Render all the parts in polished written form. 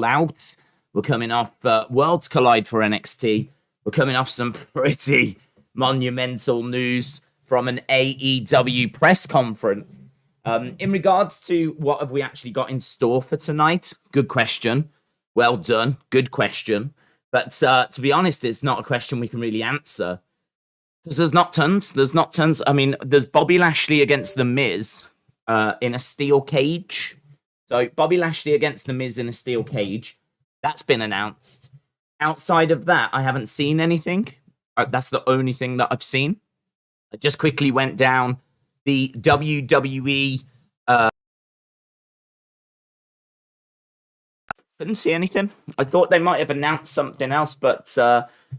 Out. We're coming off Worlds Collide for NXT. We're coming off some pretty monumental news from an AEW press conference. In regards to what have we actually got in store for tonight? Good question. Well done. Good question. But to be honest, it's not a question we can really answer. Because there's not tons. I mean, there's Bobby Lashley against The Miz in a steel cage. So Bobby Lashley against The Miz in a steel cage. That's been announced. Outside of that, I haven't seen anything. That's the only thing that I've seen. I just quickly went down the WWE. Couldn't see anything. I thought they might have announced something else, but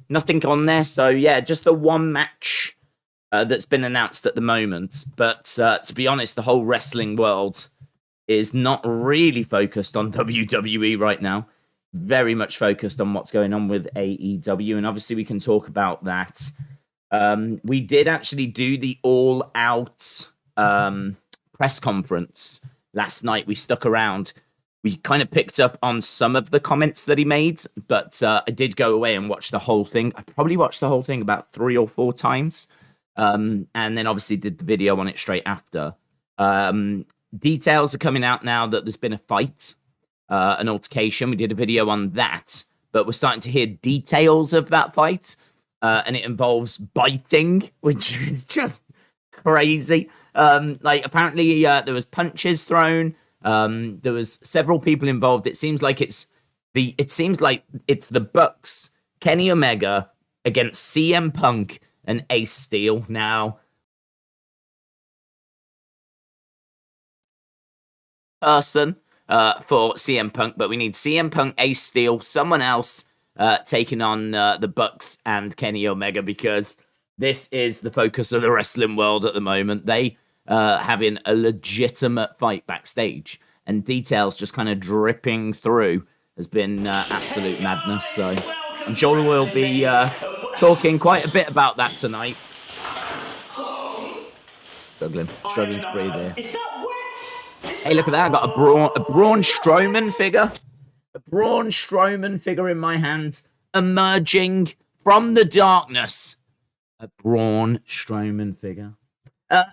nothing on there. So yeah, just the one match that's been announced at the moment. But to be honest, the whole wrestling world is not really focused on WWE right now. Very much focused on what's going on with AEW. And obviously we can talk about that. We did actually do the All Out press conference last night. We stuck around. We kind of picked up on some of the comments that he made, but I did go away and watch the whole thing. I probably watched the whole thing about 3 or 4 times. And then obviously did the video on it straight after. Details are coming out now that there's been a fight, an altercation. We did a video on that, but we're starting to hear details of that fight. And it involves biting, which is just crazy. Like apparently there was punches thrown. There was several people involved. It seems like it's the Bucks, Kenny Omega against CM Punk and Ace Steel. Now, person for CM Punk, but we need CM Punk, Ace Steel, someone else taking on the Bucks and Kenny Omega, because this is the focus of the wrestling world at the moment. They having a legitimate fight backstage, and details just kind of dripping through has been absolute madness. So I'm sure we'll be talking quite a bit about that tonight. Struggling to breathe here. Hey, look at that. I got a Braun Strowman figure. A Braun Strowman figure in my hands, emerging from the darkness. A Braun Strowman figure.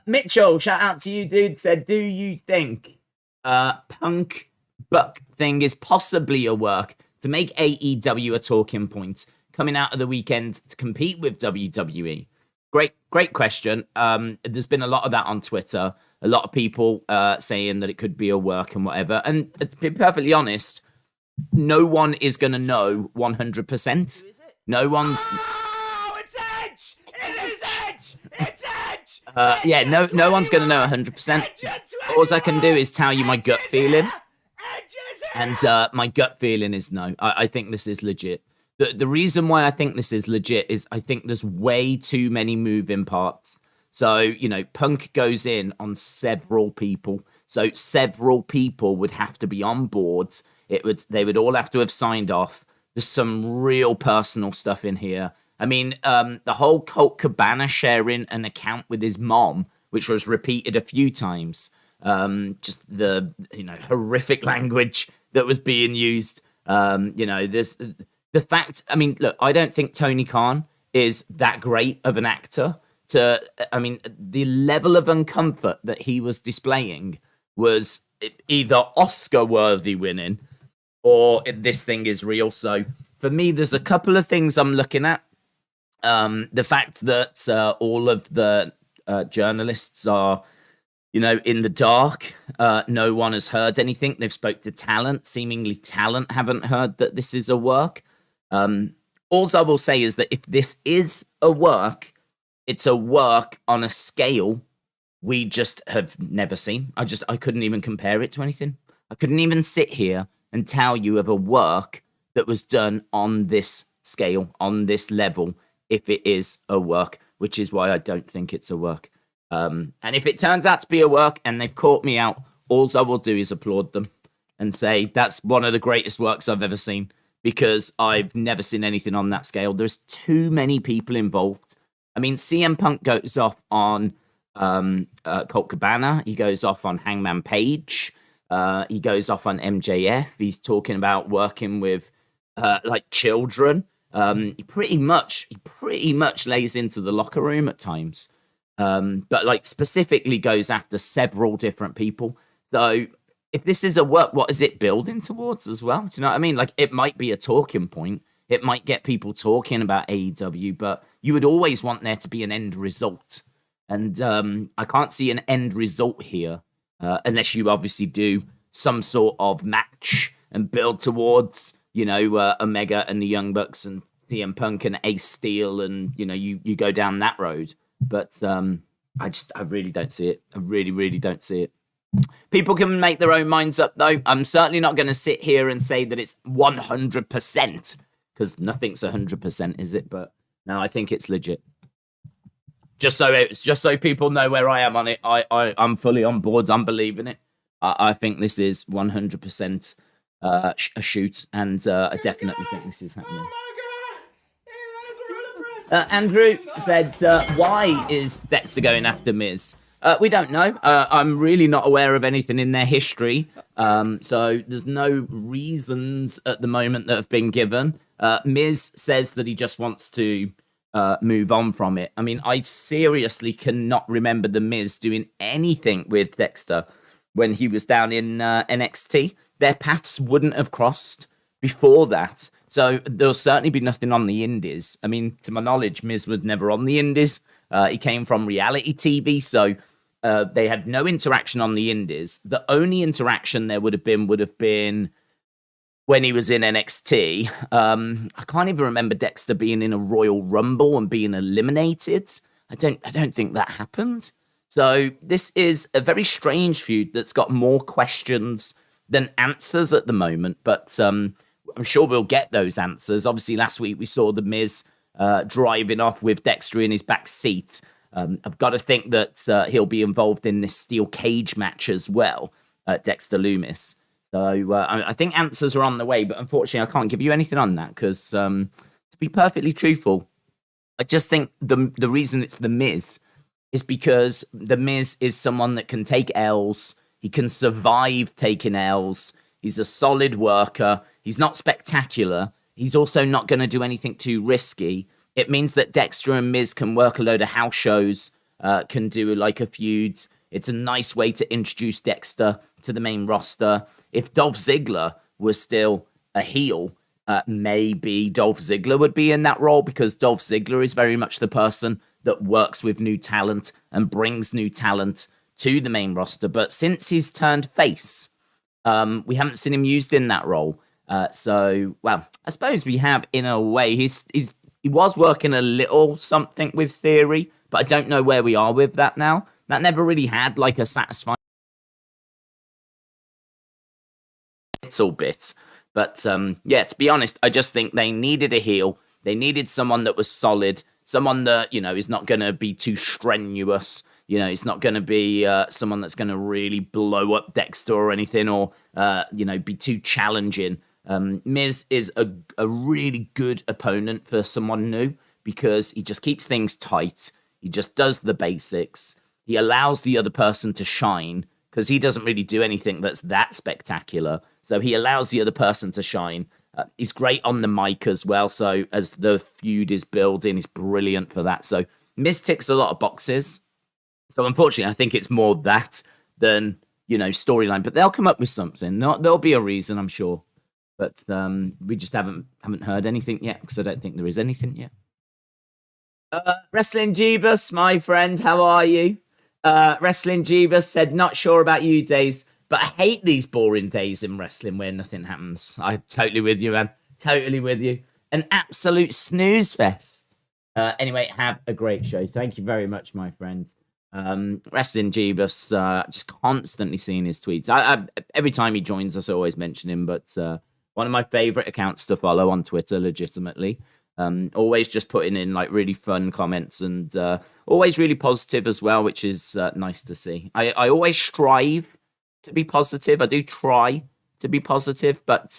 Mitchell, shout out to you, dude. Said, do you think Punk Buck thing is possibly a work to make AEW a talking point coming out of the weekend to compete with WWE? Great question. There's been a lot of that on Twitter. A lot of people saying that it could be a work and whatever. And to be perfectly honest, no one is going to know 100%. No one's... Oh, it's Edge! It is Edge! It's Edge! Yeah, no one's going to know 100%. All I can do is tell you my gut feeling. And my gut feeling is no. I think this is legit. The reason why I think this is legit is I think there's way too many moving parts. So, you know, Punk goes in on several people. So several people would have to be on board. They would all have to have signed off. There's some real personal stuff in here. I mean, the whole Colt Cabana sharing an account with his mom, which was repeated a few times. Just the, horrific language that was being used. There's the fact, I mean, look, I don't think Tony Khan is that great of an actor. The level of uncomfort that he was displaying was either Oscar-worthy winning or this thing is real. So for me, there's a couple of things I'm looking at. The fact that all of the journalists are, in the dark. No one has heard anything. They've spoke to talent. Seemingly talent haven't heard that this is a work. All I will say is that if this is a work, it's a work on a scale we just have never seen. I couldn't even compare it to anything. I couldn't even sit here and tell you of a work that was done on this scale, on this level, if it is a work, which is why I don't think it's a work. And if it turns out to be a work and they've caught me out, all I will do is applaud them and say that's one of the greatest works I've ever seen, because I've never seen anything on that scale. There's too many people involved. I mean, CM Punk goes off on Colt Cabana. He goes off on Hangman Page. He goes off on MJF. He's talking about working with like children. He pretty much lays into the locker room at times, but like specifically goes after several different people. So if this is a work, what is it building towards as well? Do you know what I mean? Like it might be a talking point. It might get people talking about AEW, but you would always want there to be an end result. And I can't see an end result here unless you obviously do some sort of match and build towards, Omega and the Young Bucks and CM Punk and Ace Steel, and you go down that road. But I really don't see it. I really, really don't see it. People can make their own minds up, though. I'm certainly not going to sit here and say that it's 100%, because nothing's 100%, is it? But no, I think it's legit. Just so people know where I am on it. I'm fully on board. I'm believing it. I think this is 100% a shoot, and I definitely think this is happening. Andrew said, why is Dexter going after Miz? We don't know. I'm really not aware of anything in their history. So there's no reasons at the moment that have been given. Miz says that he just wants to move on from it. I mean, I seriously cannot remember the Miz doing anything with Dexter when he was down in NXT. Their paths wouldn't have crossed before that. So there'll certainly be nothing on the indies. I mean, to my knowledge, Miz was never on the indies. He came from reality TV, so they had no interaction on the indies. The only interaction there would have been when he was in NXT. I can't even remember Dexter being in a Royal Rumble and being eliminated. I don't think that happened. So this is a very strange feud that's got more questions than answers at the moment. But I'm sure we'll get those answers. Obviously, last week we saw the Miz driving off with Dexter in his back seat. I've got to think that he'll be involved in this steel cage match as well, Dexter Lumis. So I think answers are on the way, but unfortunately I can't give you anything on that because, to be perfectly truthful, I just think the reason it's the Miz is because the Miz is someone that can take L's. He can survive taking L's. He's a solid worker. He's not spectacular. He's also not going to do anything too risky. It means that Dexter and Miz can work a load of house shows, can do like a feud. It's a nice way to introduce Dexter to the main roster. If Dolph Ziggler was still a heel, maybe Dolph Ziggler would be in that role because Dolph Ziggler is very much the person that works with new talent and brings new talent to the main roster. But since he's turned face, we haven't seen him used in that role. So, well, I suppose we have in a way. He was working a little something with Theory, but I don't know where we are with that now. That never really had like a satisfying little bit. But yeah, to be honest, I just think they needed a heel. They needed someone that was solid, someone that, is not going to be too strenuous. It's not going to be someone that's going to really blow up Dexter or anything or, be too challenging. Miz is a really good opponent for someone new because he just keeps things tight. He just does the basics. He allows the other person to shine because he doesn't really do anything that's that spectacular. So he allows the other person to shine. He's great on the mic as well. So as the feud is building, he's brilliant for that. So Miz ticks a lot of boxes. So unfortunately, I think it's more that than, storyline. But they'll come up with something. There'll be a reason, I'm sure. But we just haven't heard anything yet because I don't think there is anything yet. Wrestling Jeebus, my friend, how are you? Wrestling Jeebus said, not sure about you days, but I hate these boring days in wrestling where nothing happens. I'm totally with you, man. Totally with you. An absolute snooze fest. Anyway, have a great show. Thank you very much, my friend. Wrestling Jeebus, just constantly seeing his tweets. I every time he joins us, I always mention him, but one of my favorite accounts to follow on Twitter, legitimately. Always just putting in like really fun comments and always really positive as well, which is nice to see. I always strive to be positive. I do try to be positive, but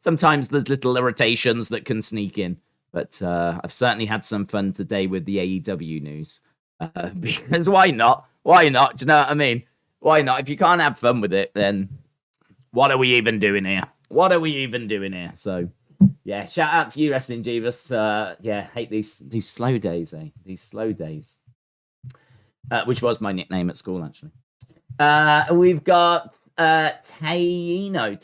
sometimes there's little irritations that can sneak in. But I've certainly had some fun today with the AEW news. Because why not? Why not? Do you know what I mean? Why not? If you can't have fun with it, then what are we even doing here? What are we even doing here? So, yeah, shout out to you, Wrestling Jeebus. Yeah, hate these slow days, eh? These slow days. Which was my nickname at school, actually. We've got Taino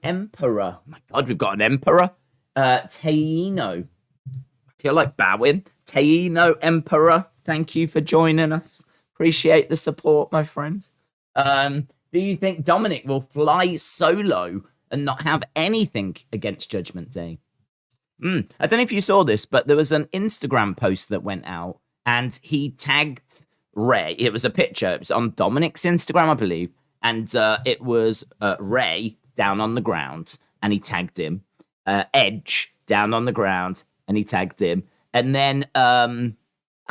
Emperor. Oh my God, we've got an Emperor. Taino. I feel like bowing. Taino Emperor, thank you for joining us. Appreciate the support, my friend. Do you think Dominik will fly solo and not have anything against Judgment Day? I don't know if you saw this, but there was an Instagram post that went out and he tagged Ray. It was a picture. It was on Dominik's Instagram, I believe. And it was Ray down on the ground and he tagged him. Edge down on the ground and he tagged him. And then I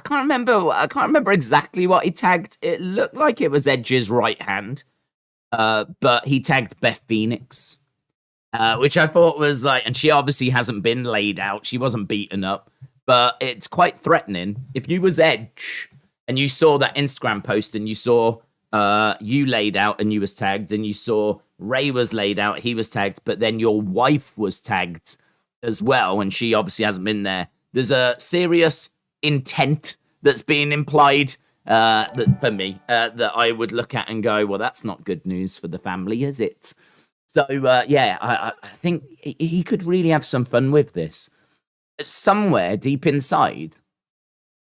can't remember exactly what he tagged. It looked like it was Edge's right hand. But he tagged Beth Phoenix. Which I thought was like, and she obviously hasn't been laid out. She wasn't beaten up, but it's quite threatening. If you was Edge and you saw that Instagram post and you saw you laid out and you was tagged and you saw Ray was laid out, he was tagged, but then your wife was tagged as well. And she obviously hasn't been there. There's a serious intent that's being implied for me that I would look at and go, well, that's not good news for the family, is it? So, yeah, I think he could really have some fun with this. Somewhere deep inside,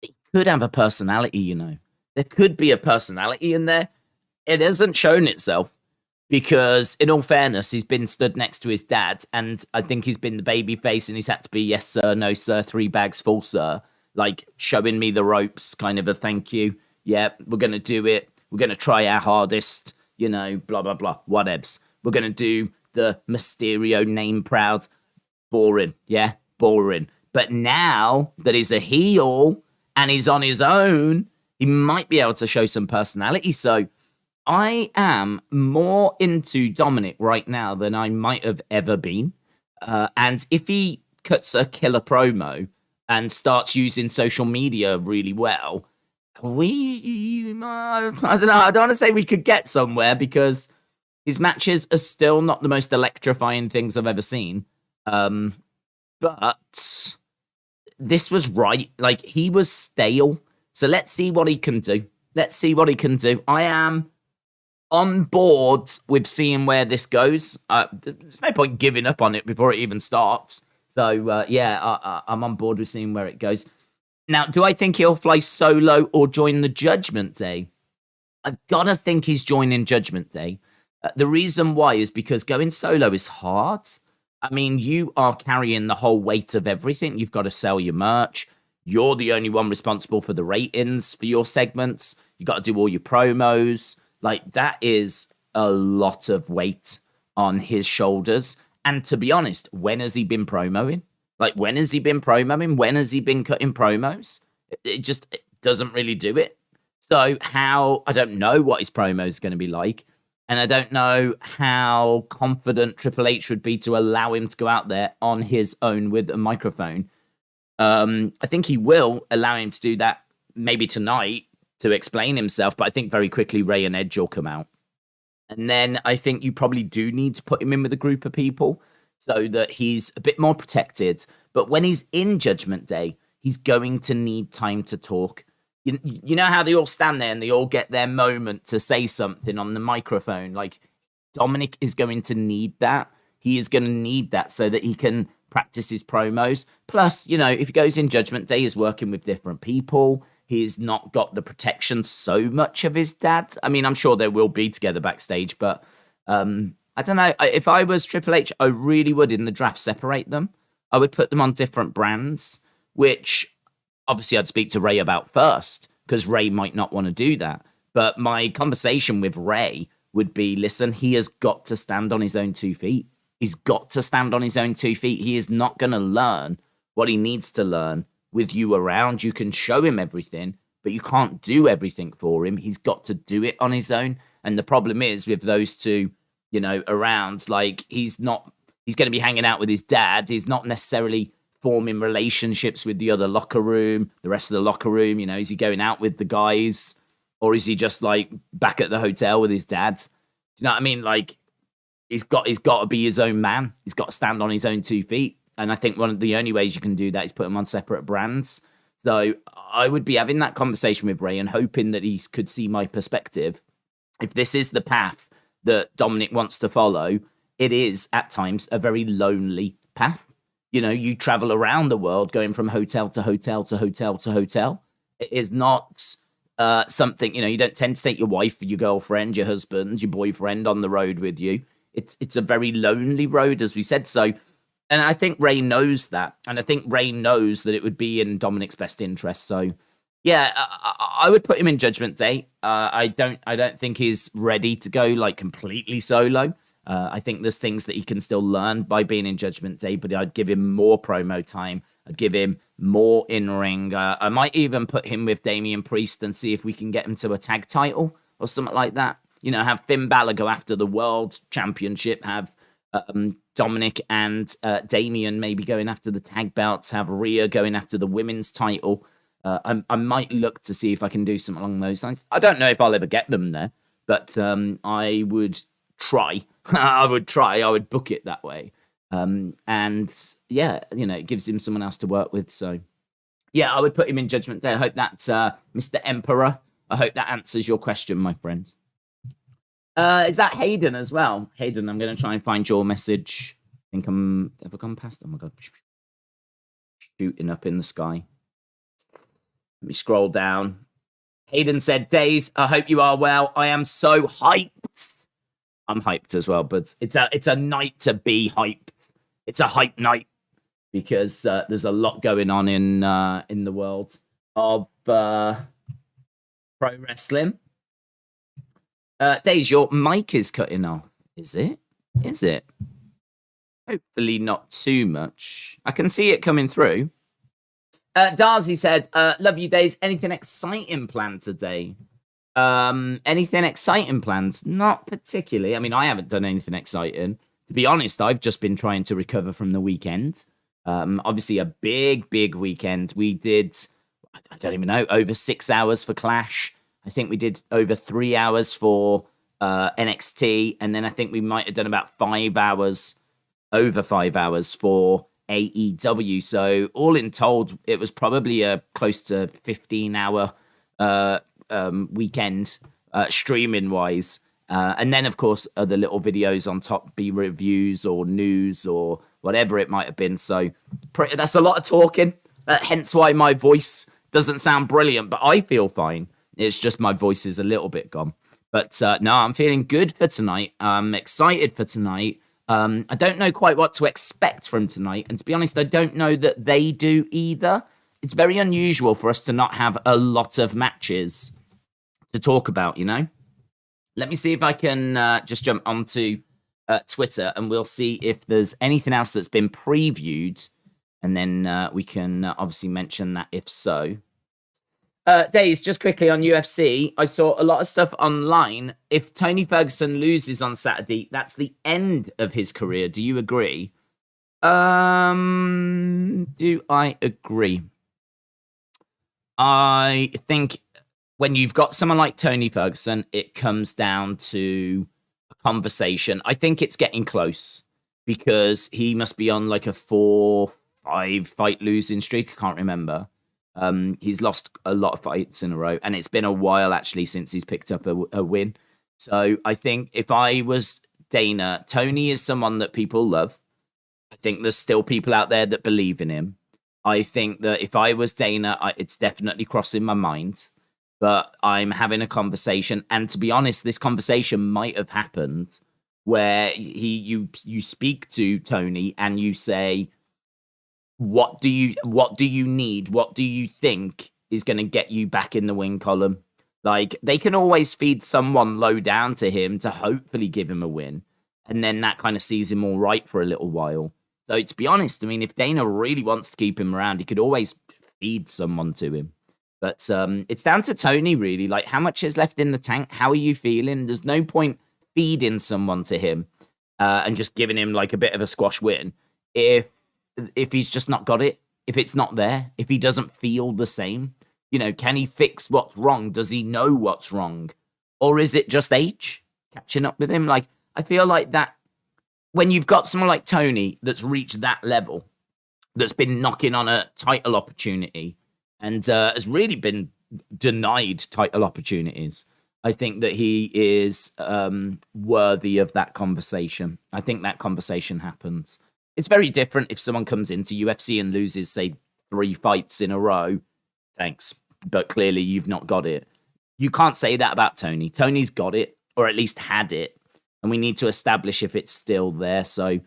he could have a personality, you know. There could be a personality in there. It hasn't shown itself because, in all fairness, he's been stood next to his dad, and I think he's been the baby face, and he's had to be, yes, sir, no, sir, 3 bags full, sir. Like, showing me the ropes, kind of a thank you. Yeah, we're going to do it. We're going to try our hardest, you know, blah, blah, blah, whatevs. We're going to do the Mysterio name proud. Boring. Yeah, boring. But now that he's a heel and he's on his own, he might be able to show some personality. So I am more into Dominik right now than I might have ever been. And if he cuts a killer promo and starts using social media really well, I don't know. I don't want to say we could get somewhere because his matches are still not the most electrifying things I've ever seen. But this was right. Like, he was stale. So let's see what he can do. Let's see what he can do. I am on board with seeing where this goes. There's no point giving up on it before it even starts. So, yeah, I'm on board with seeing where it goes. Now, do I think he'll fly solo or join the Judgment Day? I've got to think he's joining Judgment Day. The reason why is because going solo is hard. I mean, you are carrying the whole weight of everything. You've got to sell your merch. You're the only one responsible for the ratings for your segments. You got to do all your promos. Like, that is a lot of weight on his shoulders. And to be honest, when has he been promoing? Like, when has he been promoing? When has he been cutting promos? It doesn't really do it. So I don't know what his promo is going to be like. And I don't know how confident Triple H would be to allow him to go out there on his own with a microphone. I think he will allow him to do that maybe tonight to explain himself, but I think very quickly Ray and Edge will come out. And then I think you probably do need to put him in with a group of people so that he's a bit more protected. But when he's in Judgment Day, he's going to need time to talk. You know how they all stand there and they all get their moment to say something on the microphone? Like, Dominik is going to need that. He is going to need that so that he can practice his promos. Plus, you know, if he goes in Judgment Day, he's working with different people. He's not got the protection so much of his dad. I mean, I'm sure they will be together backstage, but I don't know. If I was Triple H, I really would in the draft separate them. I would put them on different brands, which obviously I'd speak to Ray about first, because Ray might not want to do that. But my conversation with Ray would be, listen, he has got to stand on his own 2 feet. He's got to stand on his own 2 feet. He is not going to learn what he needs to learn with you around. You can show him everything, but you can't do everything for him. He's got to do it on his own. And the problem is with those two, you know, around, like, he's going to be hanging out with his dad. He's not necessarily forming relationships with the other locker room, the rest of the locker room. You know, is he going out with the guys, or is he just like back at the hotel with his dad? Do you know what I mean? Like, he's got to be his own man. He's got to stand on his own 2 feet. And I think one of the only ways you can do that is put him on separate brands. So I would be having that conversation with Ray and hoping that he could see my perspective. If this is the path that Dominik wants to follow, it is at times a very lonely path. You know, you travel around the world going from hotel to hotel to hotel to hotel. It is not something, you know, you don't tend to take your wife, your girlfriend, your husband, your boyfriend on the road with you. It's a very lonely road, as we said. So, and I think Ray knows that. And I think Ray knows that it would be in Dominik's best interest. So, yeah, I would put him in Judgment Day. I don't think he's ready to go like completely solo. I think there's things that he can still learn by being in Judgment Day, but I'd give him more promo time. I'd give him more in-ring. I might even put him with Damian Priest and see if we can get him to a tag title or something like that. You know, have Finn Balor go after the World Championship, have Dominik and Damian maybe going after the tag belts, have Rhea going after the women's title. I might look to see if I can do something along those lines. I don't know if I'll ever get them there, but I would try. I would book it that way. And yeah, you know, it gives him someone else to work with. So yeah, I would put him in Judgment Day. I hope that, Mr. Emperor, I hope that answers your question, my friend. Is that Hayden as well? Hayden, I'm going to try and find your message. I think have I gone past? Oh my God. Shooting up in the sky. Let me scroll down. Hayden said, Days, I hope you are well. I am so hyped. I'm hyped as well, but it's a night to be hyped. It's a hype night because there's a lot going on in the world of pro wrestling. Days, your mic is cutting off. Is it? Hopefully not too much. I can see it coming through. Darcy said, love you, Days. Anything exciting planned today? Anything exciting plans? Not particularly. I mean, I haven't done anything exciting. To be honest, I've just been trying to recover from the weekend. Obviously, a big weekend. We did, I don't even know, over 6 hours for Clash. I think we did over 3 hours for NXT. And then I think we might have done about 5 hours, over 5 hours for AEW. So all in told, it was probably a close to 15-hour weekend streaming wise, and then of course other little videos on top, be reviews or news or whatever it might have been. So that's a lot of talking, hence why my voice doesn't sound brilliant, but I feel fine. It's just my voice is a little bit gone, but no, I'm feeling good for tonight. I'm excited for tonight. I don't know quite what to expect from tonight, and to be honest, I don't know that they do either. It's very unusual for us to not have a lot of matches to talk about, you know? Let me see if I can just jump onto Twitter and we'll see if there's anything else that's been previewed. And then we can obviously mention that if so. Days, just quickly on UFC, I saw a lot of stuff online. If Tony Ferguson loses on Saturday, that's the end of his career. Do you agree? Do I agree? I think when you've got someone like Tony Ferguson, it comes down to a conversation. I think it's getting close because he must be on like a 4-5 fight losing streak. I can't remember. He's lost a lot of fights in a row, and it's been a while actually since he's picked up a win. So I think if I was Dana, Tony is someone that people love. I think there's still people out there that believe in him. I think that if I was Dana, it's definitely crossing my mind, but I'm having a conversation. And to be honest, this conversation might have happened where you speak to Tony and you say, what do you need? What do you think is going to get you back in the win column? Like, they can always feed someone low down to him to hopefully give him a win. And then that kind of sees him all right for a little while. So to be honest, I mean, if Dana really wants to keep him around, he could always feed someone to him. But it's down to Tony, really. Like, how much is left in the tank? How are you feeling? There's no point feeding someone to him and just giving him like a bit of a squash win if he's just not got it, if it's not there, if he doesn't feel the same. You know, can he fix what's wrong? Does he know what's wrong? Or is it just age catching up with him? Like, I feel like that when you've got someone like Tony that's reached that level, that's been knocking on a title opportunity and has really been denied title opportunities, I think that he is worthy of that conversation. I think that conversation happens. It's very different if someone comes into UFC and loses, say, 3 fights in a row. Thanks, but clearly you've not got it. You can't say that about Tony. Tony's got it, or at least had it, and we need to establish if it's still there. So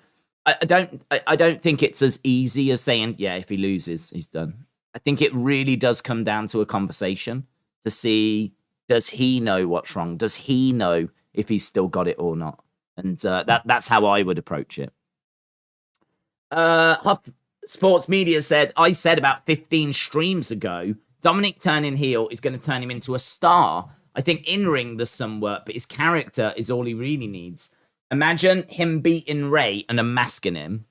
I don't think it's as easy as saying, yeah, if he loses, he's done. I think it really does come down to a conversation to see, does he know what's wrong? Does he know if he's still got it or not? And that's how I would approach it. Huff Sports Media said, I said about 15 streams ago, Dominik turning heel is going to turn him into a star. I think in-ring there's some work, but his character is all he really needs. Imagine him beating Ray and unmasking him.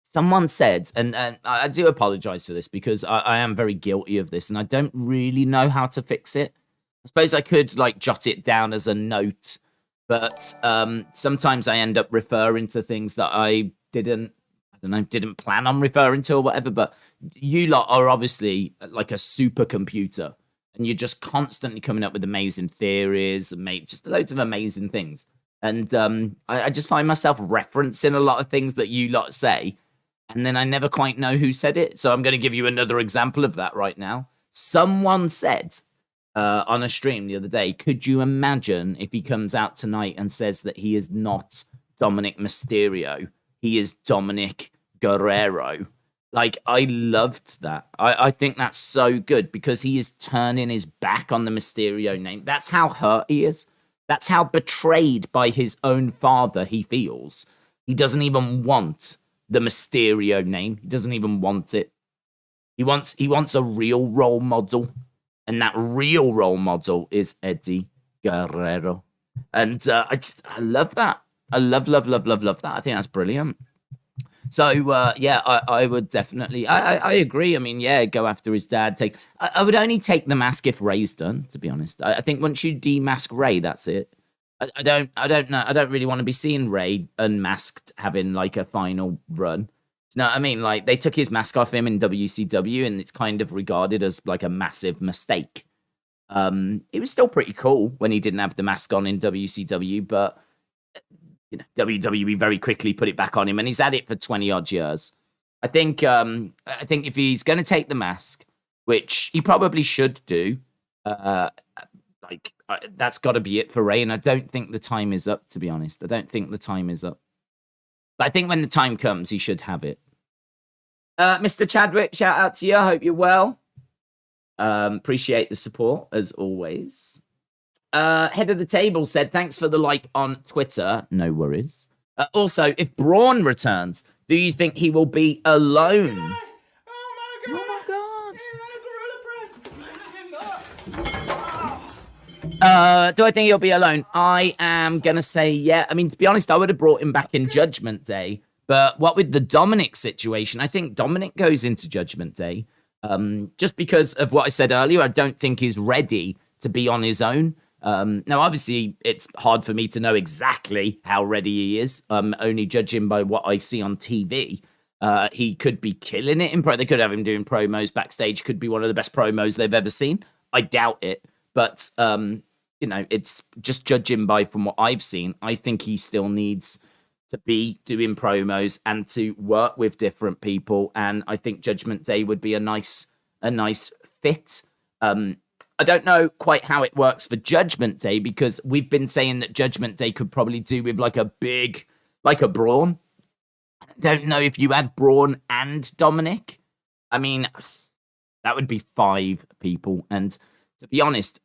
Someone said, and I do apologize for this because I am very guilty of this and I don't really know how to fix it. I suppose I could like jot it down as a note, but sometimes I end up referring to things that I didn't plan on referring to or whatever. But you lot are obviously like a supercomputer and you're just constantly coming up with amazing theories and just loads of amazing things. And I just find myself referencing a lot of things that you lot say. And then I never quite know who said it. So I'm going to give you another example of that right now. Someone said on a stream the other day, could you imagine if he comes out tonight and says that he is not Dominik Mysterio? He is Dominic Guerrero. Like, I loved that. I think that's so good because he is turning his back on the Mysterio name. That's how hurt he is. That's how betrayed by his own father he feels. He doesn't even want the Mysterio name. He doesn't even want it. He wants a real role model. And that real role model is Eddie Guerrero. And I love that. I love that. I think that's brilliant. So, yeah, I would definitely... I agree. I mean, yeah, go after his dad. I would only take the mask if Ray's done, to be honest. I think once you demask Ray, that's it. I don't know. I don't really want to be seeing Ray unmasked having, like, a final run. You know what I mean? Like, they took his mask off him in WCW, and it's kind of regarded as, like, a massive mistake. It was still pretty cool when he didn't have the mask on in WCW, but... You know, WWE very quickly put it back on him, and he's had it for 20-odd years. I think if he's going to take the mask, which he probably should do, that's got to be it for Ray, and I don't think the time is up, to be honest. I don't think the time is up. But I think when the time comes, he should have it. Mr. Chadwick, shout out to you. I hope you're well. Appreciate the support, as always. Head of the table said, thanks for the like on Twitter. No worries. Also, if Braun returns, do you think he will be alone? Oh my god. Do I think he'll be alone? I am going to say yeah. I mean, to be honest, I would have brought him back in Judgment Day. But what with the Dominik situation, I think Dominik goes into Judgment Day. Just because of what I said earlier, I don't think he's ready to be on his own. Now, obviously, it's hard for me to know exactly how ready he is, only judging by what I see on TV. He could be killing it in pro. They could have him doing promos backstage. Could be one of the best promos they've ever seen. I doubt it. But, you know, it's just judging by from what I've seen. I think he still needs to be doing promos and to work with different people. And I think Judgment Day would be a nice fit. I don't know quite how it works for Judgment Day because we've been saying that Judgment Day could probably do with like a Braun. I don't know if you had Braun and Dominik. I mean, that would be 5 people. And to be honest,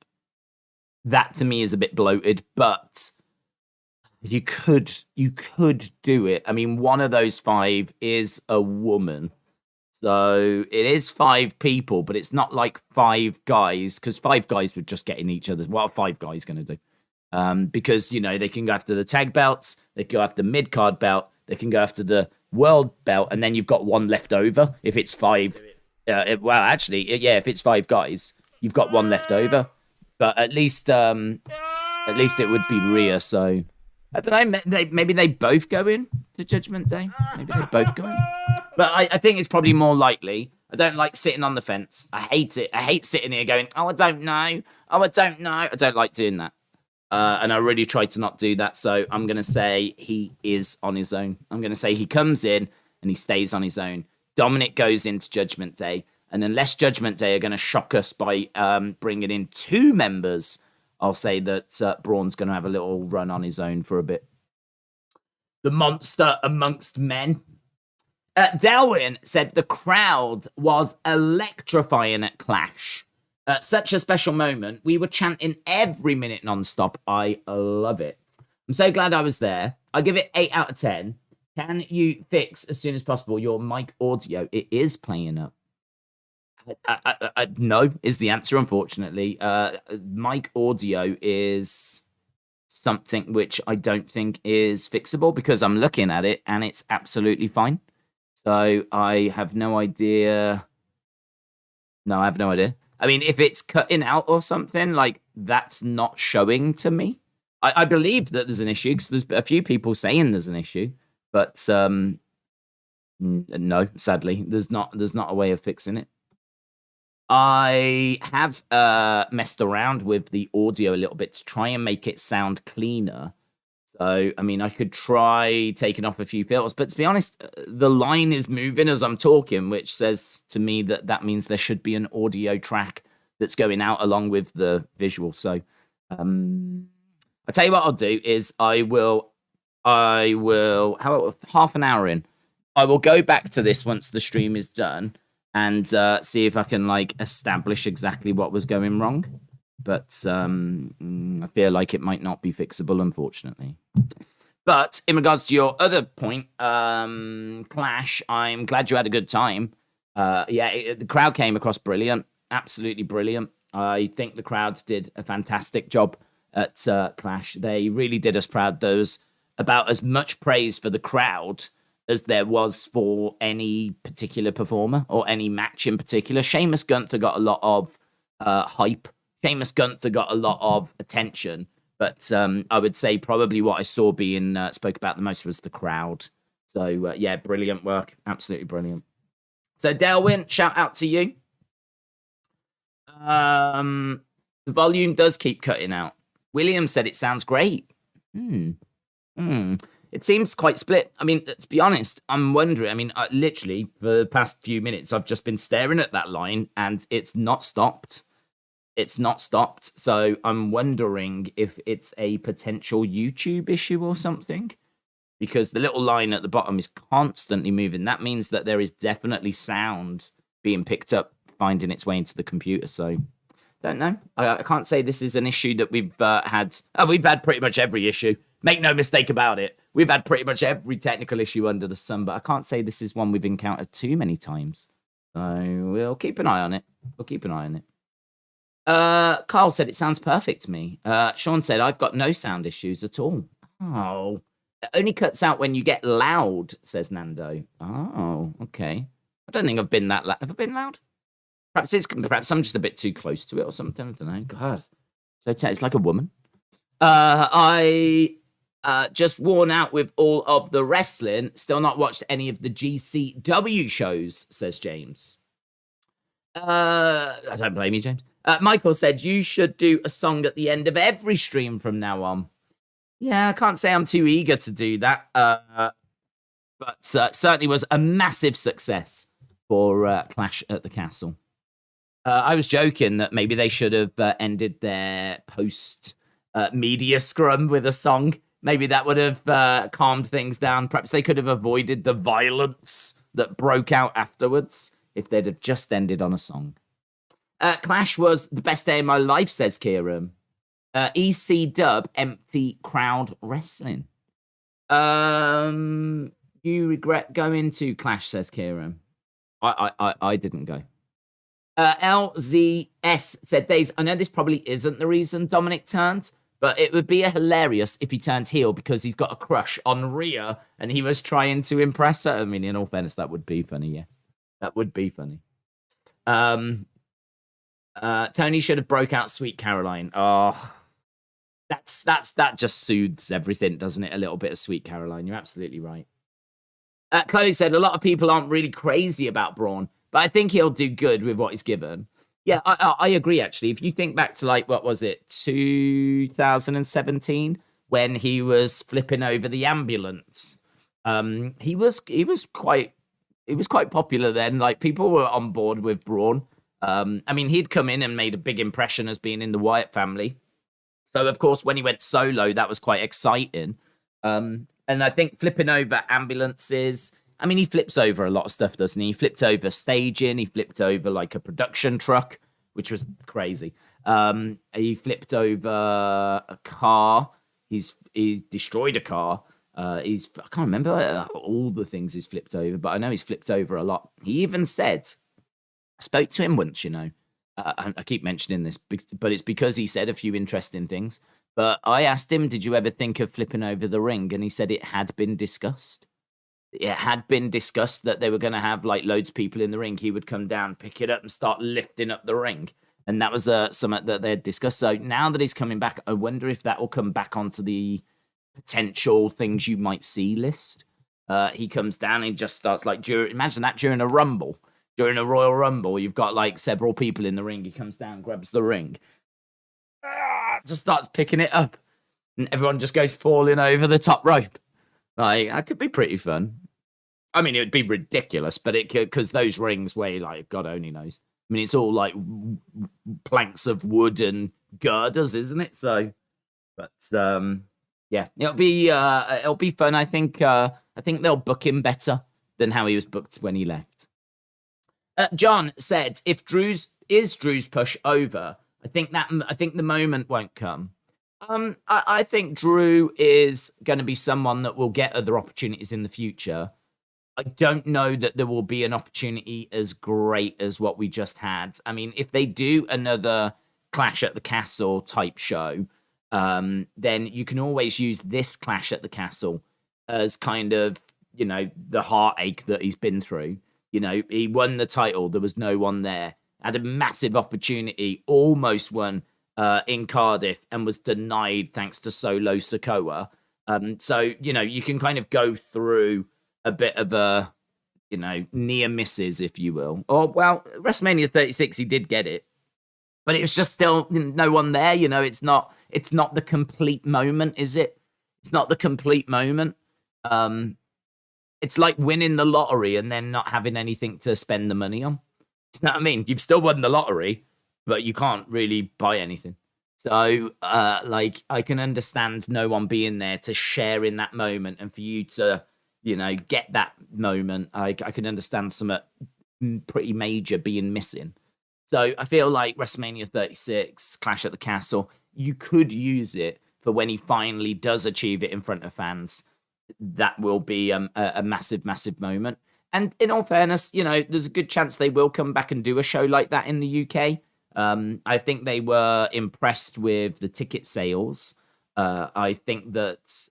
that to me is a bit bloated, but you could do it. I mean, one of those 5 is a woman. So it is 5 people, but it's not like 5 guys, because 5 guys would just get in each other's. What are 5 guys going to do? Because, you know, they can go after the tag belts, they can go after the mid-card belt, they can go after the world belt, and then you've got one left over if it's 5. If it's 5 guys, you've got one left over. But at least it would be Rhea, so I don't know. Maybe they both go in to Judgment Day. Maybe they both go in. But I think it's probably more likely. I don't like sitting on the fence. I hate it. I hate sitting here going, oh, I don't know. Oh, I don't know. I don't like doing that. And I really try to not do that. So I'm going to say he is on his own. I'm going to say he comes in and he stays on his own. Dominik goes into Judgment Day. And unless Judgment Day are going to shock us by bringing in 2 members, I'll say that Braun's going to have a little run on his own for a bit. The monster amongst men. Delwyn said the crowd was electrifying at Clash. Such a special moment. We were chanting every minute non-stop. I love it. I'm so glad I was there. I give it 8 out of 10. Can you fix as soon as possible your mic audio? It is playing up. No is the answer, unfortunately. Mic audio is something which I don't think is fixable because I'm looking at it and it's absolutely fine. So I have no idea. No, I have no idea. I mean, if it's cutting out or something, like, that's not showing to me. I believe that there's an issue because there's a few people saying there's an issue. But no, sadly, there's not a way of fixing it. I have messed around with the audio a little bit to try and make it sound cleaner. So, I mean, I could try taking off a few filters, but to be honest, the line is moving as I'm talking, which says to me that means there should be an audio track that's going out along with the visual. So, I'll tell you what I'll do is I will, how about half an hour in? I will go back to this once the stream is done and see if I can, like, establish exactly what was going wrong. But I feel like it might not be fixable, unfortunately. But in regards to your other point, Clash, I'm glad you had a good time. The crowd came across brilliant, absolutely brilliant. I think the crowd did a fantastic job at Clash. They really did us proud. There was about as much praise for the crowd as there was for any particular performer or any match in particular. Sheamus Gunther got a lot of hype. Sheamus Gunther got a lot of attention, but I would say probably what I saw being spoke about the most was the crowd. So, yeah, brilliant work. Absolutely brilliant. So, Delwyn, shout out to you. The volume does keep cutting out. William said it sounds great. It seems quite split. I mean, to be honest, I'm wondering. I mean, literally, for the past few minutes, I've just been staring at that line, and it's not stopped. It's not stopped. So I'm wondering if it's a potential YouTube issue or something, because the little line at the bottom is constantly moving. That means that there is definitely sound being picked up, finding its way into the computer. So don't know. I can't say this is an issue that we've had. We've had pretty much every issue. Make no mistake about it. We've had pretty much every technical issue under the sun, but I can't say this is one we've encountered too many times. So we'll keep an eye on it. Carl said it sounds perfect to me. Sean said I've got no sound issues at all. Oh, it only cuts out when you get loud, says Nando. Oh, okay. I don't think I've been that loud. Have I been loud? Perhaps I'm just a bit too close to it or something. I don't know. God, so it's like a woman. I just worn out with all of the wrestling. Still not watched any of the GCW shows, says James. I don't blame you, James. Michael said, you should do a song at the end of every stream from now on. Yeah, I can't say I'm too eager to do that. But certainly was a massive success for Clash at the Castle. I was joking that maybe they should have ended their post-media scrum with a song. Maybe that would have calmed things down. Perhaps they could have avoided the violence that broke out afterwards if they'd have just ended on a song. Clash was the best day of my life, says Kieran. EC dub, empty crowd wrestling. You regret going to Clash, says Kieran. I didn't go. LZS said, Days, I know this probably isn't the reason Dominik turned, but it would be hilarious if he turned heel because he's got a crush on Rhea and he was trying to impress her. I mean, in all fairness, that would be funny, yeah. That would be funny. Tony should have broke out Sweet Caroline. Oh, That just soothes everything, doesn't it? A little bit of Sweet Caroline. You're absolutely right. Chloe said a lot of people aren't really crazy about Braun, but I think he'll do good with what he's given. Yeah, I agree. Actually, if you think back to like what was it, 2017, when he was flipping over the ambulance, he was quite popular then. Like people were on board with Braun. I mean, he'd come in and made a big impression as being in the Wyatt family. So of course, when he went solo, that was quite exciting. And I think flipping over ambulances. I mean, he flips over a lot of stuff, doesn't he? He flipped over staging. He flipped over like a production truck, which was crazy. He flipped over a car. He's destroyed a car. I can't remember all the things he's flipped over, but I know he's flipped over a lot. He even said, I spoke to him once, I keep mentioning this, but it's because he said a few interesting things. But I asked him, did you ever think of flipping over the ring? And he said it had been discussed. It had been discussed that they were going to have like loads of people in the ring. He would come down, pick it up and start lifting up the ring. And that was something that they had discussed. So now that he's coming back, I wonder if that will come back onto the potential things you might see list. He comes down and just starts like, imagine that during a Rumble. During a Royal Rumble, you've got like several people in the ring. He comes down, grabs the ring, just starts picking it up, and everyone just goes falling over the top rope. Like, that could be pretty fun. I mean, it would be ridiculous, but it could, because those rings weigh like God only knows. I mean, it's all like planks of wood and girders, isn't it? So, but yeah, it'll be fun. I think they'll book him better than how he was booked when he left. John said, "If Drew's push over, I think the moment won't come. I think Drew is going to be someone that will get other opportunities in the future. I don't know that there will be an opportunity as great as what we just had. I mean, if they do another Clash at the Castle type show, then you can always use this Clash at the Castle as kind of, the heartache that he's been through. He won the title. There was no one there. Had a massive opportunity, almost won in Cardiff, and was denied thanks to Solo Sikoa. So, you can kind of go through a bit of a, near misses, if you will. Or, well, WrestleMania 36, he did get it. But it was just still no one there. It's not the complete moment, is it? It's not the complete moment. It's like winning the lottery and then not having anything to spend the money on. You know what I mean? You've still won the lottery, but you can't really buy anything. So, I can understand no one being there to share in that moment, and for you to, get that moment. I can understand some pretty major being missing. So I feel like WrestleMania 36, Clash at the Castle, you could use it for when he finally does achieve it in front of fans. That will be a massive, massive moment. And in all fairness, there's a good chance they will come back and do a show like that in the UK. I think they were impressed with the ticket sales. I think that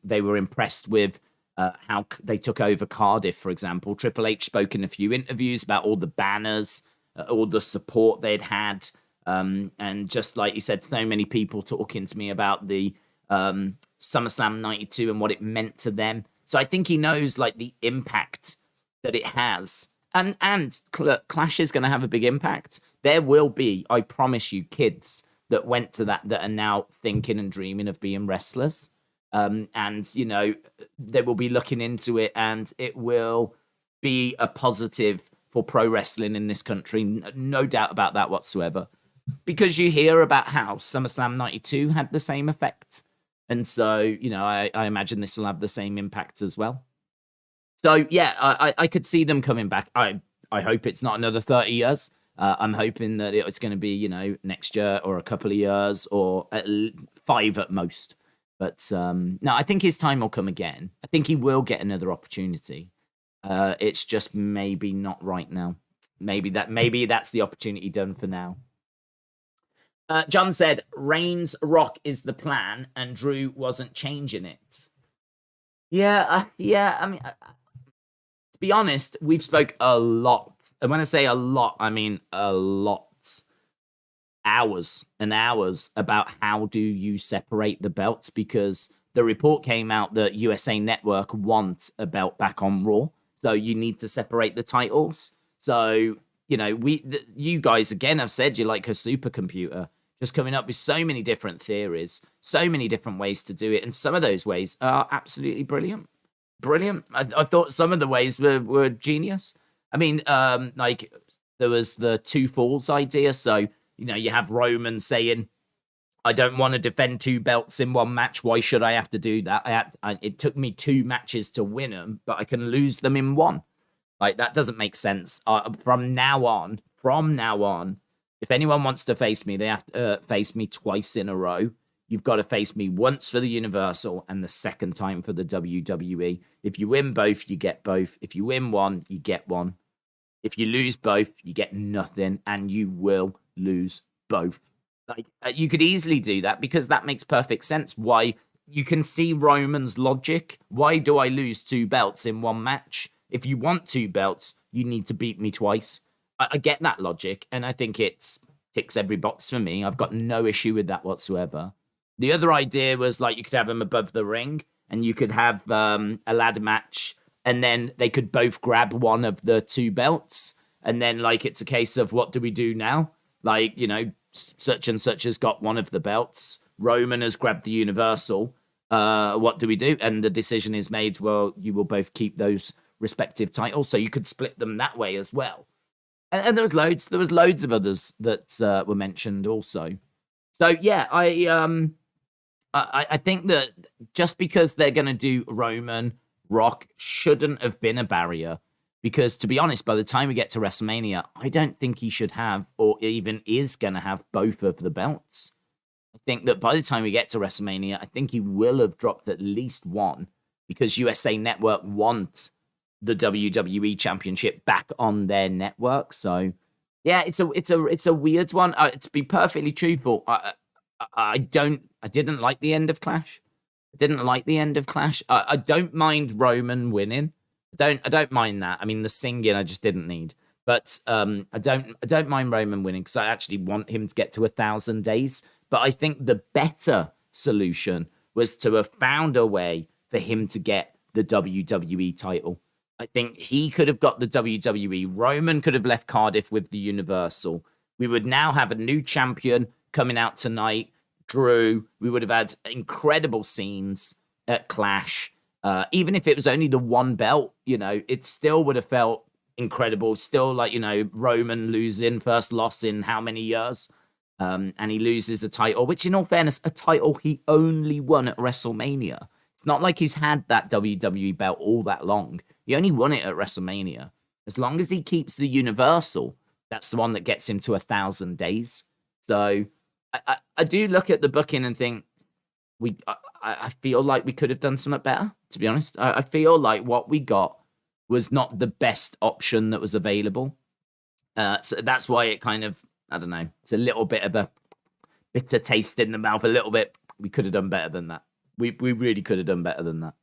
they were impressed with how they took over Cardiff, for example. Triple H spoke in a few interviews about all the banners, all the support they'd had. And just like you said, so many people talking to me about the SummerSlam 92 and what it meant to them. So I think he knows like the impact that it has. And Clash is going to have a big impact. There will be, I promise you, kids that went to that are now thinking and dreaming of being wrestlers. And, they will be looking into it, and it will be a positive for pro wrestling in this country. No doubt about that whatsoever. Because you hear about how SummerSlam 92 had the same effect. And so, I imagine this will have the same impact as well. So, yeah, I could see them coming back. I hope it's not another 30 years. I'm hoping that it's going to be, next year or a couple of years or 5 at most. But no, I think his time will come again. I think he will get another opportunity. It's just maybe not right now. Maybe that's the opportunity done for now. John said, Reigns Rock is the plan, and Drew wasn't changing it. Yeah. I mean, to be honest, we've spoke a lot. And when I say a lot, I mean a lot hours and hours about how do you separate the belts, because the report came out that USA Network want a belt back on Raw, so you need to separate the titles. So, you know, you guys again have said you're like a supercomputer, just coming up with so many different theories, so many different ways to do it, and some of those ways are absolutely brilliant. Brilliant. I thought some of the ways were genius. I mean, like there was the two falls idea. So, you know, you have Roman saying, I don't want to defend 2 belts in one match. Why should I have to do that? It took me 2 matches to win them, but I can lose them in one. Like, that doesn't make sense. From now on, if anyone wants to face me, they have to face me twice in a row. You've got to face me once for the Universal and the second time for the WWE. If you win both, you get both. If you win one, you get one. If you lose both, you get nothing, and you will lose both. Like, you could easily do that because that makes perfect sense. Why you can see Roman's logic. Why do I lose 2 belts in one match? If you want 2 belts, you need to beat me twice. I get that logic, and I think it ticks every box for me. I've got no issue with that whatsoever. The other idea was like you could have them above the ring, and you could have a ladder match, and then they could both grab one of the 2 belts, and then like it's a case of what do we do now? Like, you know, such and such has got one of the belts. Roman has grabbed the Universal. What do we do? And the decision is made, well, you will both keep those respective titles. So you could split them that way as well. And there was loads. There was loads of others that were mentioned also. So yeah, I think that just because they're going to do Roman, Rock shouldn't have been a barrier. Because to be honest, by the time we get to WrestleMania, I don't think he should have, or even is going to have, both of the belts. I think that by the time we get to WrestleMania, I think he will have dropped at least one, because USA Network want the WWE Championship back on their network. So, yeah, it's a weird one. To be perfectly truthful, I didn't like the end of Clash. I don't mind Roman winning. I don't mind that. I mean, the singing I just didn't need, but I don't mind Roman winning because I actually want him to get to 1,000 days. But I think the better solution was to have found a way for him to get the WWE title. I think he could have got the WWE. Roman could have left Cardiff with the Universal. We would now have a new champion coming out tonight, Drew. We would have had incredible scenes at Clash. Even if it was only the 1 belt, you know, it still would have felt incredible. Still, like, you know, Roman losing, first loss in how many years? And he loses a title, which in all fairness, a title he only won at WrestleMania. It's not like he's had that WWE belt all that long. He only won it at WrestleMania. As long as he keeps the Universal, that's the one that gets him to 1,000 days. So I do look at the booking and think, I feel like we could have done something better, to be honest. I feel like what we got was not the best option that was available. So that's why it kind of, I don't know, it's a little bit of a bitter taste in the mouth, a little bit. We could have done better than that. We really could have done better than that.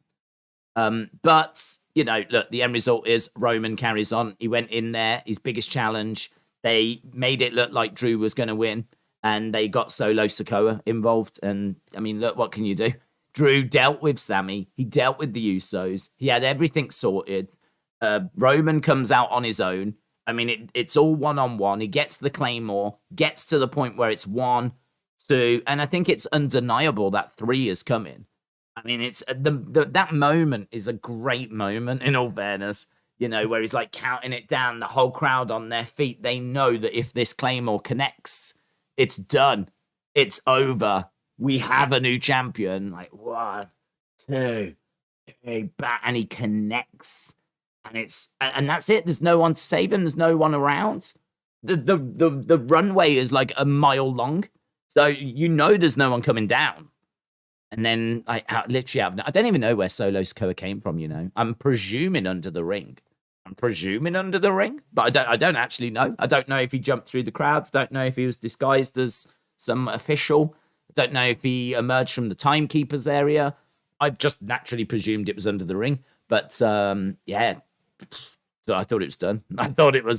But, you know, look, the end result is Roman carries on. He went in there, his biggest challenge. They made it look like Drew was going to win. And they got Solo Sikoa involved. And, I mean, look, what can you do? Drew dealt with Sammy. He dealt with the Usos. He had everything sorted. Roman comes out on his own. I mean, it's all one-on-one. He gets the Claymore, gets to the point where it's 1, 2, and I think it's undeniable that 3 is coming. I mean, it's that moment is a great moment, in all fairness. You know, where he's, like, counting it down, the whole crowd on their feet. They know that if this Claymore connects, it's done. It's over. We have a new champion. Like 1, 2, 3, and he connects, and that's it. There's no one to save him. There's no one around. The runway is like a mile long, so you know there's no one coming down. And then I don't even know where Solo Sikoa came from. You know, I'm presuming under the ring. But I don't actually know. I don't know if he jumped through the crowds. Don't know if he was disguised as some official. I don't know if he emerged from the timekeeper's area. I just naturally presumed it was under the ring. But yeah, so I thought it was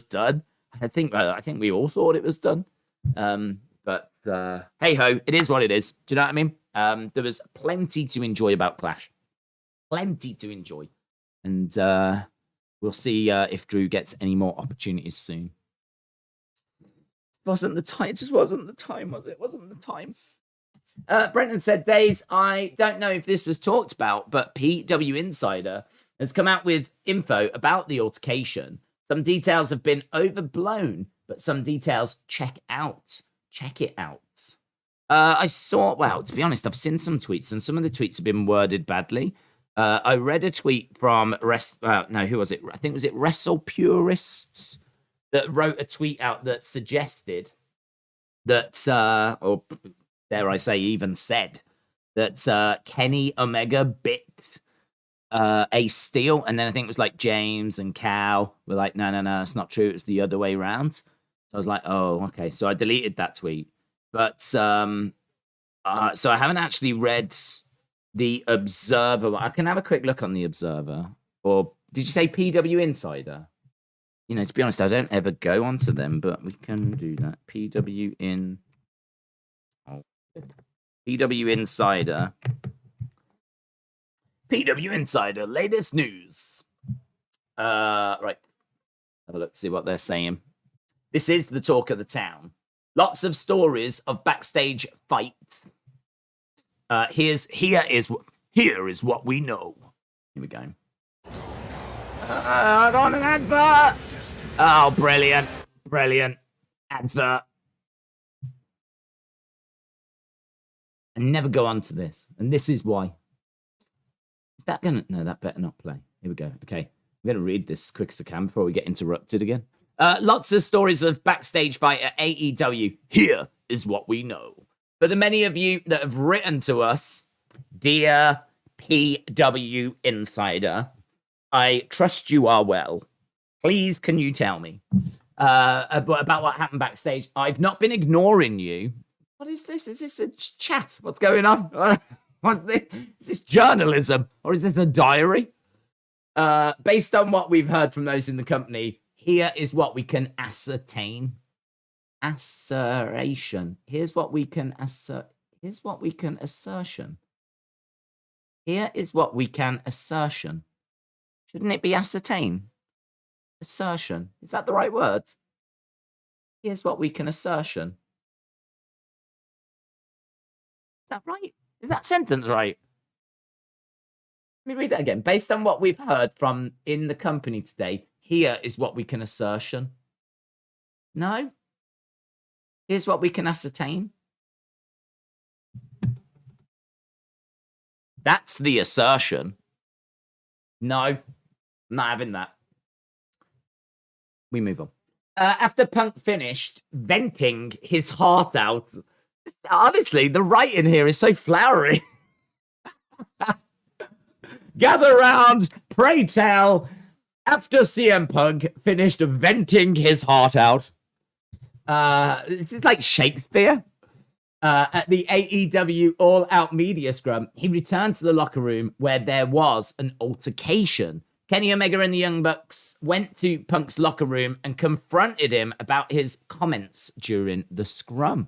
done. I think we all thought it was done. But hey ho, it is what it is. Do you know what I mean? There was plenty to enjoy about Clash. Plenty to enjoy. And we'll see if Drew gets any more opportunities soon. Wasn't the time. It just wasn't the time, was it? Wasn't the time. Brenton said, Days, I don't know if this was talked about, but PW Insider has come out with info about the altercation. Some details have been overblown, but some details check out. Check it out. I saw, well, to be honest, I've seen some tweets, and some of the tweets have been worded badly. I read a tweet from, who was it? I think, was it Wrestle Purists that wrote a tweet out that suggested that, or dare I say, even said that Kenny Omega bit Ace Steel, and then I think it was like James and Cal were like, no, it's not true. It was the other way around. So I was like, oh, okay. So I deleted that tweet. But so I haven't actually read the Observer. I can have a quick look on the Observer. Or did you say PW Insider? You know, to be honest, I don't ever go onto them, but we can do that. PW Insider. PW Insider, latest news. Right. Have a look, see what they're saying. This is the talk of the town. Lots of stories of backstage fights. Here is what we know. Here we go. On an advert. Oh, brilliant. Brilliant. Advert. And never go on to this. And this is why. Is that gonna... No, that better not play. Here we go. Okay. I'm going to read this as quick as I can before we get interrupted again. Lots of stories of backstage fight at AEW. Here is what we know. For the many of you that have written to us, dear PW Insider, I trust you are well. Please, can you tell me about what happened backstage? I've not been ignoring you. What is this? Is this a chat? What's going on? What's this? Is this journalism or is this a diary? Based on what we've heard from those in the company, here is what we can ascertain. Assertion. Here's what we can assert. Here's what we can assertion. Here is what we can assertion. Shouldn't it be ascertain? Assertion. Is that the right word? Here's what we can assertion. Is that right? Is that sentence right? Let me read that again. Based on what we've heard from in the company today, here is what we can assertion. No? Here's what we can ascertain. That's the assertion. No, I'm not having that. We move on. After Punk finished venting his heart out, honestly, the writing here is so flowery. Gather round, pray tell. After CM Punk finished venting his heart out, this is like Shakespeare. At the AEW All Out Media Scrum, he returned to the locker room where there was an altercation. Kenny Omega and the Young Bucks went to Punk's locker room and confronted him about his comments during the scrum.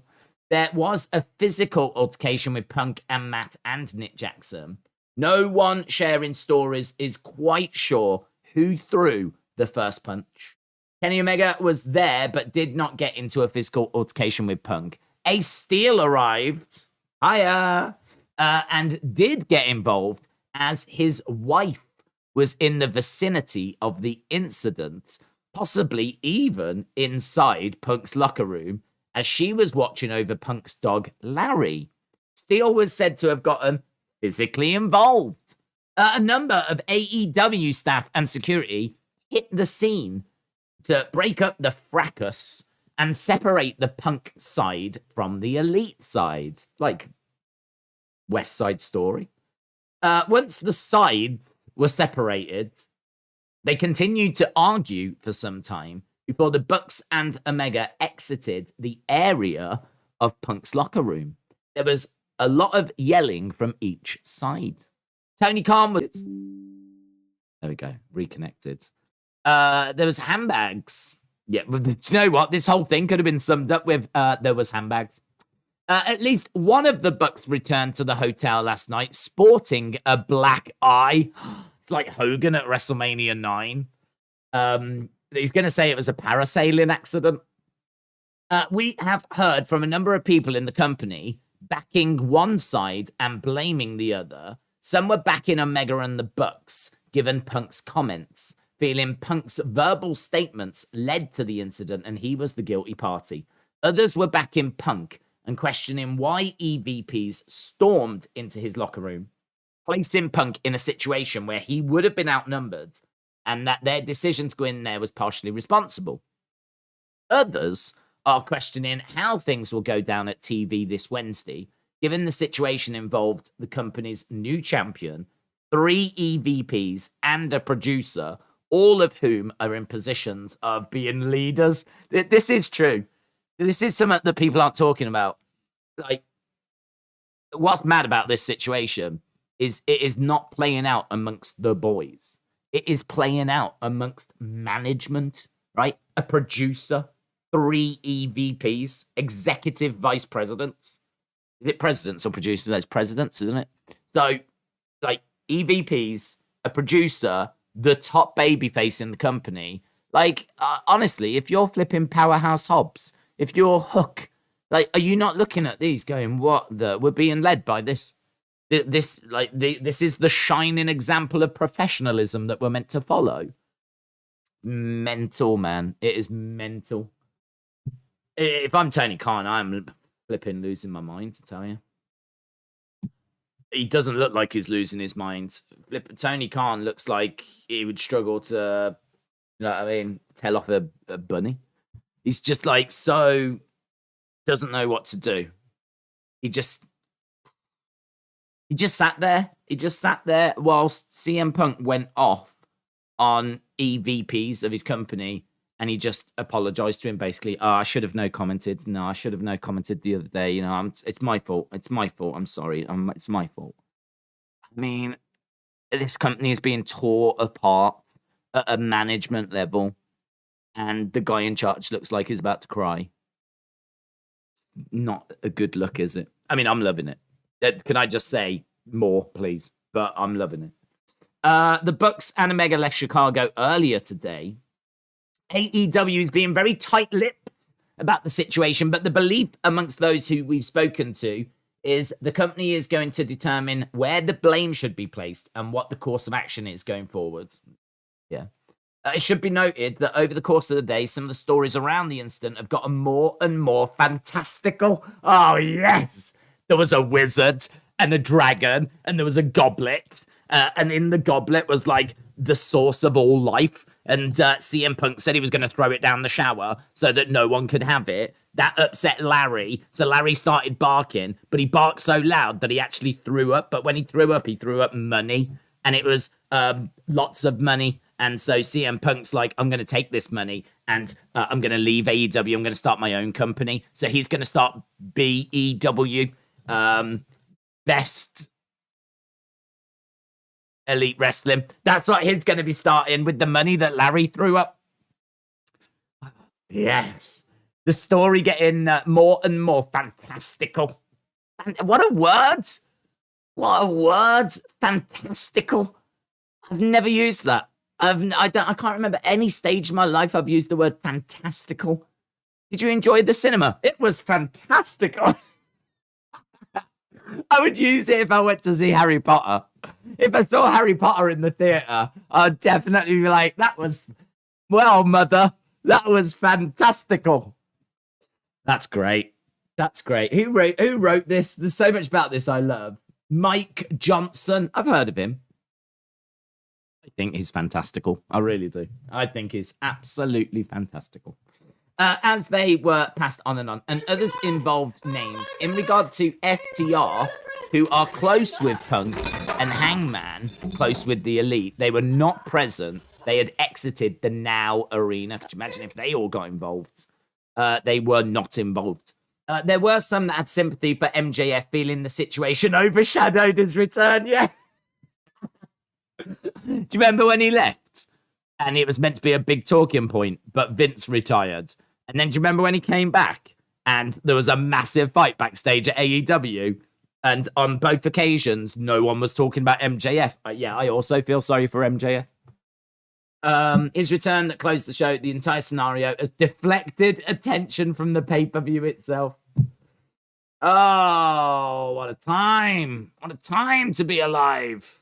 There was a physical altercation with Punk and Matt and Nick Jackson. No one sharing stories is quite sure who threw the first punch. Kenny Omega was there but did not get into a physical altercation with Punk. Ace Steel arrived, and did get involved as his wife was in the vicinity of the incident, possibly even inside Punk's locker room, as she was watching over Punk's dog, Larry. Steel was said to have gotten physically involved. A number of AEW staff and security hit the scene to break up the fracas and separate the Punk side from the Elite side. Like West Side Story. Once the sides were separated, they continued to argue for some time before the Bucks and Omega exited the area of Punk's locker room. There was a lot of yelling from each side. Tony Khan was... There we go, reconnected. There was handbags Yeah, but do you know what? This whole thing could have been summed up with there was handbags. At least one of the Bucks returned to the hotel last night sporting a black eye. It's like Hogan at WrestleMania 9. He's going to say it was a parasailing accident. We have heard from a number of people in the company backing one side and blaming the other. Some were backing Omega and the Bucks, given Punk's comments, feeling Punk's verbal statements led to the incident and he was the guilty party. Others were backing Punk and questioning why EVPs stormed into his locker room, placing Punk in a situation where he would have been outnumbered and that their decision to go in there was partially responsible. Others are questioning how things will go down at TV this Wednesday, given the situation involved the company's new champion, 3 EVPs, and a producer, all of whom are in positions of being leaders. This is true. This is something that people aren't talking about. Like, what's mad about this situation is it is not playing out amongst the boys. It is playing out amongst management, right? A producer, 3 EVPs, executive vice presidents. Is it presidents or producers? No, it's presidents, isn't it? So, like, EVPs, a producer, the top babyface in the company. Like, honestly, if you're flipping Powerhouse Hobbs, if you're Hook, like, are you not looking at these going, what the, we're being led by this? This is the shining example of professionalism that we're meant to follow. Mental, man. It is mental. If I'm Tony Khan, I'm flipping losing my mind, to tell you. He doesn't look like he's losing his mind. Tony Khan looks like he would struggle to, you know what I mean, tell off a bunny. He's just like so doesn't know what to do. He just sat there. He just sat there whilst CM Punk went off on EVPs of his company, and he just apologized to him basically. Oh, I should have no commented. No, I should have no commented the other day. You know, it's my fault. It's my fault. I'm sorry. It's my fault. I mean, this company is being tore apart at a management level, and the guy in charge looks like he's about to cry. Not a good look, is it? I mean, I'm loving it. Can I just say more, please? But I'm loving it. The Bucks and Omega left Chicago earlier today. AEW is being very tight-lipped about the situation, but the belief amongst those who we've spoken to is the company is going to determine where the blame should be placed and what the course of action is going forward. Yeah. It should be noted that over the course of the day, some of the stories around the incident have gotten more and more fantastical. Oh, yes! There was a wizard and a dragon, and there was a goblet, and in the goblet was, like, the source of all life, and CM Punk said he was going to throw it down the shower so that no one could have it. That upset Larry, so Larry started barking, but he barked so loud that he actually threw up, but when he threw up money, and it was lots of money. And so CM Punk's like, I'm going to take this money and I'm going to leave AEW. I'm going to start my own company. So he's going to start BEW, Best Elite Wrestling. That's what he's going to be starting with the money that Larry threw up. Yes. The story getting more and more fantastical. And what a word. What a word. Fantastical. I've never used that. I can't remember any stage in my life I've used the word fantastical. Did you enjoy the cinema? It was fantastical. I would use it if I went to see Harry Potter. If I saw Harry Potter in the theatre, I'd definitely be like, that was, well, mother, that was fantastical. That's great. That's great. Who wrote this? There's so much about this I love. Mike Johnson. I've heard of him. I think he's fantastical. I really do. I think he's absolutely fantastical. As they were passed on, and others involved names in regard to FTR, who are close with Punk, and Hangman, close with the Elite. They were not present. They had exited the Now Arena. Could you imagine if they all got involved? They were not involved. There were some that had sympathy for MJF, feeling the situation overshadowed his return. Yeah. Do you remember when he left? and it was meant to be a big talking point, but Vince retired. And then do you remember when he came back and there was a massive fight backstage at AEW? And on both occasions, no one was talking about MJF. Yeah, I also feel sorry for MJF. His return that closed the show, the entire scenario has deflected attention from the pay-per-view itself. Oh, what a time. What a time to be alive.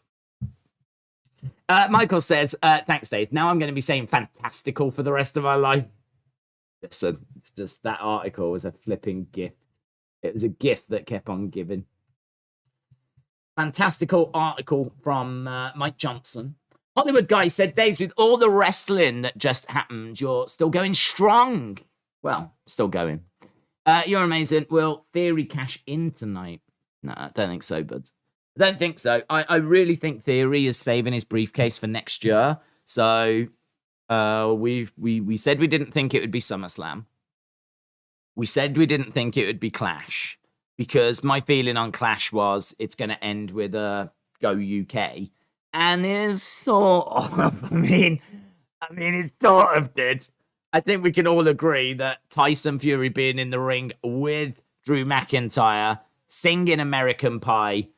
Michael says, thanks, Dave. Now I'm going to be saying fantastical for the rest of my life. Listen, it's just that article was a flipping gift. It was a gift that kept on giving. Fantastical article from Mike Johnson. Hollywood guy said, Days, with all the wrestling that just happened, you're still going strong. Well, still going. You're amazing. Will Theory cash in tonight? No, I don't think so, bud. I don't think so. I really think Theory is saving his briefcase for next year. So we said we didn't think it would be SummerSlam. We said we didn't think it would be Clash. Because my feeling on Clash was it's going to end with a Go UK. And it sort of, I mean, it sort of did. I think we can all agree that Tyson Fury being in the ring with Drew McIntyre singing American Pie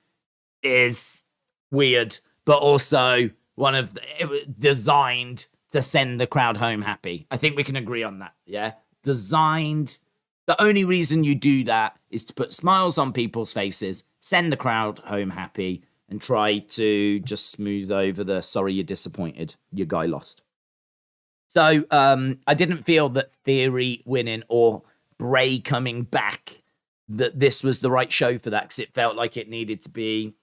is weird, but also it was designed to send the crowd home happy. I think we can agree on that, yeah? Designed. The only reason you do that is to put smiles on people's faces, send the crowd home happy, and try to just smooth over the sorry you're disappointed, your guy lost. So I didn't feel that Theory winning or Bray coming back, that this was the right show for that, because it felt like it needed to be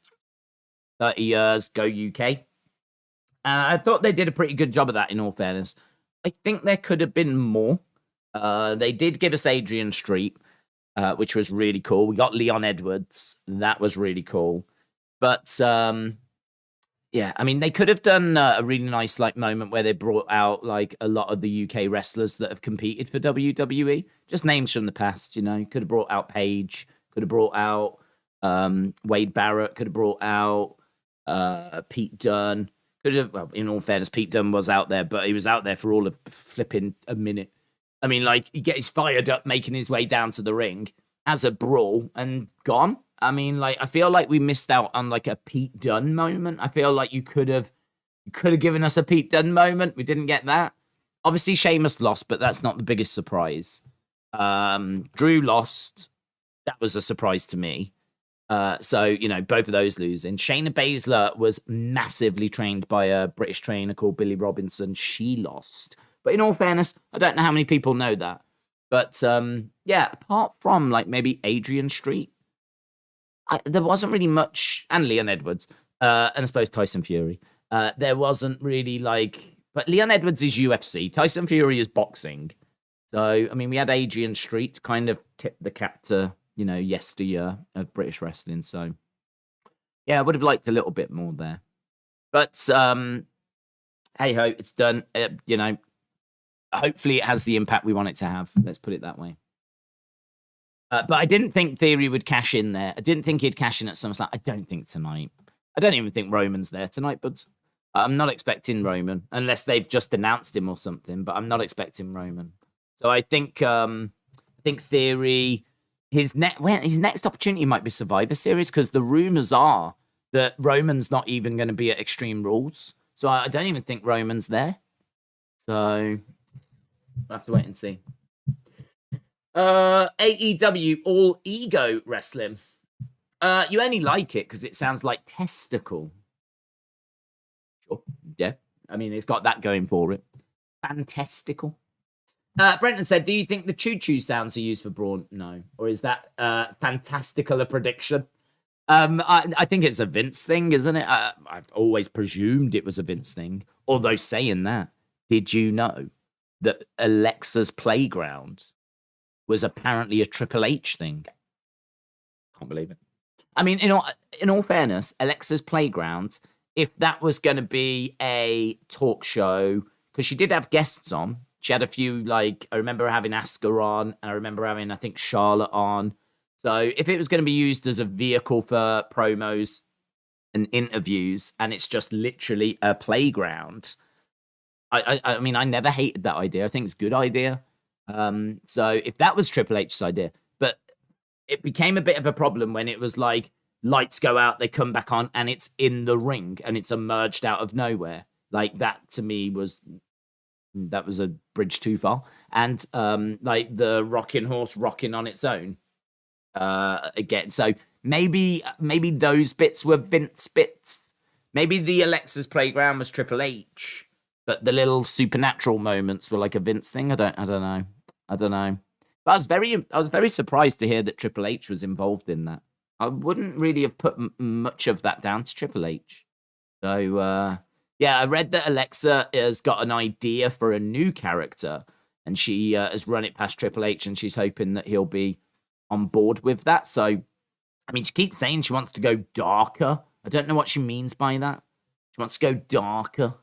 30 years, Go UK. I thought they did a pretty good job of that, in all fairness. I think there could have been more. They did give us Adrian Street, which was really cool. We got Leon Edwards. That was really cool. But, yeah, I mean, they could have done a really nice moment where they brought out, a lot of the UK wrestlers that have competed for WWE. Just names from the past, you know. Could have brought out Paige. Could have brought out Wade Barrett. Could have brought out Pete Dunne. Could have, well, in all fairness, Pete Dunne was out there, but he was out there for all of flipping a minute. I mean, he gets fired up, making his way down to the ring as a brawl and gone. I mean, I feel like we missed out on a Pete Dunne moment. I feel like you could have given us a Pete Dunne moment. We didn't get that. Obviously, Sheamus lost, but that's not the biggest surprise. Drew lost. That was a surprise to me. So, you know, both of those losing. Shayna Baszler was massively trained by a British trainer called Billy Robinson. She lost. But in all fairness, I don't know how many people know that. But, yeah, apart from, maybe Adrian Street, there wasn't really much, and Leon Edwards, and I suppose Tyson Fury. There wasn't really but Leon Edwards is UFC. Tyson Fury is boxing. So, I mean, we had Adrian Street kind of tip the cap to, you know, yesteryear of British wrestling. So, yeah, I would have liked a little bit more there. But, hey-ho, it's done. You know, hopefully it has the impact we want it to have. Let's put it that way. But I didn't think Theory would cash in there. I didn't think he'd cash in at SummerSlam. I don't think tonight. I don't even think Roman's there tonight, but I'm not expecting Roman, unless they've just announced him or something, but I'm not expecting Roman. So I think Theory, his next opportunity might be Survivor Series, because the rumors are that Roman's not even going to be at Extreme Rules. So I don't even think Roman's there. So we'll have to wait and see. AEW All Ego Wrestling. You only like it because it sounds like testicle. Sure. Yeah. I mean, it's got that going for it. Fantastical. Brenton said, do you think the choo-choo sounds are used for Braun? No. Or is that fantastical a prediction? I think it's a Vince thing, isn't it? I've always presumed it was a Vince thing. Although saying that, did you know that Alexa's Playground was apparently a Triple H thing? Can't believe it. I mean, in all fairness, Alexa's Playground, if that was going to be a talk show, because she did have guests on. She had a few, I remember having Asuka on, and I remember having, I think, Charlotte on. So if it was going to be used as a vehicle for promos and interviews, and it's just literally a playground, I mean, I never hated that idea. I think it's a good idea. So if that was Triple H's idea, but it became a bit of a problem when it was like lights go out, they come back on, and it's in the ring and it's emerged out of nowhere. Like that to me was a bridge too far. And like the rocking horse rocking on its own again. So maybe those bits were Vince bits. Maybe the Alexa's playground was Triple H, but the little supernatural moments were like a Vince thing. I don't know. But I was very surprised to hear that Triple H was involved in that. I wouldn't really have put much of that down to Triple H. So yeah, I read that Alexa has got an idea for a new character, and she has run it past Triple H, and she's hoping that he'll be on board with that. So, I mean, she keeps saying she wants to go darker. I don't know what she means by that. She wants to go darker.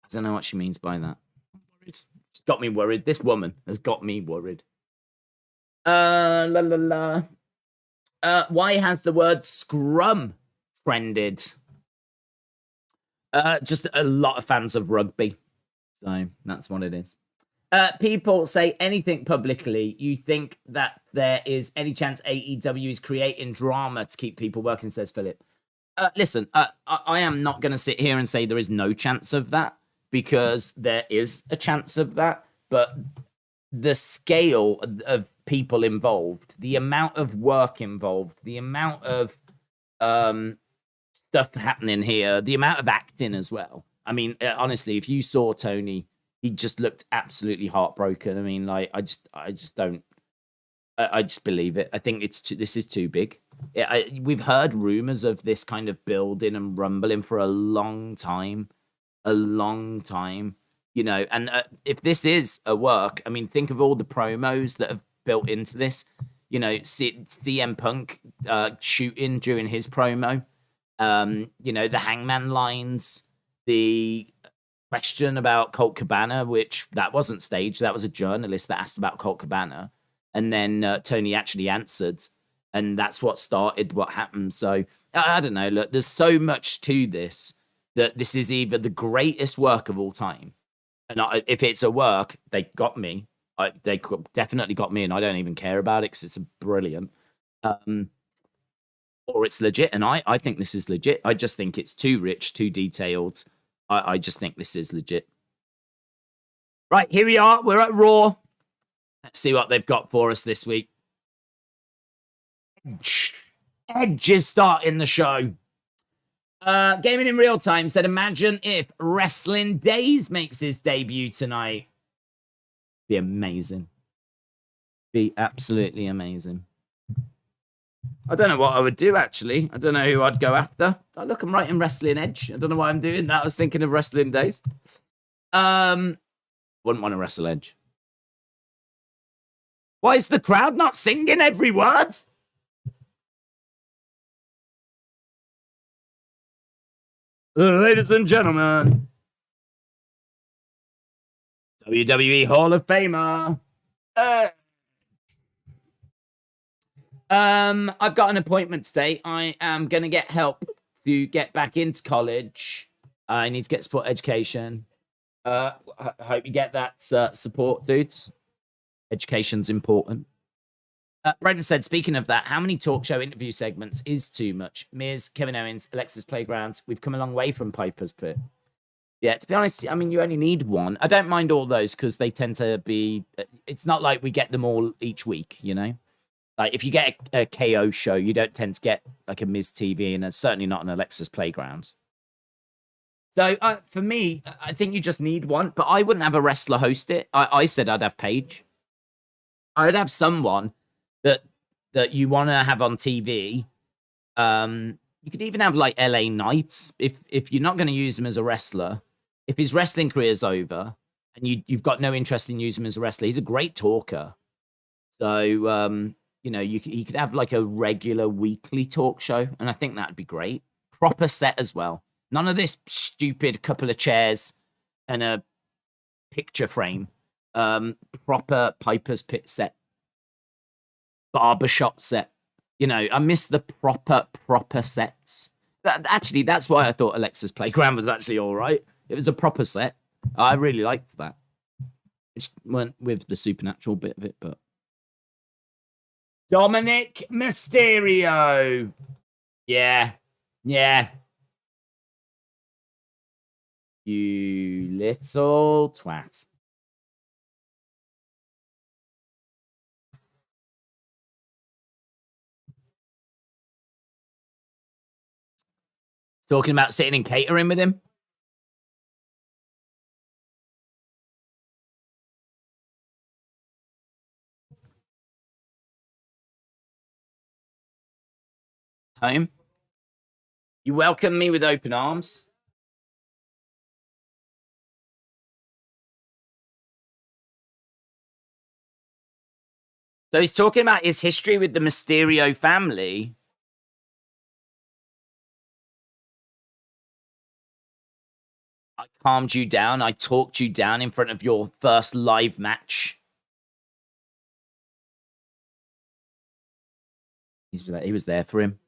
I don't know what she means by that. It's got me worried. This woman has got me worried. Why has the word scrum trended? Just a lot of fans of rugby. So that's what it is. People say anything publicly. You think that there is any chance AEW is creating drama to keep people working, says Philip. Listen, I am not going to sit here and say there is no chance of that, because there is a chance of that. But the scale of people involved, the amount of work involved, the amount of stuff happening here, the amount of acting as well. I mean, honestly, if you saw Tony, he just looked absolutely heartbroken. I mean, like, I just don't. I just believe it. I think this is too big. We've heard rumors of this kind of building and rumbling for a long time, you know. And if this is a work, I mean, think of all the promos that have built into this. You know, CM Punk shooting during his promo. You know, the Hangman lines, the question about Colt Cabana, which that wasn't staged. That was a journalist that asked about Colt Cabana. And then Tony actually answered. And that's what started what happened. So, I don't know. Look, there's so much to this that this is either the greatest work of all time. And if it's a work, they got me. They definitely got me, and I don't even care about it because it's brilliant. Or it's legit, and I think this is legit. I just think it's too rich, too detailed. I just think this is legit. Right, here we are. We're at Raw. Let's see what they've got for us this week. Edge is starting the show. Gaming in Real Time said, imagine if Wrestling Days makes his debut tonight. Be amazing. Be absolutely amazing. I don't know what I would do, actually. I don't know who I'd go after. Oh, look, I'm writing Wrestling Edge. I don't know why I'm doing that. I was thinking of Wrestling Days. Wouldn't want to wrestle Edge. Why is the crowd not singing every word? Ladies and gentlemen, WWE Hall of Famer. I've got an appointment today. I am going to get help to get back into college. I need to get sport education. I hope you get that support, dudes. Education's important. Brendan said, speaking of that, how many talk show interview segments is too much? Miz, Kevin Owens, Alexa's Playgrounds. We've come a long way from Piper's Pit. Yeah, to be honest, I mean, you only need one. I don't mind all those because they tend to be... It's not like we get them all each week, you know? Like, if you get a KO show, you don't tend to get, like, a Miz TV, and certainly not an Alexa's Playgrounds. So, for me, I think you just need one, but I wouldn't have a wrestler host it. I said I'd have Paige. I'd have someone that you want to have on TV. You could even have, like, LA Knight. If you're not going to use him as a wrestler, if his wrestling career's over, and you've got no interest in using him as a wrestler, he's a great talker. So, you know, he could have, like, a regular weekly talk show, and I think that'd be great. Proper set as well. None of this stupid couple of chairs and a picture frame. Proper Piper's Pit set. Barbershop set. You know, I miss the proper sets. Actually, that's why I thought Alexa's Playground was actually all right. It was a proper set. I really liked that. It went with the supernatural bit of it, but Dominik Mysterio. Yeah. Yeah. You little twat. Talking about sitting in catering with him. Home. You welcome me with open arms. So he's talking about his history with the Mysterio family. I calmed you down. I talked you down in front of your first live match. He was there for him.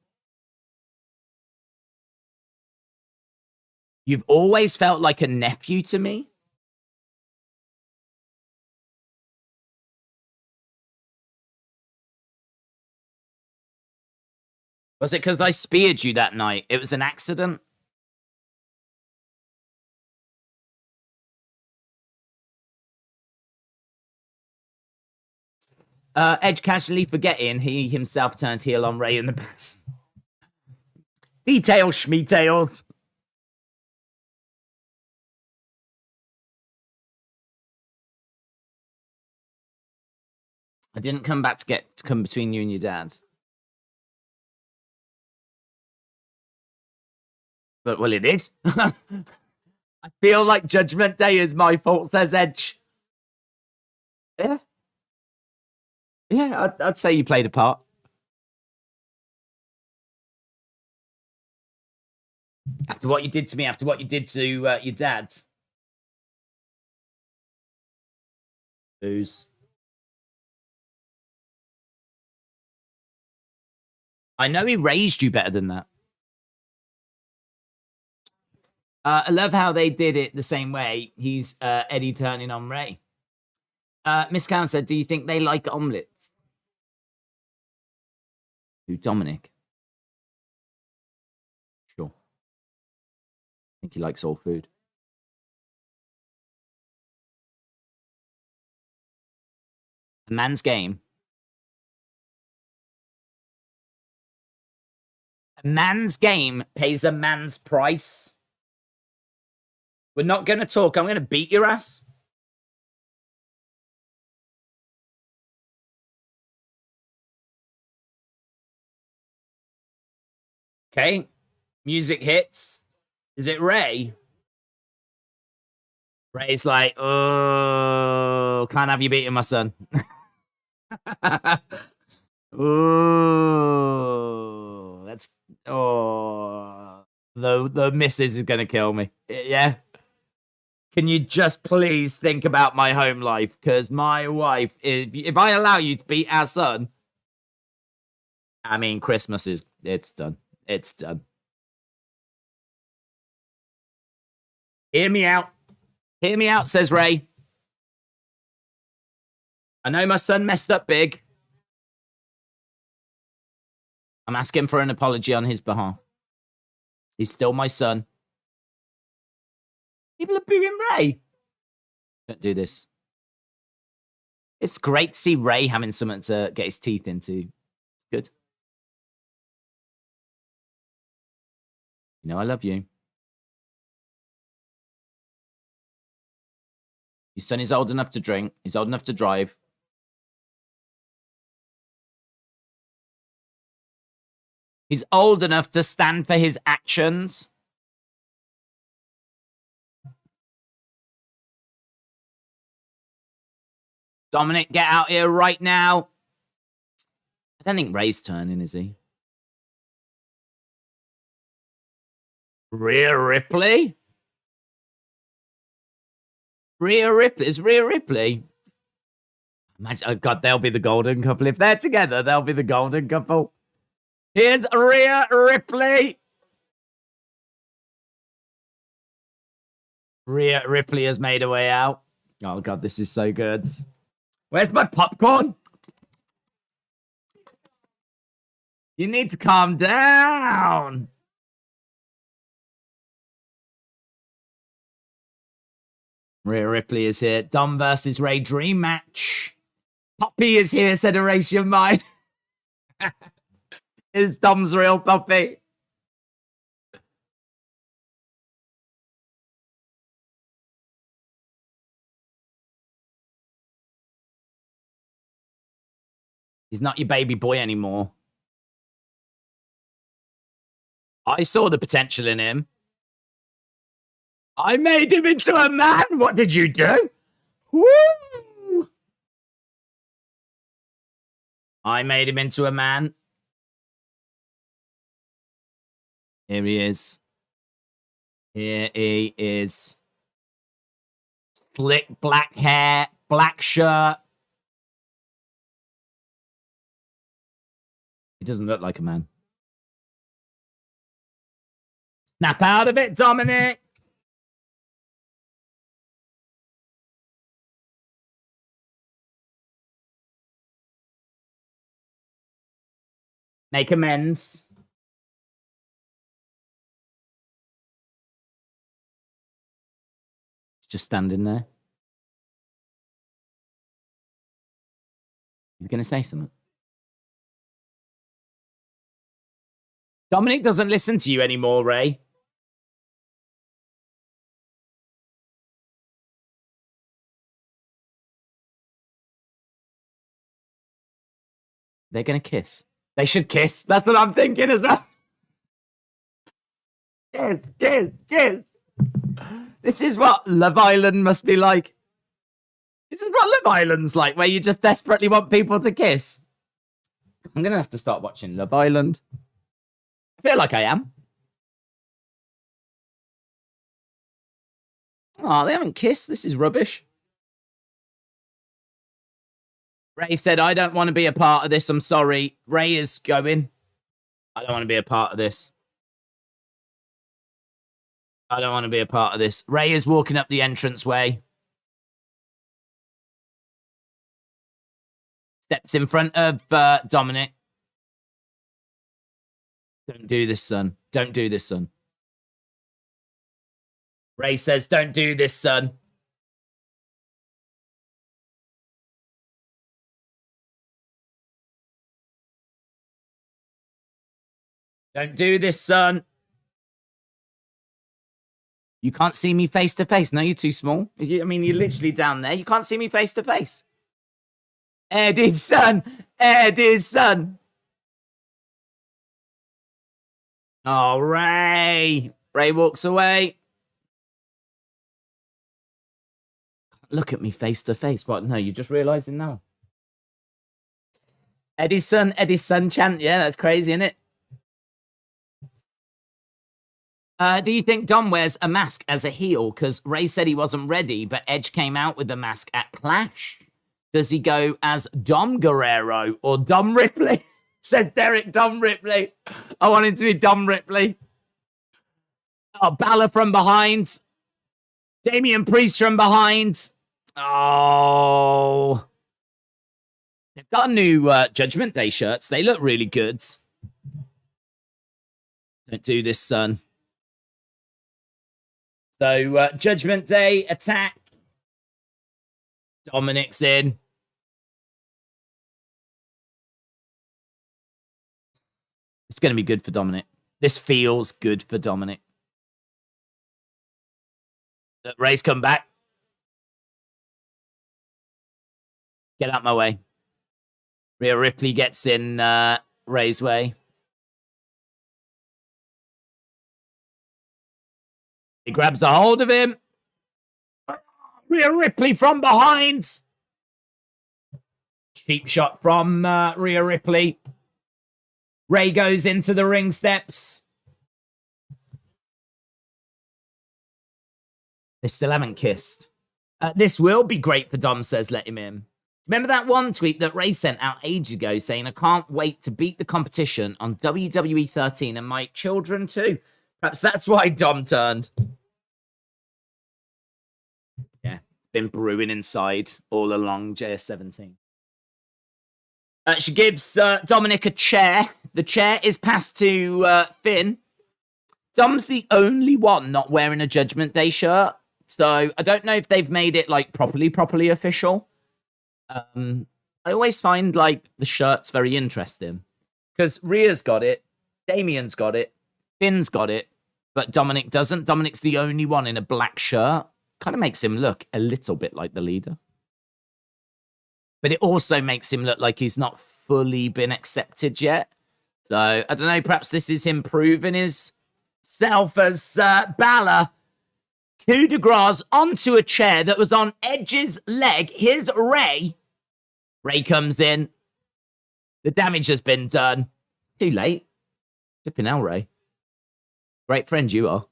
You've always felt like a nephew to me. Was it because I speared you that night? It was an accident? Edge casually forgetting he himself turned heel on Ray in the past. Details, schmetails. I didn't come back to come between you and your dad. But, well, it is. I feel like Judgment Day is my fault, says Edge. Yeah. Yeah, I'd say you played a part. After what you did to me, after what you did to your dad. Booze. I know he raised you better than that. I love how they did it the same way. He's Eddie turning on Ray. Miss Cowan said, do you think they like omelets? Who, Dominik? Sure. I think he likes all food. A man's game. A man's game pays a man's price. We're not going to talk. I'm going to beat your ass. Okay. Music hits. Is it Ray? Ray's like, oh, can't have you beating my son. Oh, that's, oh, the missus is going to kill me. Yeah. Can you just please think about my home life? Because my wife, if I allow you to beat our son, I mean, Christmas is, it's done. It's done. Hear me out. Hear me out, says Ray. I know my son messed up big. I'm asking for an apology on his behalf. He's still my son. People are booing Ray. Don't do this. It's great to see Ray having something to get his teeth into. It's good. You know I love you. Your son is old enough to drink. He's old enough to drive. He's old enough to stand for his actions. Dominik, get out here right now. I don't think Ray's turning, is he? Rhea Ripley? Rhea Ripley? Is Rhea Ripley? Imagine, oh God, they'll be the golden couple. If they're together, they'll be the golden couple. Here's Rhea Ripley. Rhea Ripley has made her way out. Oh, God, this is so good. Where's my popcorn? You need to calm down. Rhea Ripley is here. Dom versus Ray dream match. Poppy is here, said erase your mind. It's Dom's real Poppy. He's not your baby boy anymore. I saw the potential in him. I made him into a man. What did you do? Woo! I made him into a man. Here he is. Here he is. Slick black hair, black shirt. He doesn't look like a man. Snap out of it, Dominik. Make amends. He's just standing there. He's going to say something. Dominik doesn't listen to you anymore, Ray. They're going to kiss. They should kiss. That's what I'm thinking as well. Kiss, kiss, kiss. This is what Love Island must be like. This is what Love Island's like, where you just desperately want people to kiss. I'm going to have to start watching Love Island. I feel like I am. Oh, they haven't kissed. This is rubbish. Ray said, I don't want to be a part of this. I'm sorry. Ray is going. I don't want to be a part of this. I don't want to be a part of this. Ray is walking up the entranceway. Steps in front of Dominik. Don't do this, son. Don't do this, son. Ray says, don't do this, son. Don't do this, son. You can't see me face to face. No, you're too small. I mean, you're literally down there. You can't see me face to face. Eddie's son. Eddie's son. Oh, Ray. Ray walks away. Look at me face to face. What? No, you're just realizing now. Eddie's son chant. Yeah, that's crazy, isn't it? Do you think Dom wears a mask as a heel? Because Ray said he wasn't ready, but Edge came out with the mask at Clash. Does he go as Dom Guerrero or Dom Ripley? Says Derek, Dom Ripley. I want him to be Dom Ripley. Oh, Balor from behind. Damian Priest from behind. Oh. They've got a new Judgment Day shirts. They look really good. Don't do this, son. So, Judgment Day attack. Dominik's in. It's going to be good for Dominik. This feels good for Dominik. Ray's come back. Get out my way. Rhea Ripley gets in Ray's way. He grabs a hold of him. Rhea Ripley from behind. Cheap shot from Rhea Ripley. Ray goes into the ring steps. They still haven't kissed. This will be great for Dom, says let him in. Remember that one tweet that Ray sent out ages ago saying, I can't wait to beat the competition on WWE 13 and my children too. Perhaps that's why Dom turned. been brewing inside all along JS17. She gives Dominik a chair. The chair is passed to Finn. Dom's the only one not wearing a Judgment Day shirt. So I don't know if they've made it like properly official. I always find like the shirts very interesting. Because Rhea's got it, Damien's got it, Finn's got it, but Dominik doesn't. Dominik's the only one in a black shirt. Kind of makes him look a little bit like the leader. But it also makes him look like he's not fully been accepted yet. So, I don't know, perhaps this is him proving his self as Balor. Coup de grace onto a chair that was on Edge's leg. Here's Ray. Ray comes in. The damage has been done. Too late. Flipping hell, Ray. Great friend you are.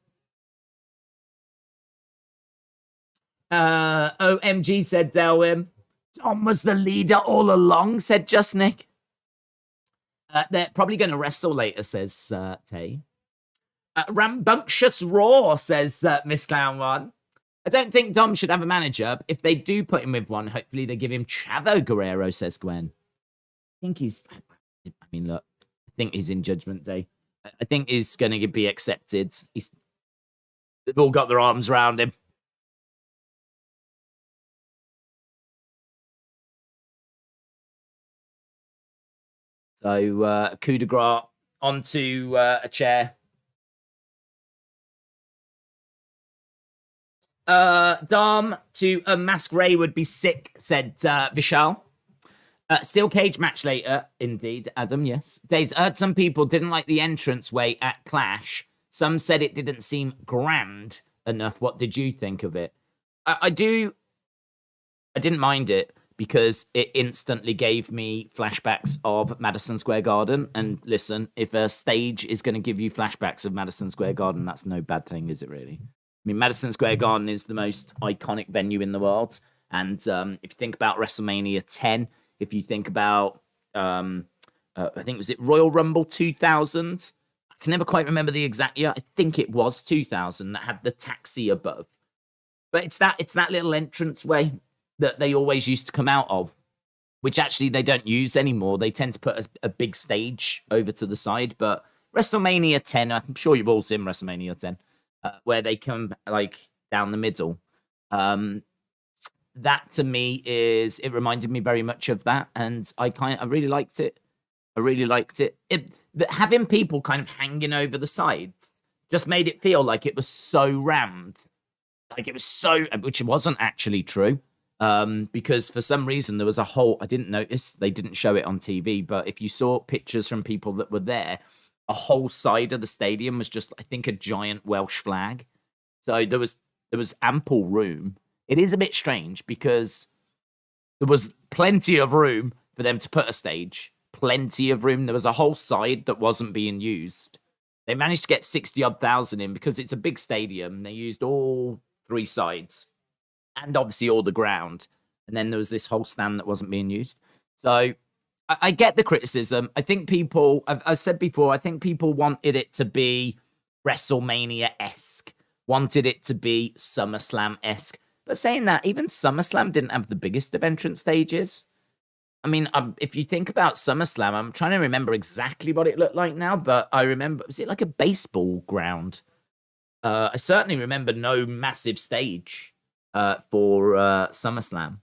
OMG, said Delwyn. Tom was the leader all along, said Just Nick. They're probably going to wrestle later, says Tay. Rambunctious Raw, says Miss Clown One. I don't think Dom should have a manager. If they do put him with one, hopefully they give him Chavo Guerrero, says Gwen. I think he's... I mean, look. I think he's in Judgment Day. I think he's going to be accepted. They've all got their arms around him. So, coup de grace onto a chair. Dom to unmask Ray would be sick, said Vishal. Steel cage match later, indeed, Adam, yes. Days, heard some people didn't like the entrance way at Clash. Some said it didn't seem grand enough. What did you think of it? I didn't mind it because it instantly gave me flashbacks of Madison Square Garden. And listen, if a stage is going to give you flashbacks of Madison Square Garden, that's no bad thing, is it really? I mean, Madison Square Garden is the most iconic venue in the world. And if you think about WrestleMania 10, if you think about, I think, was it Royal Rumble 2000? I can never quite remember the exact year. I think it was 2000 that had the taxi above. But it's that little entranceway that they always used to come out of, which actually they don't use anymore. They tend to put a big stage over to the side. But WrestleMania 10, I'm sure you've all seen WrestleMania 10, where they come like down the middle. That to me it reminded me very much of that, and I really liked it. I really liked it. Having people kind of hanging over the sides just made it feel like it was so rammed, like it was so, which wasn't actually true. Because for some reason there was a whole, I didn't notice, they didn't show it on TV, but if you saw pictures from people that were there, a whole side of the stadium was just, I think, a giant Welsh flag. So there was ample room. It is a bit strange because there was plenty of room for them to put a stage. Plenty of room. There was a whole side that wasn't being used. They managed to get 60-odd thousand in because it's a big stadium. They used all three sides and obviously all the ground. And then there was this whole stand that wasn't being used. So I get the criticism. I think people, I've said before, I think people wanted it to be WrestleMania-esque, wanted it to be SummerSlam-esque. But saying that, even SummerSlam didn't have the biggest of entrance stages. I mean, if you think about SummerSlam, I'm trying to remember exactly what it looked like now, but I remember, was it like a baseball ground? I certainly remember no massive stage for SummerSlam.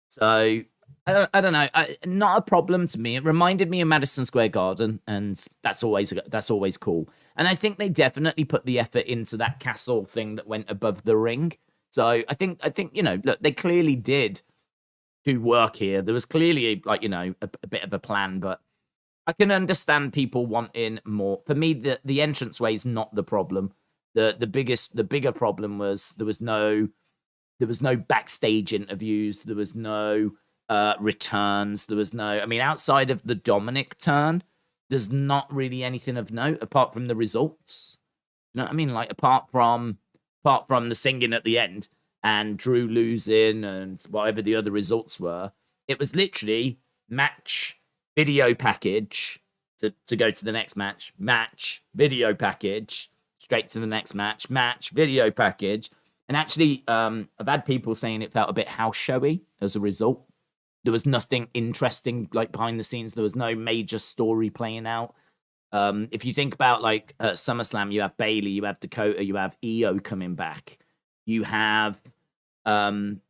So, I don't know. Not a problem to me. It reminded me of Madison Square Garden, and that's always cool. And I think they definitely put the effort into that castle thing that went above the ring. So I think look, they clearly did do work here. There was clearly a bit of a plan, but I can understand people wanting more. For me, the entranceway is not the problem. The bigger problem was there was no backstage interviews. There was no returns. There was no. I mean, outside of the Dominik turn, there's not really anything of note apart from the results. You know what I mean? Like apart from the singing at the end and Drew losing and whatever the other results were, it was literally match, video package to go to the next match, video package, straight to the next match, video package. And actually, I've had people saying it felt a bit house showy as a result. There was nothing interesting like behind the scenes. There was no major story playing out. If you think about like SummerSlam, you have Bayley, you have Dakota, you have Iyo coming back, you have the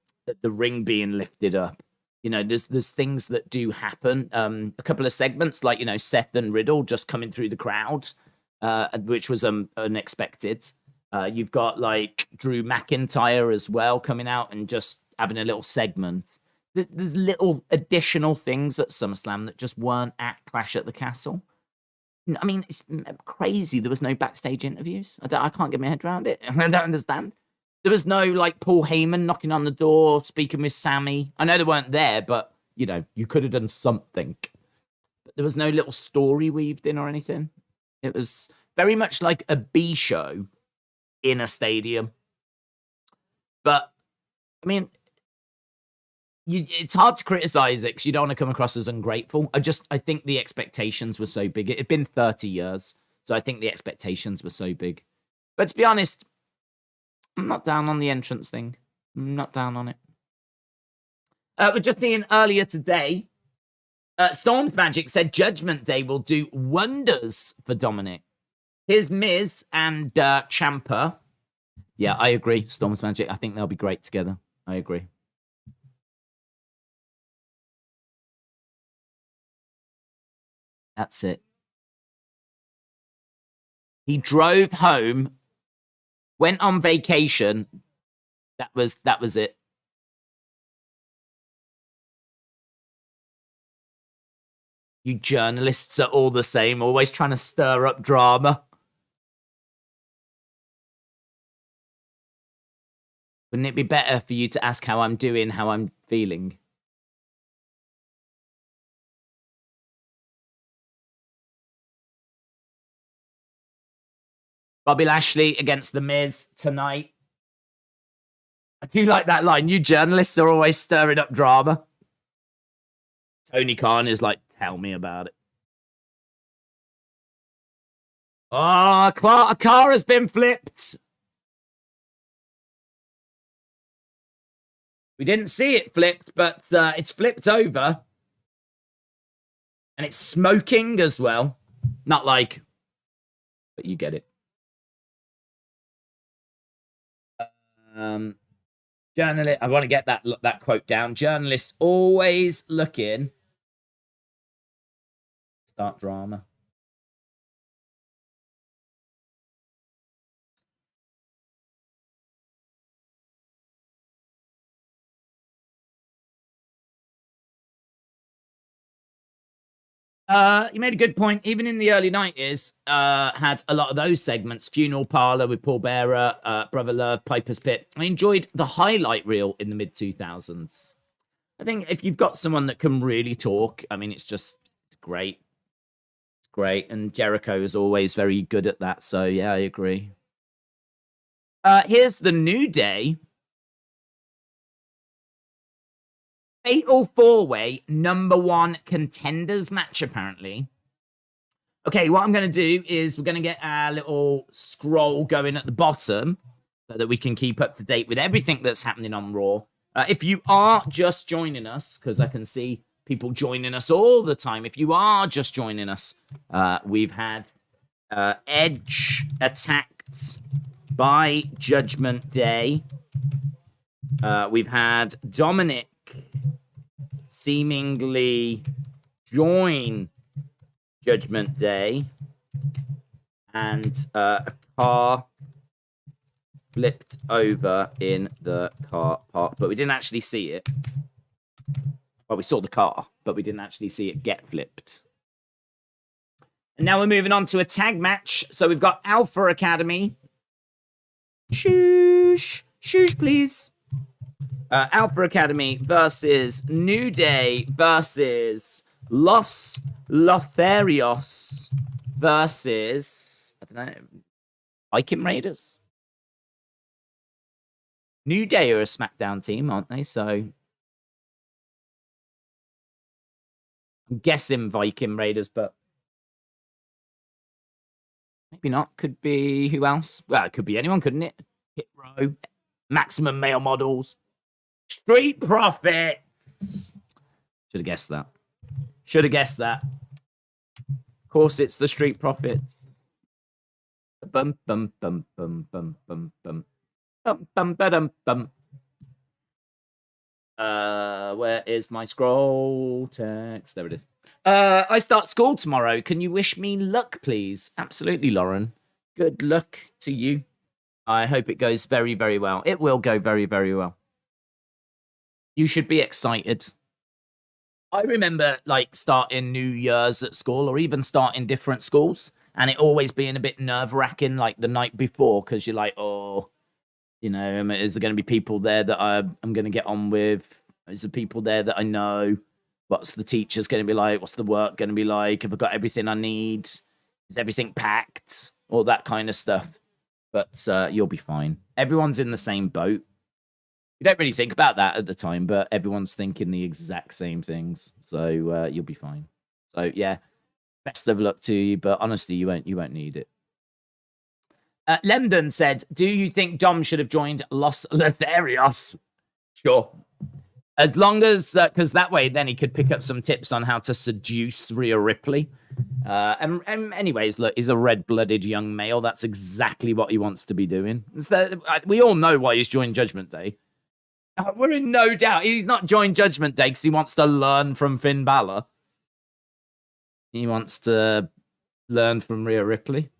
ring being lifted up. You know, there's things that do happen. A couple of segments like, you know, Seth and Riddle just coming through the crowd, which was unexpected. You've got like Drew McIntyre as well coming out and just having a little segment. There's little additional things at SummerSlam that just weren't at Clash at the Castle. I mean, it's crazy. There was no backstage interviews. I can't get my head around it. I don't understand. There was no like Paul Heyman knocking on the door, speaking with Sammy. I know they weren't there, but you know, you could have done something. But there was no little story weaved in or anything. It was very much like a B show in a stadium. But I mean, it's hard to criticize it because you don't want to come across as ungrateful. I think the expectations were so big. It had been 30 years, so I think the expectations were so big. But to be honest, I'm not down on the entrance thing. I'm not down on it. We're just seeing earlier today, Storm's Magic said Judgment Day will do wonders for Dominik. Here's Miz and Ciampa. Yeah, I agree. Storm's Magic. I think they'll be great together. I agree. That's it. He drove home, went on vacation. That was it. You journalists are all the same, always trying to stir up drama. Wouldn't it be better for you to ask how I'm doing, how I'm feeling? Bobby Lashley against The Miz tonight. I do like that line. You journalists are always stirring up drama. Tony Khan is like, tell me about it. Oh, a car has been flipped. We didn't see it flipped, but it's flipped over. And it's smoking as well. Not like, but you get it. Journalist, I want to get that quote down. Journalists always looking. Start drama. You made a good point. Even in the early 90s, had a lot of those segments. Funeral Parlor with Paul Bearer, Brother Love, Piper's Pit. I enjoyed the highlight reel in the mid-2000s. I think if you've got someone that can really talk, I mean, it's great. It's great. And Jericho is always very good at that. So, yeah, I agree. Here's the New Day. Fatal 4-way #1 contenders match, apparently. Okay, what I'm going to do is we're going to get our little scroll going at the bottom so that we can keep up to date with everything that's happening on Raw. If you are just joining us, because I can see people joining us all the time. If you are just joining us, we've had Edge attacked by Judgment Day. We've had Dominik seemingly join Judgment Day, and a car flipped over in the car park, but we didn't actually see it. Well, we saw the car, but we didn't actually see it get flipped. And now we're moving on to a tag match. So we've got Alpha Academy. Shoosh, please. Alpha Academy versus New Day versus Los Lotharios versus, I don't know, Viking Raiders. New Day are a SmackDown team, aren't they? So I'm guessing Viking Raiders, but maybe not. Could be who else? Well, it could be anyone, couldn't it? Hit Row, Maximum Male Models. Street Profits. Should have guessed that. Should have guessed that. Of course, it's the Street Profits. Bum bum bum bum bum bum bum bum bum bum bum. Where is my scroll text? There it is. I start school tomorrow. Can you wish me luck, please? Absolutely, Lauren. Good luck to you. I hope it goes very, very well. It will go very, very well. You should be excited. I remember like starting New Year's at school or even starting different schools and it always being a bit nerve-wracking like the night before because you're like, oh, you know, is there going to be people there that I'm going to get on with? Is there people there that I know? What's the teachers going to be like? What's the work going to be like? Have I got everything I need? Is everything packed? All that kind of stuff. But you'll be fine. Everyone's in the same boat. You don't really think about that at the time, but everyone's thinking the exact same things. So you'll be fine. So yeah, best of luck to you. But honestly, you won't need it. Lemden said, do you think Dom should have joined Los Lotharios? Sure. As long as, because that way then he could pick up some tips on how to seduce Rhea Ripley. And anyways, look, he's a red-blooded young male. That's exactly what he wants to be doing. We all know why he's joined Judgment Day. We're in no doubt. He's not joined Judgment Day because he wants to learn from Finn Balor. He wants to learn from Rhea Ripley.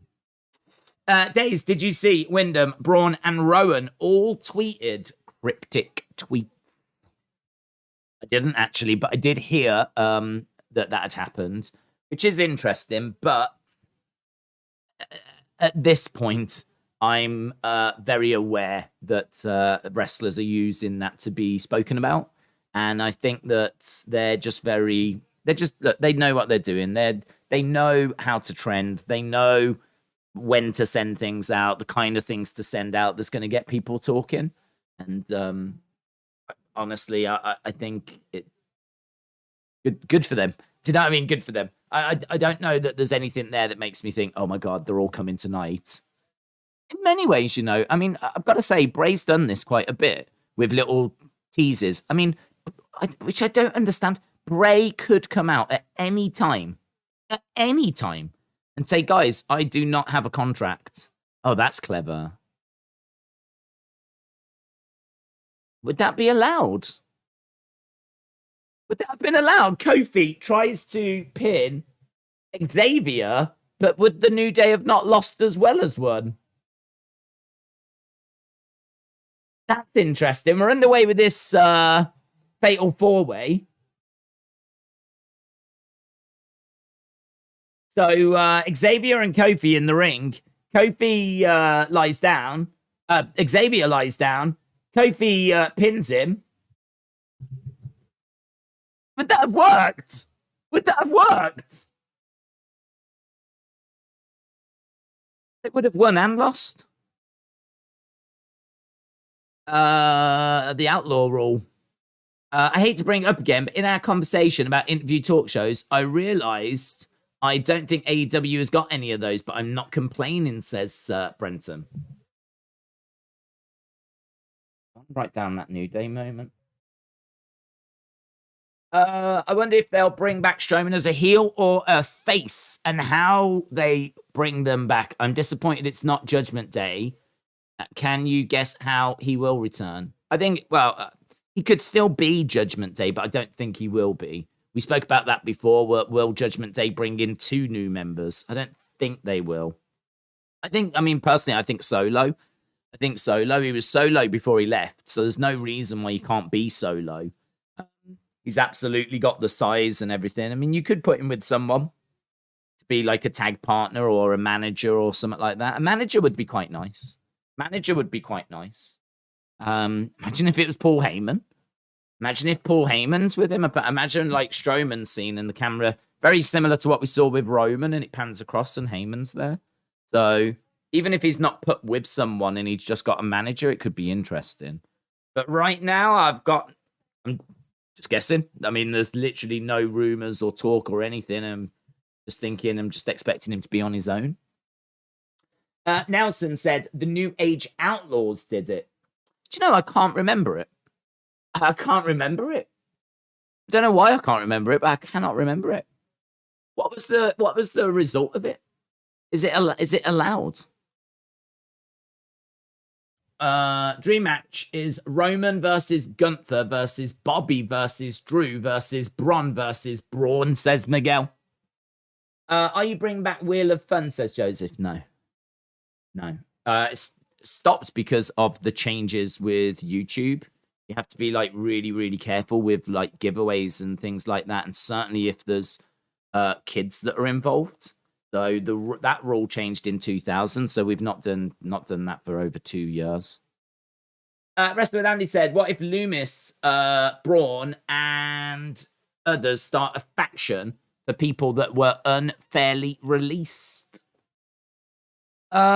Days, did you see Wyndham, Braun, and Rowan all tweeted cryptic tweets? I didn't actually, but I did hear that had happened, which is interesting. But at this point, I'm very aware that wrestlers are using that to be spoken about. And I think that they know what they're doing. They know how to trend. They know when to send things out, the kind of things to send out that's going to get people talking. And honestly, I think it good for them. Do you know what I mean? Good for them. I don't know that there's anything there that makes me think, oh my God, they're all coming tonight. In many ways, you know, I mean, I've got to say, Bray's done this quite a bit with little teases. I mean, which I don't understand. Bray could come out at any time, and say, guys, I do not have a contract. Oh, that's clever. Would that be allowed? Would that have been allowed? Kofi tries to pin Xavier, but would the New Day have not lost as well as one? That's interesting. We're underway with this fatal four-way. So Xavier and Kofi in the ring. Kofi lies down. Xavier lies down. Kofi pins him. Would that have worked? Would that have worked? It would have won and lost. The outlaw rule. I hate to bring it up again, but in our conversation about interview talk shows, I realized I don't think AEW has got any of those, but I'm not complaining, says Brenton. I'll write down that New Day moment. I wonder if they'll bring back Strowman as a heel or a face and how they bring them back. I'm disappointed it's not Judgment Day. Can you guess how he will return? I think, well, he could still be Judgment Day, but I don't think he will be. We spoke about that before. Will Judgment Day bring in 2 new members? I don't think they will. Personally, I think Solo. He was Solo before he left, so there's no reason why he can't be Solo. He's absolutely got the size and everything. I mean, you could put him with someone to be like a tag partner or a manager or something like that. A manager would be quite nice. Imagine if it was Paul Heyman. Imagine if Paul Heyman's with him. Imagine like Strowman's scene in the camera, very similar to what we saw with Roman, and it pans across and Heyman's there. So even if he's not put with someone and he's just got a manager, it could be interesting. But right now, I'm just guessing. I mean, there's literally no rumors or talk or anything. I'm just expecting him to be on his own. Nelson said the New Age Outlaws did it. Do you know, I can't remember it. I can't remember it. I don't know why I can't remember it, but I cannot remember it. What was the result of it? Is it allowed? Dream match is Roman versus Gunther versus Bobby versus Drew versus Braun versus Braun, says Miguel. Are you bringing back Wheel of Fun, says Joseph? No. It's stopped because of the changes with YouTube. You have to be like really, really careful with like giveaways and things like that. And certainly if there's kids that are involved. So that rule changed in 2000. So we've not done that for over 2 years. Wrestler with Andy said, what if Loomis, Braun, and others start a faction for people that were unfairly released? Don't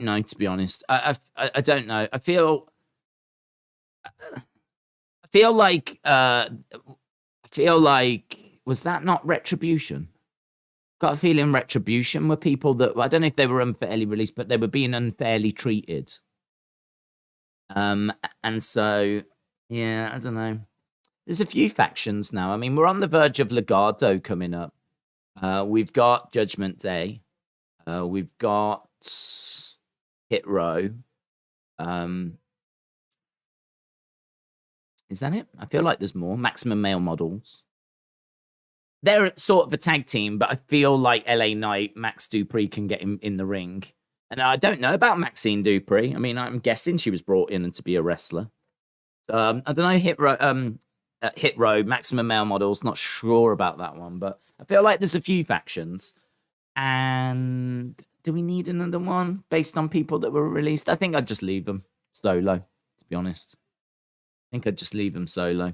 know, to be honest. I don't know. I feel like was that not Retribution? Got a feeling Retribution were people that, I don't know if they were unfairly released, but they were being unfairly treated. And so, yeah, I don't know. There's a few factions now. I mean, we're on the verge of Legado coming up. We've got Judgment Day. We've got Hit Row. Is that it? I feel like there's more. Maximum Male Models. They're sort of a tag team, but I feel like LA Knight, Max Dupree can get him in the ring. And I don't know about Maxine Dupree. I mean, I'm guessing she was brought in to be a wrestler. So, I don't know, Hit Row, Maximum Male Models, not sure about that one, but I feel like there's a few factions. And do we need another one based on people that were released? I think I'd just leave them solo, to be honest. I think I'd just leave them solo.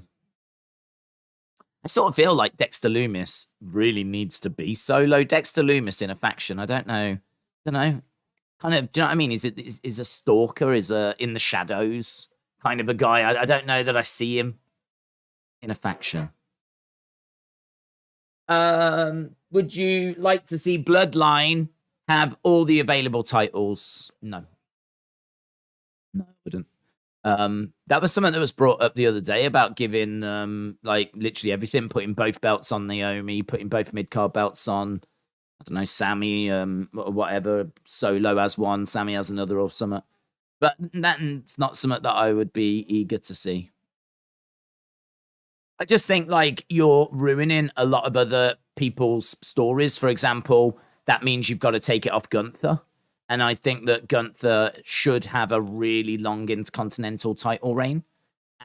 I sort of feel like Dexter Loomis really needs to be solo. Dexter Loomis in a faction, I don't know. Kind of, do you know what I mean? Is a stalker, is a in the shadows kind of a guy. I don't know that I see him in a faction. Would you like to see Bloodline have all the available titles? No, I wouldn't. That was something that was brought up the other day about giving like literally everything, putting both belts on Naomi, putting both mid-card belts on, I don't know, Sammy, whatever, Solo as one, Sammy as another or something. But that's not something that I would be eager to see. I just think like you're ruining a lot of other people's stories. For example, that means you've got to take it off Gunther. And I think that Gunther should have a really long intercontinental title reign.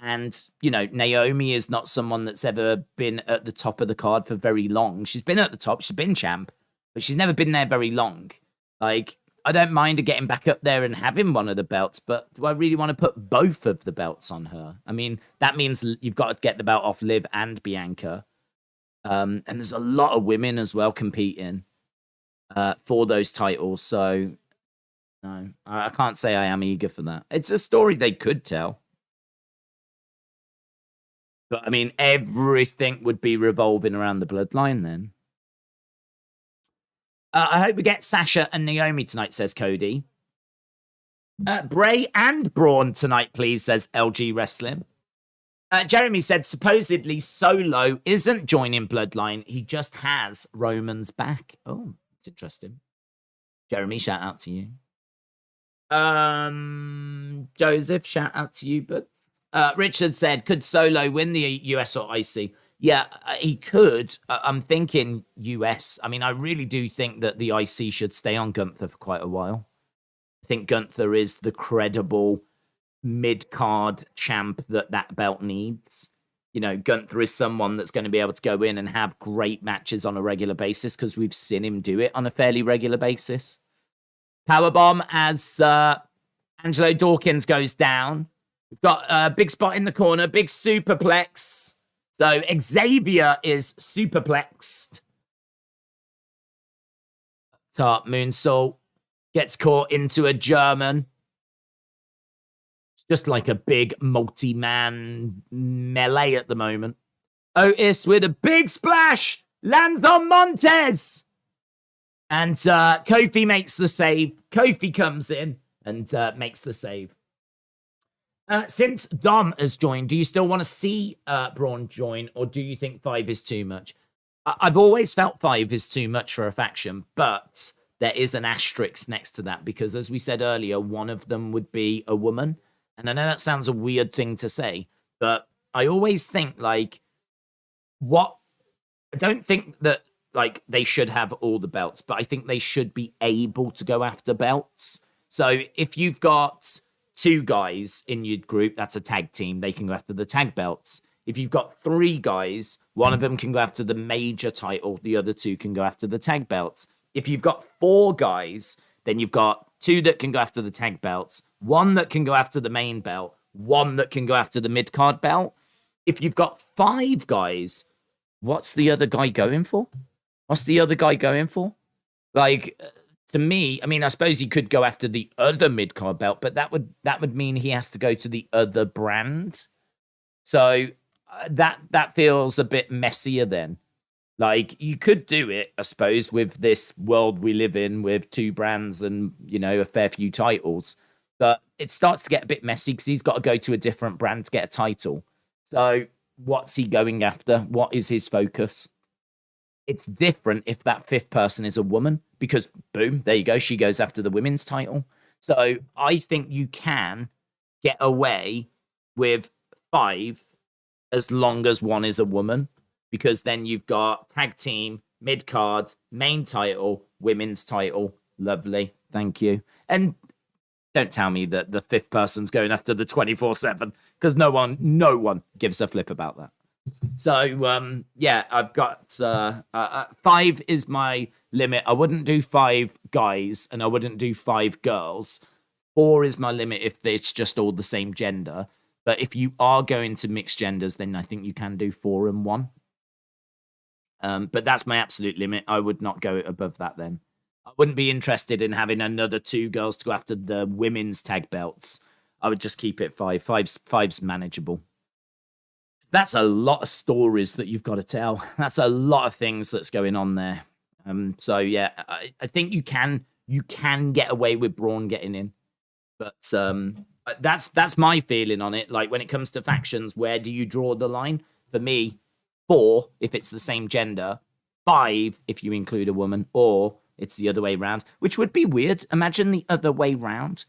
And, you know, Naomi is not someone that's ever been at the top of the card for very long. She's been at the top, she's been champ, but she's never been there very long. Like, I don't mind her getting back up there and having one of the belts, but do I really want to put both of the belts on her? I mean, that means you've got to get the belt off Liv and Bianca. And there's a lot of women as well competing for those titles. So, no, I can't say I am eager for that. It's a story they could tell. But, I mean, everything would be revolving around the bloodline then. I hope we get Sasha and Naomi tonight, says Cody. Bray and Braun tonight, please, says LG Wrestling. Jeremy said supposedly Solo isn't joining Bloodline. He just has Roman's back. Oh, that's interesting. Jeremy, shout out to you. Joseph, shout out to you. But Richard said, could Solo win the US or IC? Yeah, he could. I'm thinking US. I mean, I really do think that the IC should stay on Gunther for quite a while. I think Gunther is the credible mid-card champ that belt needs. You know, Gunther is someone that's going to be able to go in and have great matches on a regular basis because we've seen him do it on a fairly regular basis. Powerbomb as Angelo Dawkins goes down. We've got a big spot in the corner, big superplex. So Xavier is superplexed. Top moonsault gets caught into a German. It's just like a big multi-man melee at the moment. Otis with a big splash lands on Montez. And Kofi makes the save. Kofi comes in and makes the save. Since Dom has joined, do you still want to see Braun join, or do you think 5 is too much? I've always felt 5 is too much for a faction, but there is an asterisk next to that because, as we said earlier, one of them would be a woman. And I know that sounds a weird thing to say, but I always think, like, I don't think that, like, they should have all the belts, but I think they should be able to go after belts. So if you've got 2 guys in your group, that's a tag team, they can go after the tag belts. If you've got 3 guys, one of them can go after the major title, the other 2 can go after the tag belts. If you've got 4 guys, then you've got 2 that can go after the tag belts, 1 that can go after the main belt, 1 that can go after the mid-card belt. If you've got 5 guys, what's the other guy going for? Like, to me, I mean, I suppose he could go after the other mid-card belt, but that would mean he has to go to the other brand. So that feels a bit messier then. Like, you could do it, I suppose, with this world we live in with 2 brands and, you know, a fair few titles. But it starts to get a bit messy because he's got to go to a different brand to get a title. So what's he going after? What is his focus? It's different if that 5th person is a woman because, boom, there you go. She goes after the women's title. So I think you can get away with 5 as long as 1 is a woman, because then you've got tag team, mid-card, main title, women's title. Lovely. Thank you. And don't tell me that the 5th person's going after the 24/7 because no one gives a flip about that. So, yeah, I've got 5 is my limit. I wouldn't do 5 guys and I wouldn't do 5 girls. 4 is my limit if it's just all the same gender. But if you are going to mixed genders, then I think you can do 4 and 1. But that's my absolute limit. I would not go above that then. I wouldn't be interested in having another 2 girls to go after the women's tag belts. I would just keep it 5. Five's manageable. That's a lot of stories that you've got to tell. That's a lot of things that's going on there. So yeah, I think you can get away with Braun getting in, but that's my feeling on it. Like, when it comes to factions, where do you draw the line? For me, 4 if it's the same gender, 5 if you include a woman, or it's the other way round, which would be weird. Imagine the other way round: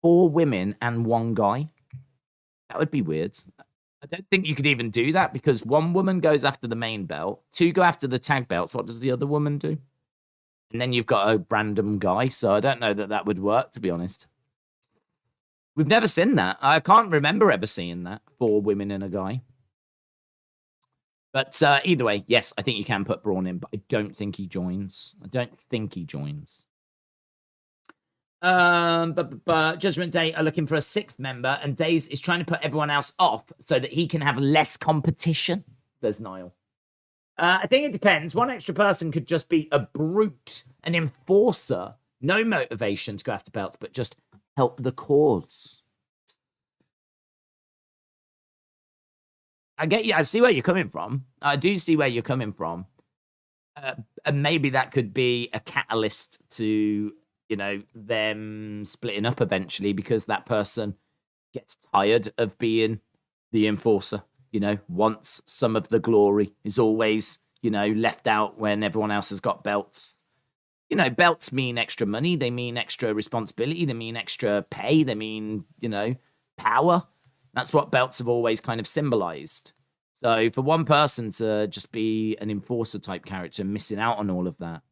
4 women and 1 guy. That would be weird. I don't think you could even do that because 1 woman goes after the main belt, 2 go after the tag belts. What does the other woman do? And then you've got a random guy. So I don't know that would work, to be honest. We've never seen that. I can't remember ever seeing that. 4 women and a guy. But either way, yes, I think you can put Braun in, but I don't think he joins. But Judgment Day are looking for a 6th member, and Days is trying to put everyone else off so that he can have less competition. There's Niall. I think it depends. 1 extra person could just be a brute, an enforcer, no motivation to go after belts, but just help the cause. I get you. I see where you're coming from. I do see where you're coming from. And maybe that could be a catalyst to, you know, them splitting up eventually because that person gets tired of being the enforcer, you know, wants some of the glory, is always, you know, left out when everyone else has got belts. You know, belts mean extra money. They mean extra responsibility. They mean extra pay. They mean, you know, power. That's what belts have always kind of symbolized. So for one person to just be an enforcer type character, missing out on all of that,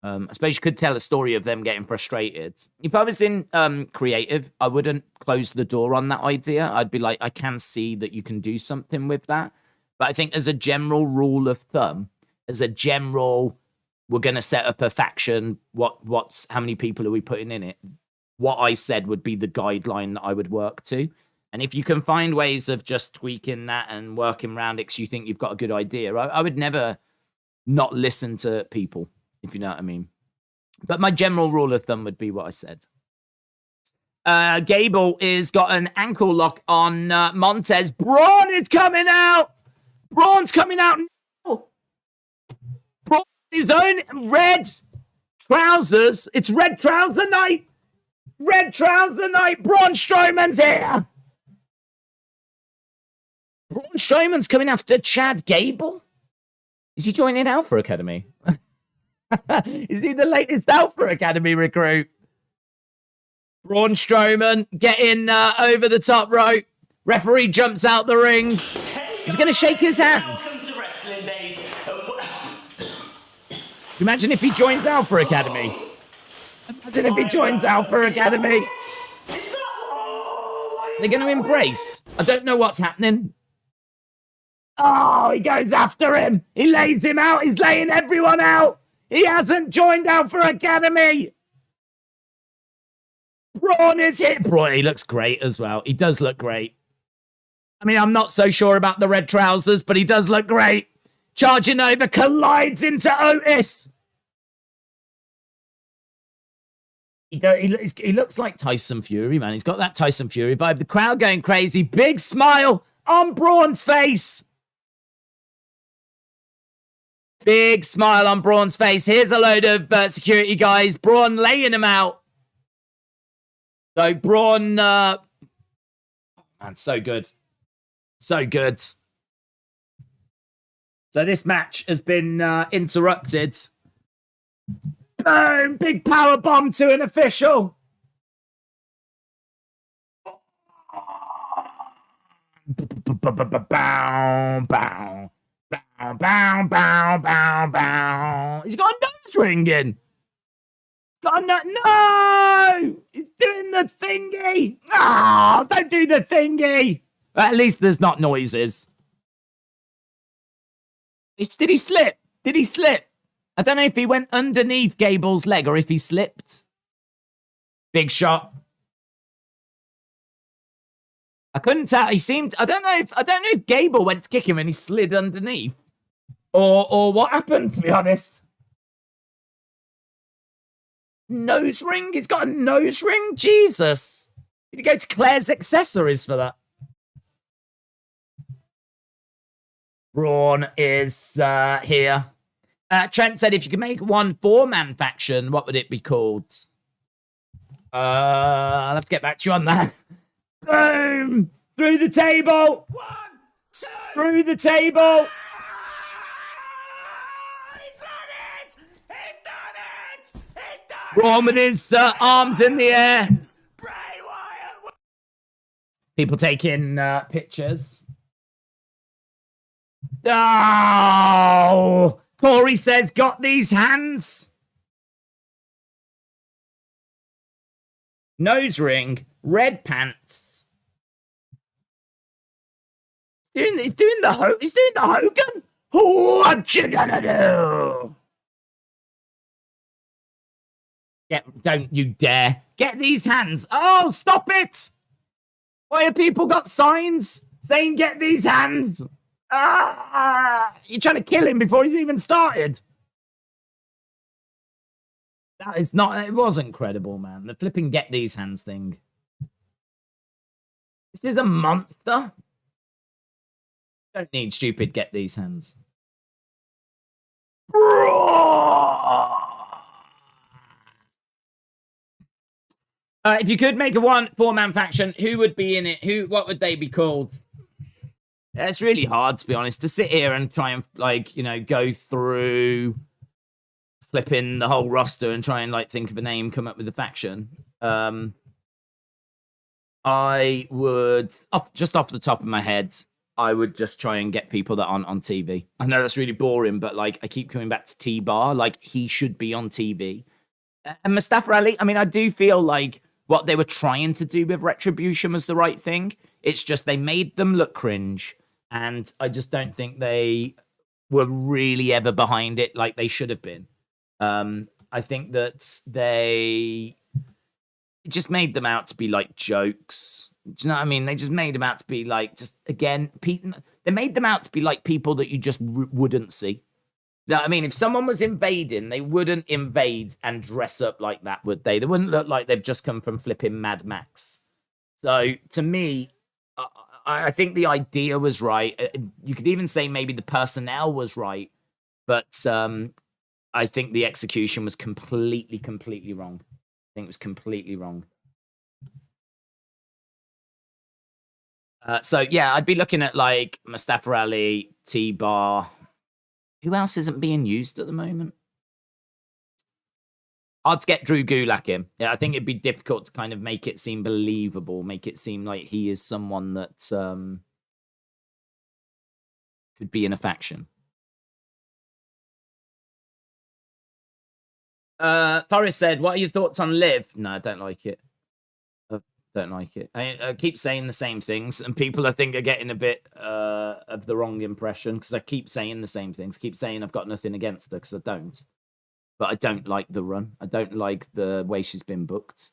I suppose you could tell a story of them getting frustrated. If I was in creative, I wouldn't close the door on that idea. I'd be like, I can see that you can do something with that. But I think as a general rule of thumb, as a general, we're going to set up a faction, how many people are we putting in it? What I said would be the guideline that I would work to. And if you can find ways of just tweaking that and working around it because you think you've got a good idea, I would never not listen to people, if you know what I mean. But my general rule of thumb would be what I said. Gable is got an ankle lock on Montez. Braun is coming out. Braun's coming out now. Braun is on red. Trousers? It's red trouser night! Red trouser night! Braun Strowman's here! Braun Strowman's coming after Chad Gable? Is he joining Alpha Academy? Is he the latest Alpha Academy recruit? Braun Strowman getting over the top rope. Referee jumps out the ring. He's going to shake his hand. Imagine if he joins Alpha Academy. Imagine if he joins Alpha Academy. They're going to embrace. I don't know what's happening. Oh, he goes after him. He lays him out. He's laying everyone out. He hasn't joined Alpha Academy. Braun is here. Braun, he looks great as well. He does look great. I mean, I'm not so sure about the red trousers, but he does look great. Charging over, collides into Otis. He looks like Tyson Fury, man. He's got that Tyson Fury vibe. The crowd going crazy. Big smile on Braun's face. Big smile on Braun's face. Here's a load of security guys. Braun laying him out. So Braun, man, so good. So good. So this match has been interrupted. Boom! Big power bomb to an official. Bow, bow. Bow, bow, bow, bow, bow. He's got a nose ring in. No! He's doing the thingy. Oh, don't do the thingy. At least there's not noises. Did he slip? Did he slip? I don't know if he went underneath Gable's leg or if he slipped. Big shot. I couldn't tell. He seemed. I don't know if Gable went to kick him and he slid underneath, or what happened. To be honest. Nose ring. He's got a nose ring. Jesus. Did you go to Claire's Accessories for that? Braun is here. Trent said, if you could make one four-man faction, what would it be called? I'll have to get back to you on that. Boom! Through the table! 1, 2, Through the table! He's done it! He's done it! He's done Braun with his arms in the air. Bray Wyatt! People taking pictures. Oh! Corey says, got these hands. Nose ring, red pants. He's doing the Hogan. What you gonna do? Don't you dare. Get these hands. Oh, stop it. Why have people got signs saying get these hands? Ah, you're trying to kill him before he's even started. That is not, it was incredible, man. The flipping get these hands thing. This is a monster. Don't need stupid get these hands. If you could make a four-man faction, who would be in it? What would they be called? It's really hard, to be honest, to sit here and try and, like, you know, go through flipping the whole roster and try and, like, think of a name, come up with a faction. I would, just off the top of my head, I would just try and get people that aren't on TV. I know that's really boring, but, like, I keep coming back to T-Bar. Like, he should be on TV. And Mustafa Ali, I mean, I do feel like what they were trying to do with Retribution was the right thing. It's just they made them look cringe. And I just don't think they were really ever behind it like they should have been. I think that they just made them out to be like jokes. Do you know what I mean? They just made them out to be like, just again, they made them out to be like people that you just wouldn't see. You know what I mean? If someone was invading, they wouldn't invade and dress up like that, would they? They wouldn't look like they've just come from flipping Mad Max. So to me, I think the idea was right. You could even say maybe the personnel was right, but I think the execution was completely wrong. I think it was completely wrong. So yeah, I'd be looking at like Mustafa Ali, T-Bar. Who else isn't being used at the moment? Hard to get Drew Gulak in. Yeah, I think it'd be difficult to kind of make it seem believable, make it seem like he is someone that could be in a faction. Forrest said, "What are your thoughts on Liv?" No, I don't like it. Don't like it. I keep saying the same things, and people I think are getting a bit of the wrong impression because I keep saying the same things. Keep saying I've got nothing against her because I don't. But I don't like the run. I don't like the way she's been booked.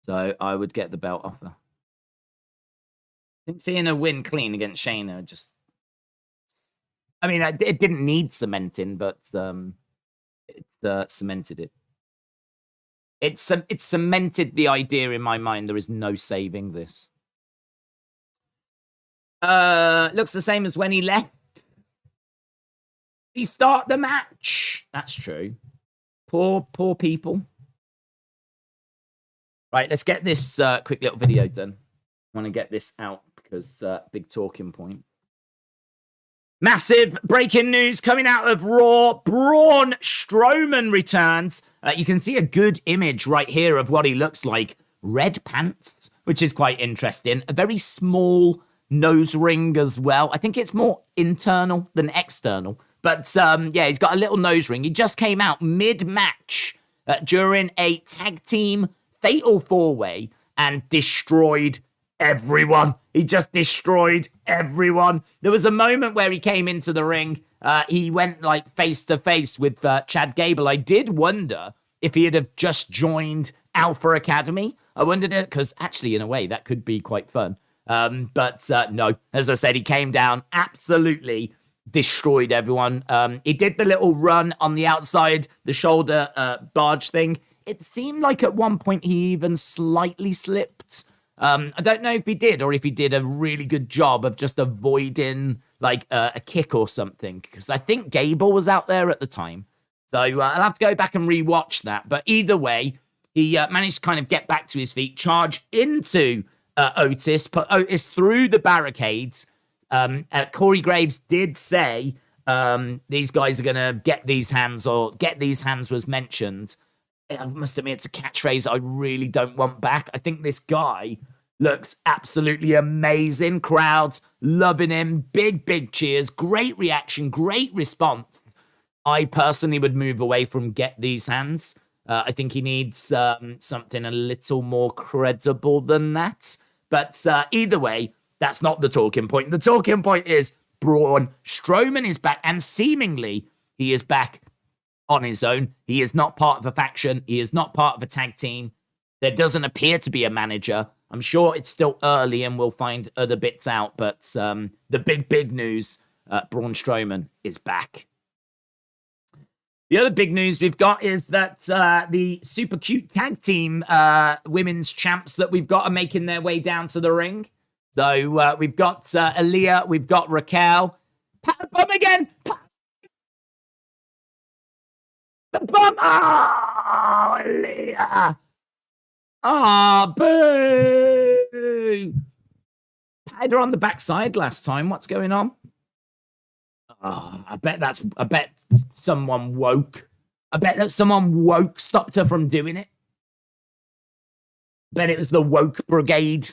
So I would get the belt off her. I think seeing her win clean against Shayna just... I mean, it didn't need cementing, but it cemented it. It cemented the idea in my mind there is no saving this. Looks the same as when he left. Restart the match. That's true. Poor people. Right, let's get this quick little video done. I want to get this out because big talking point. Massive breaking news coming out of Raw. Braun Strowman returns. You can see a good image right here of what he looks like. Red pants, which is quite interesting. A very small nose ring as well. I think it's more internal than external. But yeah, he's got a little nose ring. He just came out mid-match during a tag team fatal four-way and destroyed everyone. He just destroyed everyone. There was a moment where he came into the ring. He went like face to face with Chad Gable. I did wonder if he had have just joined Alpha Academy. I wondered it because actually, in a way, that could be quite fun. But no, as I said, he came down, absolutely destroyed everyone. He did the little run on the outside, the shoulder barge thing. It seemed like at one point he even slightly slipped. I don't know if he did or if he did a really good job of just avoiding like a kick or something, because I think Gable was out there at the time. So I'll have to go back and rewatch that. But either way, he managed to kind of get back to his feet, charge into Otis, put Otis through the barricades. Corey Graves did say these guys are going to get these hands, or get these hands was mentioned. I must admit, it's a catchphrase I really don't want back. I think this guy looks absolutely amazing. Crowds loving him. Big cheers. Great reaction. Great response. I personally would move away from get these hands. I think he needs something a little more credible than that. But either way, that's not the talking point. The talking point is Braun Strowman is back, and seemingly he is back on his own. He is not part of a faction. He is not part of a tag team. There doesn't appear to be a manager. I'm sure it's still early and we'll find other bits out, but the big news, Braun Strowman is back. The other big news we've got is that the super cute tag team women's champs that we've got are making their way down to the ring. So we've got Aaliyah, we've got Raquel. Pat the bum again! The bum! Oh, Aaliyah! Oh, boo! Patted her on the backside last time. What's going on? Oh, I bet someone woke. I bet that someone woke, stopped her from doing it. Bet it was the woke brigade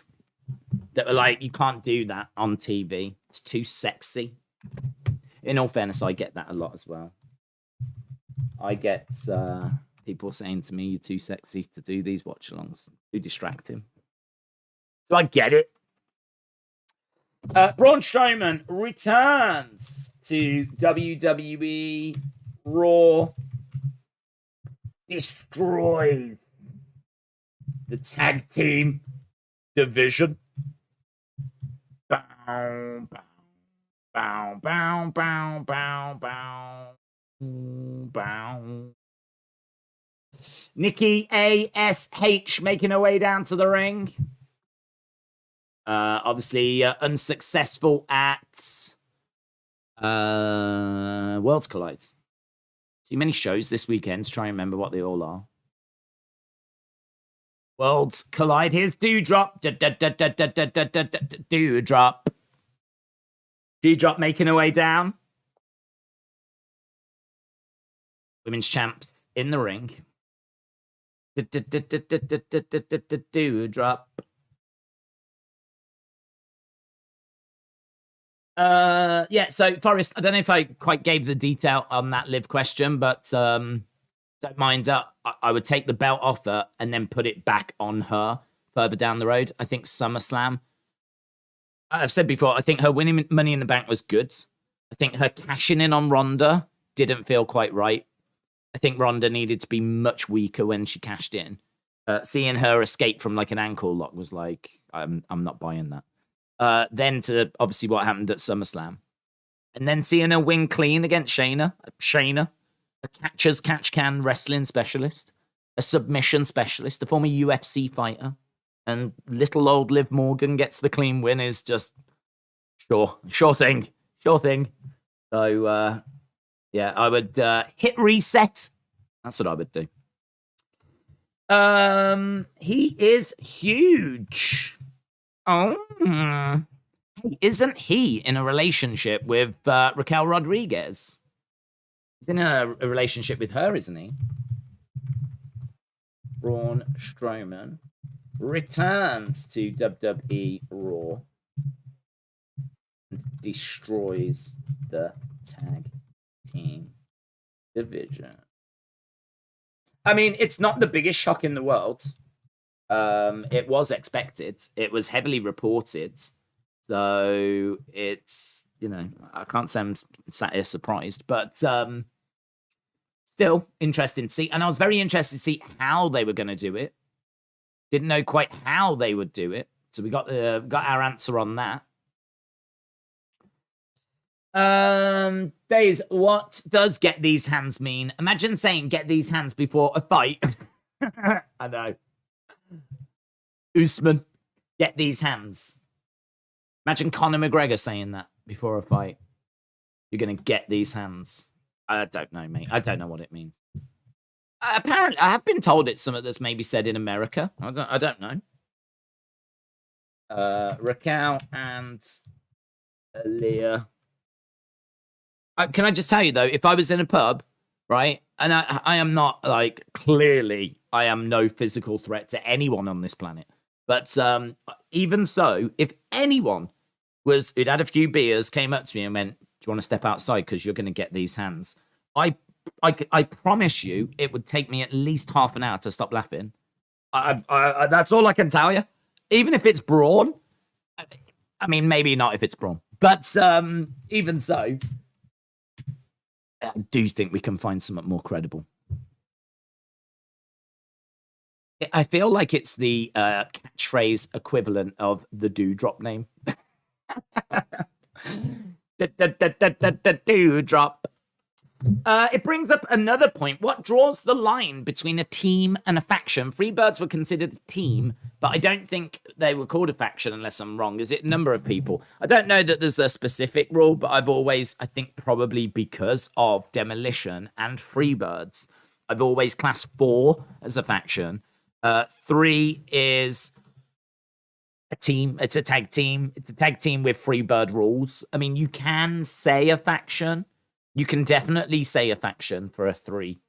that were like, you can't do that on TV. It's too sexy. In all fairness, I get that a lot as well. I get people saying to me, you're too sexy to do these watch-alongs. Too distracting. So I get it. Braun Strowman returns to WWE Raw. Destroys the tag team division. Bow, bow, bow, bow, bow, bow, bow, bow. Nikki ASH making her way down to the ring. Obviously unsuccessful at Worlds Collide. Too many shows this weekend to try and remember what they all are. Worlds collide. Here's Dewdrop. Dewdrop. Dewdrop making her way down. Women's champs in the ring. Dewdrop. Yeah, so Forrest, I don't know if I quite gave the detail on that live question, but don't mind her. I would take the belt off her and then put it back on her further down the road. I think SummerSlam. I've said before, I think her winning Money in the Bank was good. I think her cashing in on Ronda didn't feel quite right. I think Ronda needed to be much weaker when she cashed in. Seeing her escape from like an ankle lock was like, I'm not buying that. Then to obviously what happened at SummerSlam. And then seeing her win clean against Shayna, a catcher's catch can wrestling specialist, a submission specialist, a former UFC fighter, and little old Liv Morgan gets the clean win is just sure thing. So yeah, I would hit reset. That's what I would do. He is huge. Oh, hey, isn't he in a relationship with Raquel Rodriguez? He's in a relationship with her, isn't he? Braun Strowman returns to WWE Raw and destroys the tag team division. I mean, it's not the biggest shock in the world. It was expected. It was heavily reported. So it's, you know, I can't say I'm sat here surprised, but still interesting to see. And I was very interested to see how they were going to do it. Didn't know quite how they would do it. So we got our answer on that. Days, what does get these hands mean? Imagine saying get these hands before a fight. I know. Usman, get these hands. Imagine Conor McGregor saying that before a fight. You're going to get these hands. I don't know, mate. I don't know what it means. Apparently, I have been told it's something that's maybe said in America. I don't know. Raquel and Aaliyah. Can I just tell you, though, if I was in a pub, right, and I am not, like, clearly, I am no physical threat to anyone on this planet. But even so, if anyone who'd had a few beers, came up to me and went, do you want to step outside because you're going to get these hands? I promise you it would take me at least half an hour to stop laughing. I that's all I can tell you. Even if it's Braun. I mean, maybe not if it's Braun. But even so, I do think we can find something more credible. I feel like it's the catchphrase equivalent of the Dewdrop name. Dewdrop. It brings up another point. What draws the line between a team and a faction? Freebirds were considered a team, but I don't think they were called a faction unless I'm wrong. Is it a number of people? I don't know that there's a specific rule, but I've always, I think probably because of Demolition and Freebirds, I've always classed 4 as a faction. 3 is a team. It's a tag team. It's a tag team with Freebird rules. I mean, you can say a faction. You can definitely say a faction for a 3.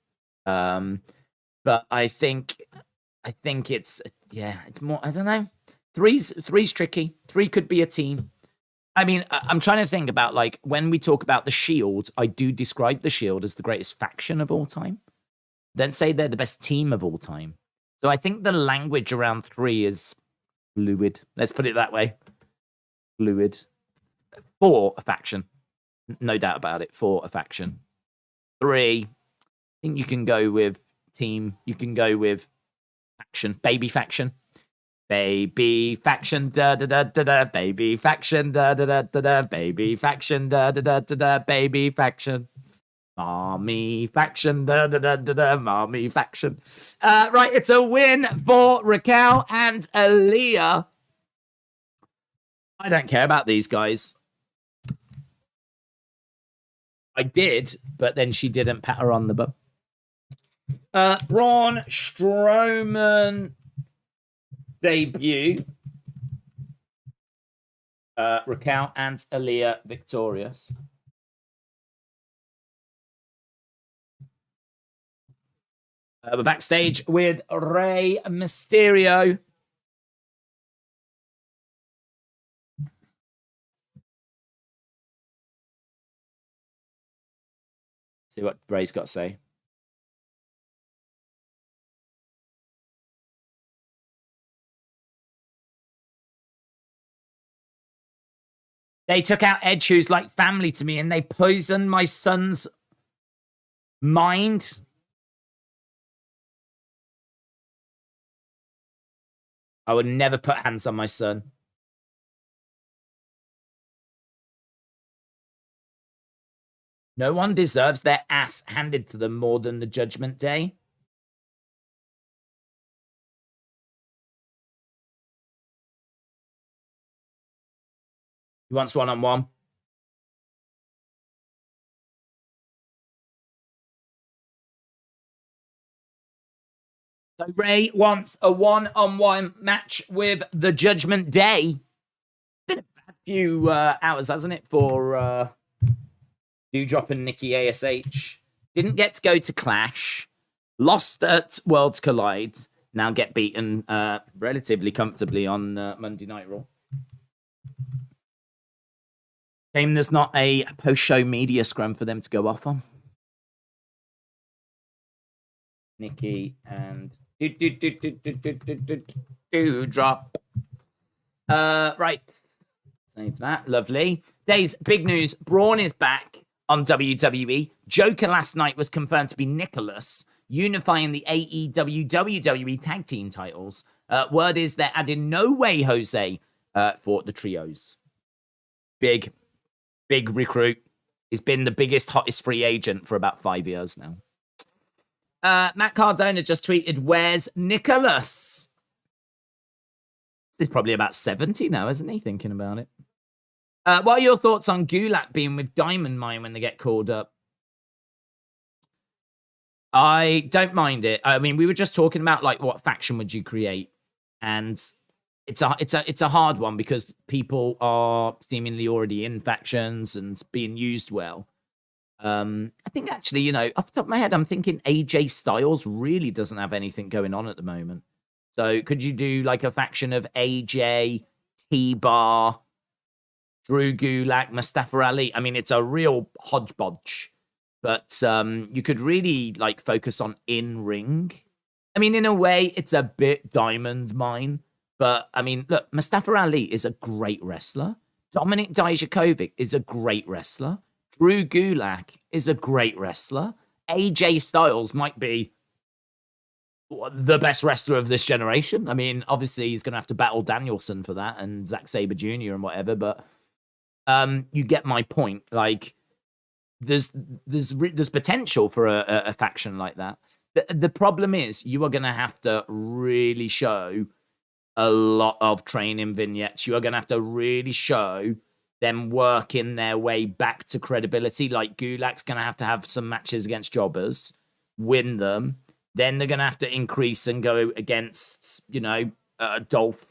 But I think it's, yeah, it's more, I don't know. Three's tricky. 3 could be a team. I mean, I'm trying to think about, like, when we talk about the Shield, I do describe the Shield as the greatest faction of all time. Don't say they're the best team of all time. So I think the language around 3 is fluid. Let's put it that way. Fluid. 4, a faction. No doubt about it. 4, a faction. 3, I think you can go with team. You can go with faction. Baby faction. Baby faction. Da da da da da. Baby faction. Da da da da da. Baby faction. Da da da da da. Baby faction. Mommy faction, da da da da da, mommy faction. Right, it's a win for Raquel and Aaliyah. I don't care about these guys. I did, but then she didn't pat her on the butt. Braun Strowman debut. Raquel and Aaliyah victorious. We're backstage with Rey Mysterio. See what Rey's got to say. They took out Edge, who's like family to me, and they poisoned my son's mind. I would never put hands on my son. No one deserves their ass handed to them more than the Judgment Day. He wants one-on-one. So Rey wants a one-on-one match with the Judgment Day. Been a bad few hours, hasn't it, for Doudrop and Nikki ASH. Didn't get to go to Clash. Lost at Worlds Collide. Now get beaten relatively comfortably on Monday Night Raw. Shame there's not a post-show media scrum for them to go off on. Nikki and Doudrop. Right. Save that. Lovely. Days, big news. Braun is back on WWE. Joker last night was confirmed to be Nicholas, unifying the AEW WWE tag team titles. Word is they're adding No Way Jose for the trios. Big recruit. He's been the biggest, hottest free agent for about 5 years now. Matt Cardona just tweeted, "Where's Nicholas?" He's probably about 70 now, isn't he? Thinking about it. What are your thoughts on Gulak being with Diamond Mine when they get called up? I don't mind it. I mean, we were just talking about like what faction would you create, and it's a hard one because people are seemingly already in factions and being used well. I think actually, you know, off the top of my head, I'm thinking AJ Styles really doesn't have anything going on at the moment. So could you do like a faction of AJ, T-Bar, Drew Gulak, Mustafa Ali? I mean, it's a real hodgepodge, but you could really like focus on in-ring. I mean, in a way, it's a bit Diamond Mine, but I mean, look, Mustafa Ali is a great wrestler. Dominik Dijakovic is a great wrestler. Drew Gulak is a great wrestler. AJ Styles might be the best wrestler of this generation. I mean, obviously, he's going to have to battle Danielson for that and Zack Sabre Jr. and whatever, but you get my point. Like, there's potential for a faction like that. The problem is you are going to have to really show a lot of training vignettes. You are going to have to really show them working their way back to credibility. Like Gulak's going to have some matches against jobbers, win them. Then they're going to have to increase and go against, you know, Dolph,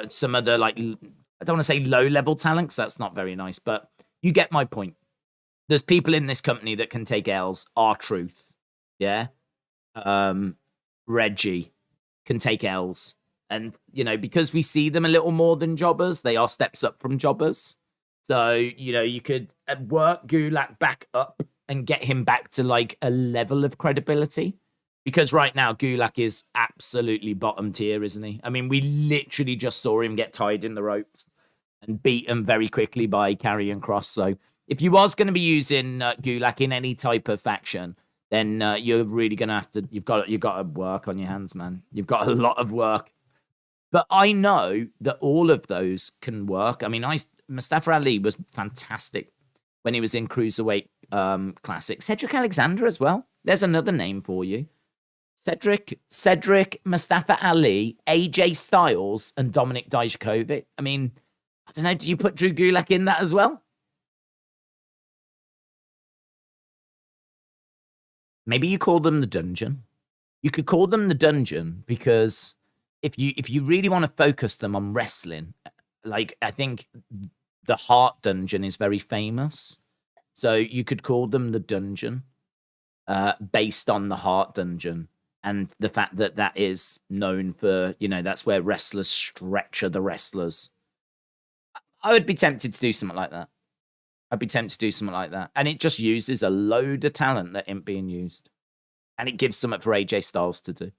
some other, like, I don't want to say low-level talents. That's not very nice, but you get my point. There's people in this company that can take L's. R-Truth, yeah? Reggie can take L's. And, you know, because we see them a little more than jobbers, they are steps up from jobbers. So, you know, you could work Gulak back up and get him back to, like, a level of credibility. Because right now, Gulak is absolutely bottom tier, isn't he? I mean, we literally just saw him get tied in the ropes and beaten very quickly by Karrion Kross. So if you was going to be using Gulak in any type of faction, then you're really going to have to, you've got to work on your hands, man. You've got a lot of work. But I know that all of those can work. I mean, Mustafa Ali was fantastic when he was in Cruiserweight Classic. Cedric Alexander as well. There's another name for you. Cedric, Mustafa Ali, AJ Styles, and Dominik Dijakovic. I mean, I don't know, do you put Drew Gulak in that as well? Maybe you call them the dungeon. You could call them the dungeon because if you really want to focus them on wrestling, like I think the Heart Dungeon is very famous. So you could call them the dungeon, based on the Heart Dungeon and the fact that that is known for, that's where wrestlers stretch other wrestlers. I would be tempted to do something like that. I'd be tempted to do something like that. And it just uses a load of talent that ain't being used. And it gives something for AJ Styles to do.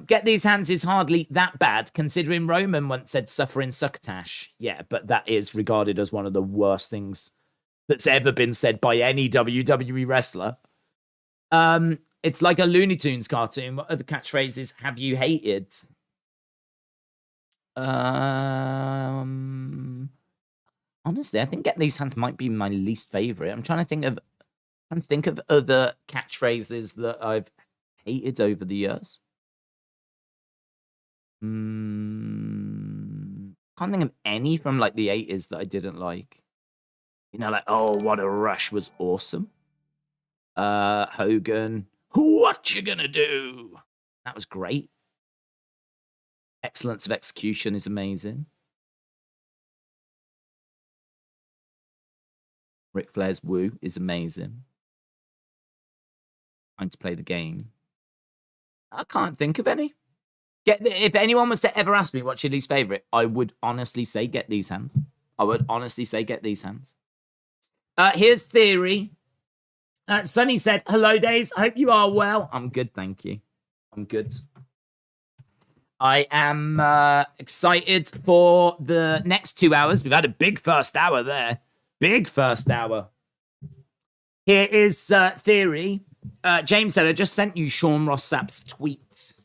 Get these hands is hardly that bad, considering Roman once said suffering succotash. Yeah, but that is regarded as one of the worst things that's ever been said by any WWE wrestler. It's like a Looney Tunes cartoon. What other catchphrases have you hated? Honestly, I think get these hands might be my least favorite. I'm trying to think of other catchphrases that I've hated over the years. Can't think of any from like the 80s that I didn't like. Like, oh, what a rush was awesome. Hogan, what you gonna do? That was great. Excellence of execution is amazing. Ric Flair's woo is amazing. Trying to play the game. I can't think of any. If anyone was to ever ask me what's your least favorite, I would honestly say get these hands. I would honestly say get these hands. Here's Theory. Sonny said, hello, Days. I hope you are well. I'm good, thank you. I'm good. I am excited for the next 2 hours. We've had a big first hour there. Big first hour. Here is Theory. James said, I just sent you Sean Ross Sapp's tweet.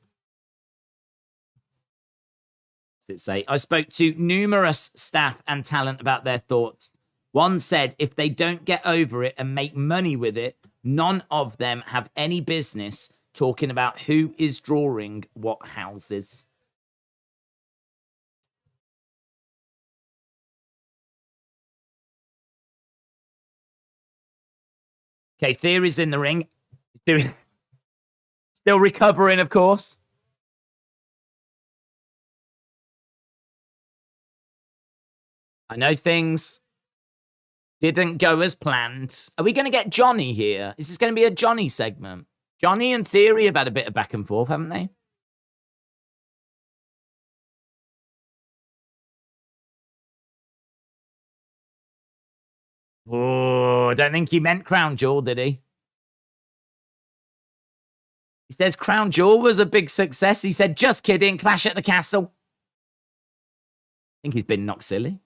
What's it say? I spoke to numerous staff and talent about their thoughts. One said, if they don't get over it and make money with it, none of them have any business talking about who is drawing what houses. Okay, Theory's in the ring. Theory still recovering, of course. I know things didn't go as planned. Are we going to get Johnny here? Is this going to be a Johnny segment? Johnny and Theory have had a bit of back and forth, haven't they? Oh, I don't think he meant Crown Jewel, did he? He says Crown Jewel was a big success. He said, just kidding, Clash at the Castle. I think he's been knocked silly.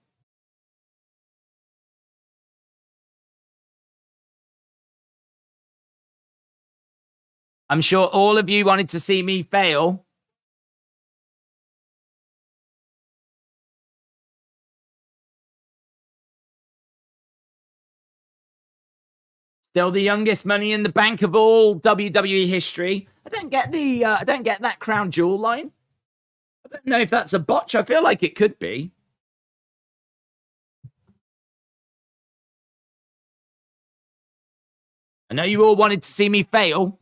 I'm sure all of you wanted to see me fail. Still the youngest Money in the Bank of all WWE history. I don't get that Crown Jewel line. I don't know if that's a botch. I feel like it could be. I know you all wanted to see me fail.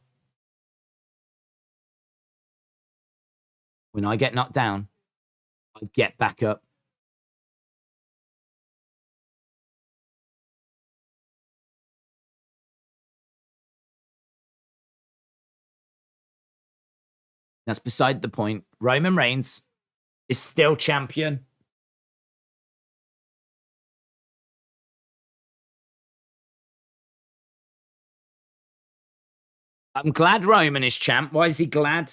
When I get knocked down, I get back up. That's beside the point. Roman Reigns is still champion. I'm glad Roman is champ. Why is he glad?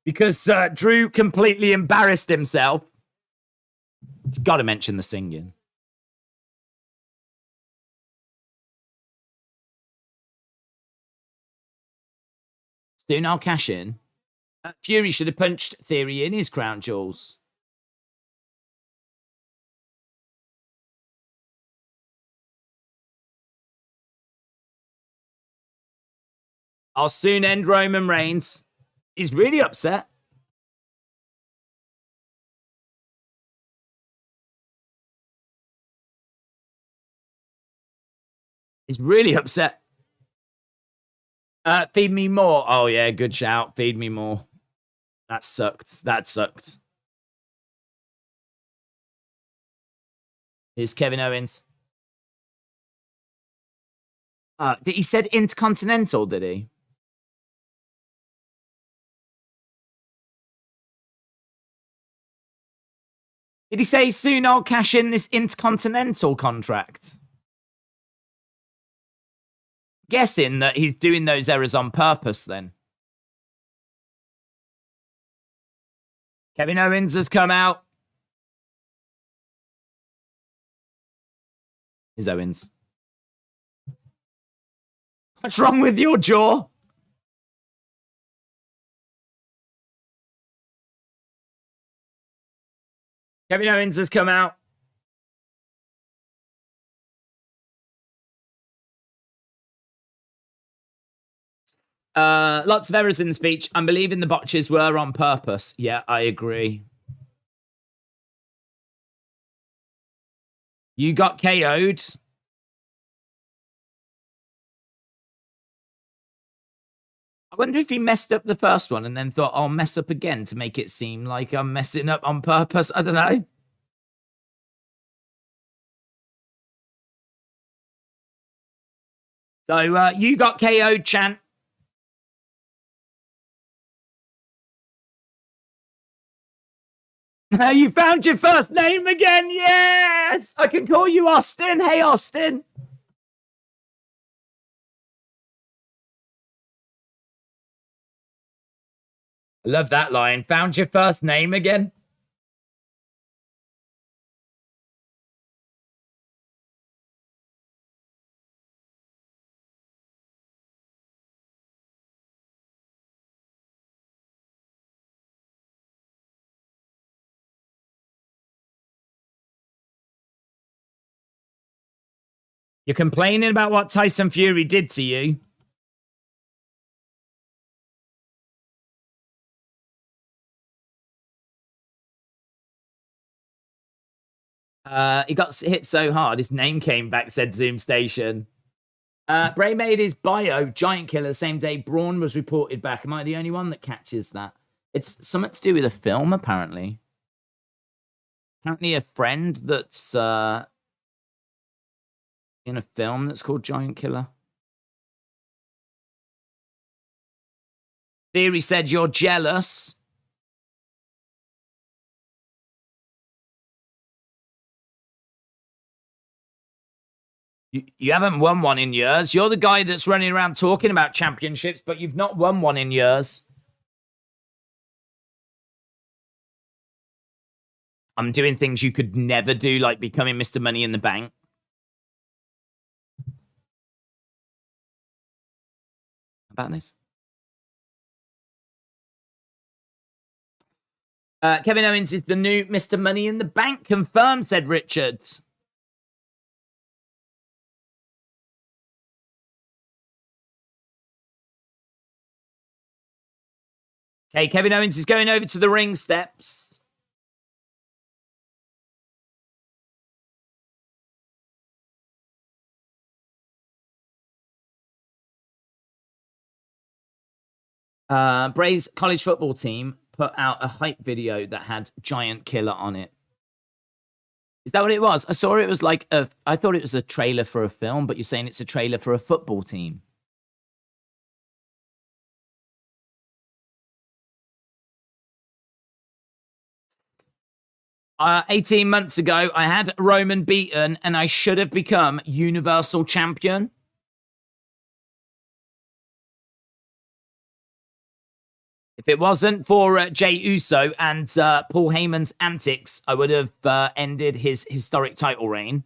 Because Drew completely embarrassed himself. It's got to mention the singing. Soon I'll cash in. Fury should have punched Theory in his crown jewels. I'll soon end Roman Reigns. He's really upset. He's really upset. Feed me more. Oh, yeah, good shout. Feed me more. That sucked. That sucked. Here's Kevin Owens. He said Intercontinental, did he? Did he say soon I'll cash in this Intercontinental contract? Guessing that he's doing those errors on purpose then. Kevin Owens has come out. Here's Owens. What's wrong with your jaw? Kevin Owens has come out. Lots of errors in the speech. I'm believing the botches were on purpose. Yeah, I agree. You got KO'd. I wonder if he messed up the first one and then thought, I'll mess up again to make it seem like I'm messing up on purpose. I don't know. So, you got KO'd, chant. You found your first name again. Yes! I can call you Austin. Hey, Austin. I love that line. Found your first name again. You're complaining about what Tyson Fury did to you. He got hit so hard, his name came back, said Zoom Station. Bray made his bio Giant Killer the same day Braun was reported back. Am I the only one that catches that? It's something to do with a film, apparently. Apparently a friend that's in a film that's called Giant Killer. Theory said you're jealous. You haven't won one in years. You're the guy that's running around talking about championships, but you've not won one in years. I'm doing things you could never do, like becoming Mr. Money in the Bank. About this? Kevin Owens is the new Mr. Money in the Bank. Confirmed, said Richards. Okay, Kevin Owens is going over to the ring steps. Bray's college football team put out a hype video that had Giant Killer on it. Is that what it was? I saw it was like I thought it was a trailer for a film, but you're saying it's a trailer for a football team. Uh, 18 months ago, I had Roman beaten, and I should have become Universal Champion. If it wasn't for Jey Uso and Paul Heyman's antics, I would have ended his historic title reign.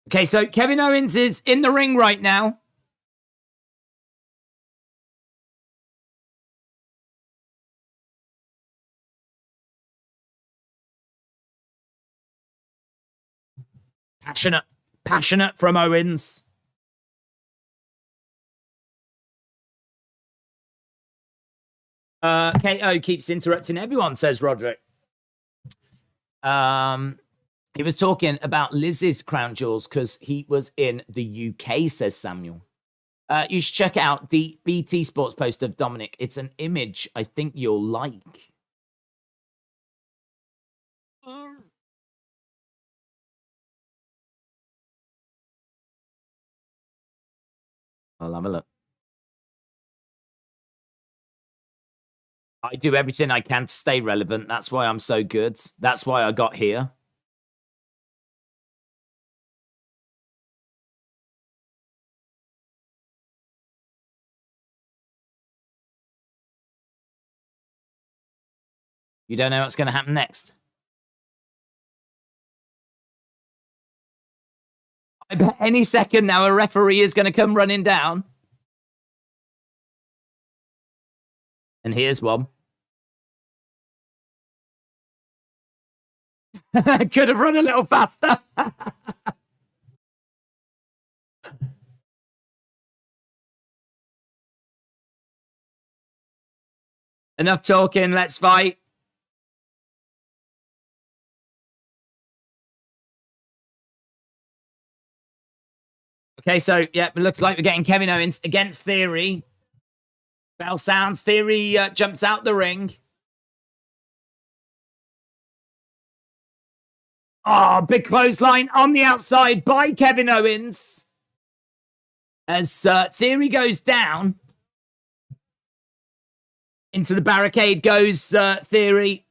Okay, so Kevin Owens is in the ring right now. Passionate from Owens. KO keeps interrupting everyone, says Roderick. He was talking about Liz's crown jewels because he was in the UK, says Samuel. You should check out the BT Sports post of Dominik. It's an image I think you'll like. I'll have a look. I do everything I can to stay relevant. That's why I'm so good. That's why I got here. You don't know what's going to happen next. I bet any second now a referee is going to come running down. And here's one. Could have run a little faster. Enough talking. Let's fight. Okay, so, yeah, it looks like we're getting Kevin Owens against Theory. Bell sounds. Theory jumps out the ring. Oh, big clothesline on the outside by Kevin Owens. As Theory goes down. Into the barricade goes Theory.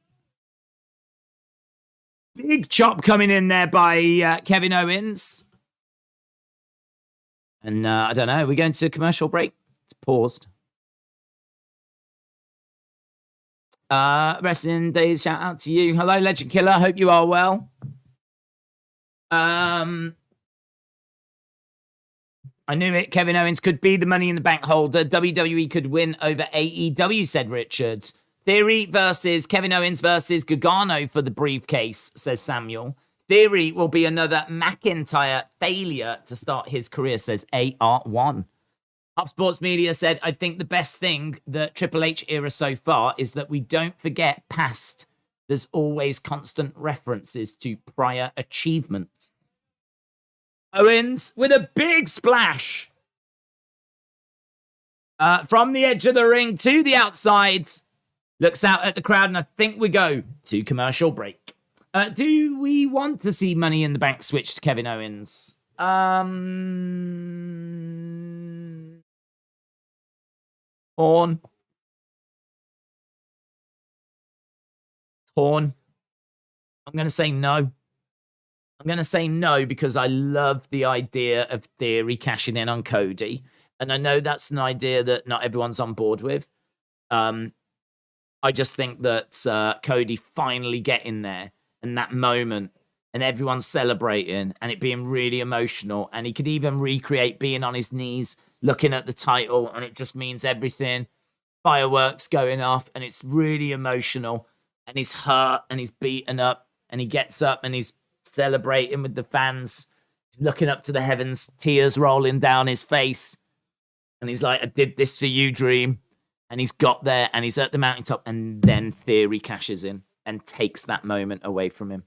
Big chop coming in there by Kevin Owens. And I don't know, we're going to a commercial break. It's paused. Wrestling Days, shout out to you. Hello, Legend Killer. Hope you are well. I knew it. Kevin Owens could be the Money in the Bank holder. WWE could win over AEW, said Richards. Theory versus Kevin Owens versus Gargano for the briefcase, says Samuel. Theory will be another McIntyre failure to start his career, says AR1. Up Sports Media said, I think the best thing the Triple H era so far is that we don't forget past. There's always constant references to prior achievements. Owens with a big splash. From the edge of the ring to the outside. Looks out at the crowd, and I think we go to commercial break. Do we want to see Money in the Bank switch to Kevin Owens? Torn. I'm going to say no. I'm going to say no because I love the idea of Theory cashing in on Cody. And I know that's an idea that not everyone's on board with. I just think that Cody finally getting there and that moment and everyone celebrating and it being really emotional. And he could even recreate being on his knees, looking at the title, and it just means everything. Fireworks going off, and it's really emotional. And he's hurt, and he's beaten up, and he gets up, and he's celebrating with the fans. He's looking up to the heavens, tears rolling down his face. And he's like, I did this for you, Dream. And he's got there, and he's at the mountaintop, and then Theory cashes in and takes that moment away from him.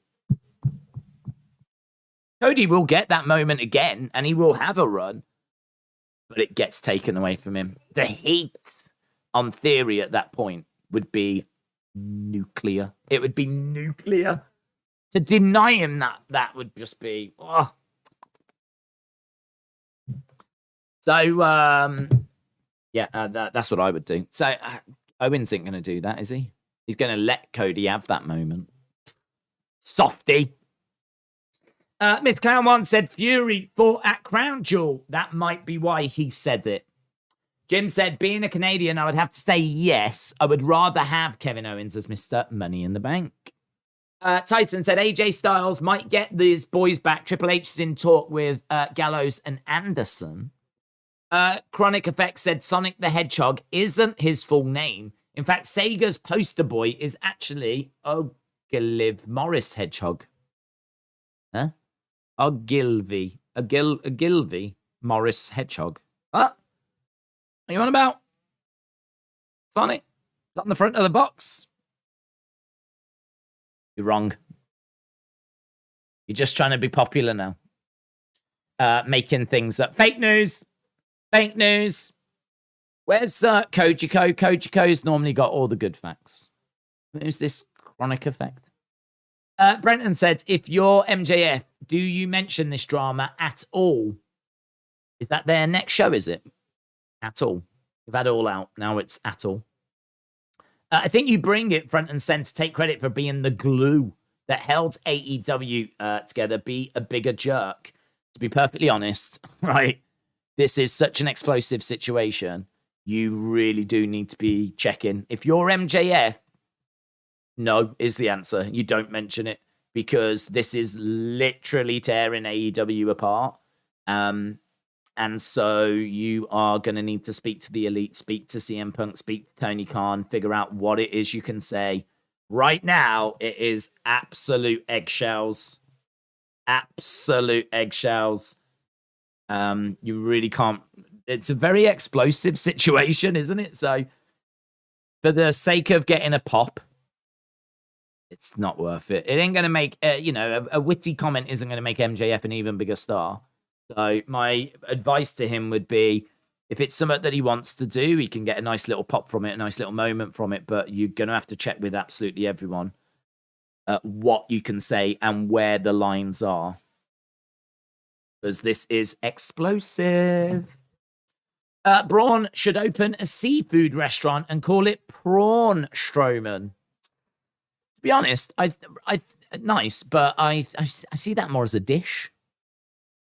Cody will get that moment again, and he will have a run, but it gets taken away from him. The heat on Theory at that point would be nuclear. It would be nuclear. To deny him that would just be... Oh. So, that's what I would do. So, Owens ain't going to do that, is he? He's going to let Cody have that moment. Softy. Miss Clown One said Fury fought at Crown Jewel. That might be why he said it. Jim said, being a Canadian, I would have to say yes. I would rather have Kevin Owens as Mr. Money in the Bank. Tyson said, AJ Styles might get these boys back. Triple H is in talk with Gallows and Anderson. Chronic Effect said Sonic the Hedgehog isn't his full name. In fact, Sega's poster boy is actually Ogilvy Morris Hedgehog. Huh? Ogilvy Morris Hedgehog. What? Are you on about? Sonic? Is that on the front of the box? You're wrong. You're just trying to be popular now. Making things up. Fake news. Fake news. Where's Kojiko? Kojiko's normally got all the good facts. Who's this chronic effect? Brenton said, if you're MJF, do you mention this drama at all? Is that their next show, is it? At all. We've had All Out. Now it's at all. I think you bring it front and center. Take credit for being the glue that held AEW together. Be a bigger jerk. To be perfectly honest, right? This is such an explosive situation. You really do need to be checking. If you're MJF, no is the answer. You don't mention it because this is literally tearing AEW apart. And so you are going to need to speak to the Elite, speak to CM Punk, speak to Tony Khan, figure out what it is you can say. Right now, it is absolute eggshells. Absolute eggshells. You really can't. It's a very explosive situation, isn't it? So for the sake of getting a pop, it's not worth it. It ain't going to make, a witty comment isn't going to make MJF an even bigger star. So my advice to him would be, if it's something that he wants to do, he can get a nice little pop from it, a nice little moment from it, but you're going to have to check with absolutely everyone what you can say and where the lines are. Because this is explosive. Braun should open a seafood restaurant and call it Braun Strowman. To be honest, nice, but I see that more as a dish.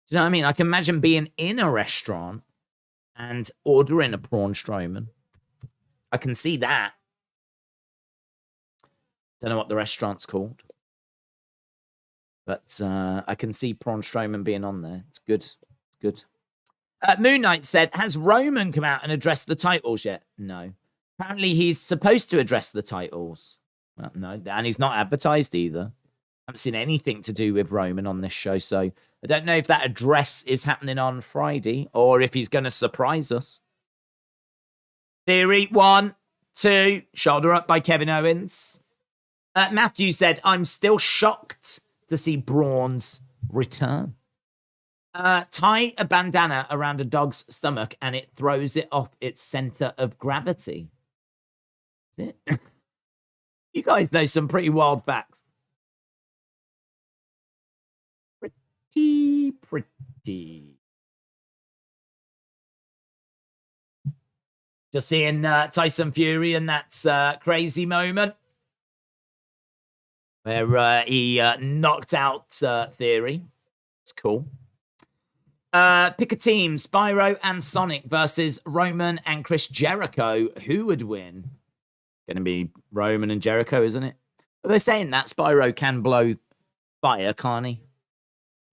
Do you know what I mean? I can imagine being in a restaurant and ordering a Braun Strowman. I can see that. Don't know what the restaurant's called. But I can see Braun Strowman being on there. It's good. It's good. Moon Knight said, has Roman come out and addressed the titles yet? No. Apparently he's supposed to address the titles. Well, no, and he's not advertised either. I haven't seen anything to do with Roman on this show, so I don't know if that address is happening on Friday or if he's going to surprise us. Theory 1, 2, shoulder up by Kevin Owens. Matthew said, I'm still shocked to see Braun's return. Tie a bandana around a dog's stomach and it throws it off its center of gravity. Is it? You guys know some pretty wild facts. Pretty. Just seeing Tyson Fury in that crazy moment where he knocked out Theory. It's cool. Pick a team, Spyro and Sonic versus Roman and Chris Jericho. Who would win? Going to be Roman and Jericho, isn't it? But they're saying that Spyro can blow fire, can't he?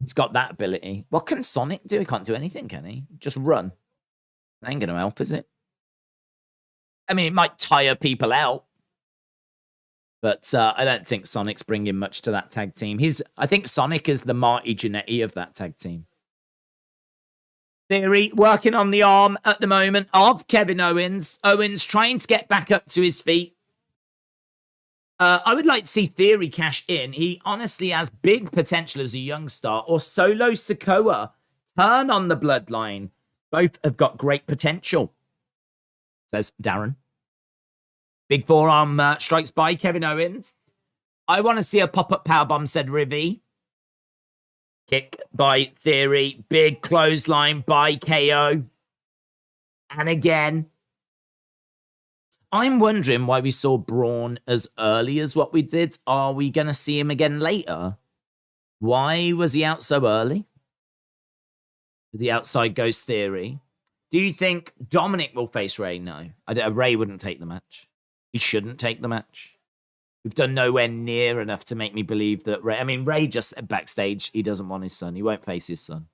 He's got that ability. What can Sonic do? He can't do anything, can he? Just run. That ain't going to help, is it? I mean, it might tire people out. But I don't think Sonic's bringing much to that tag team. I think Sonic is the Marty Jannetty of that tag team. Theory working on the arm at the moment of Kevin Owens. Owens trying to get back up to his feet. I would like to see Theory cash in. He honestly has big potential as a young star. Or Solo Sikoa turn on the bloodline. Both have got great potential, says Darren. Big forearm strikes by Kevin Owens. I want to see a pop-up powerbomb, said Rivy. Kick by Theory. Big clothesline by KO. And again, I'm wondering why we saw Braun as early as what we did. Are we going to see him again later? Why was he out so early? The outside goes Theory. Do you think Dominik will face Ray? No. Ray wouldn't take the match. He shouldn't take the match. We've done nowhere near enough to make me believe that Ray... I mean, Ray just backstage, he doesn't want his son. He won't face his son.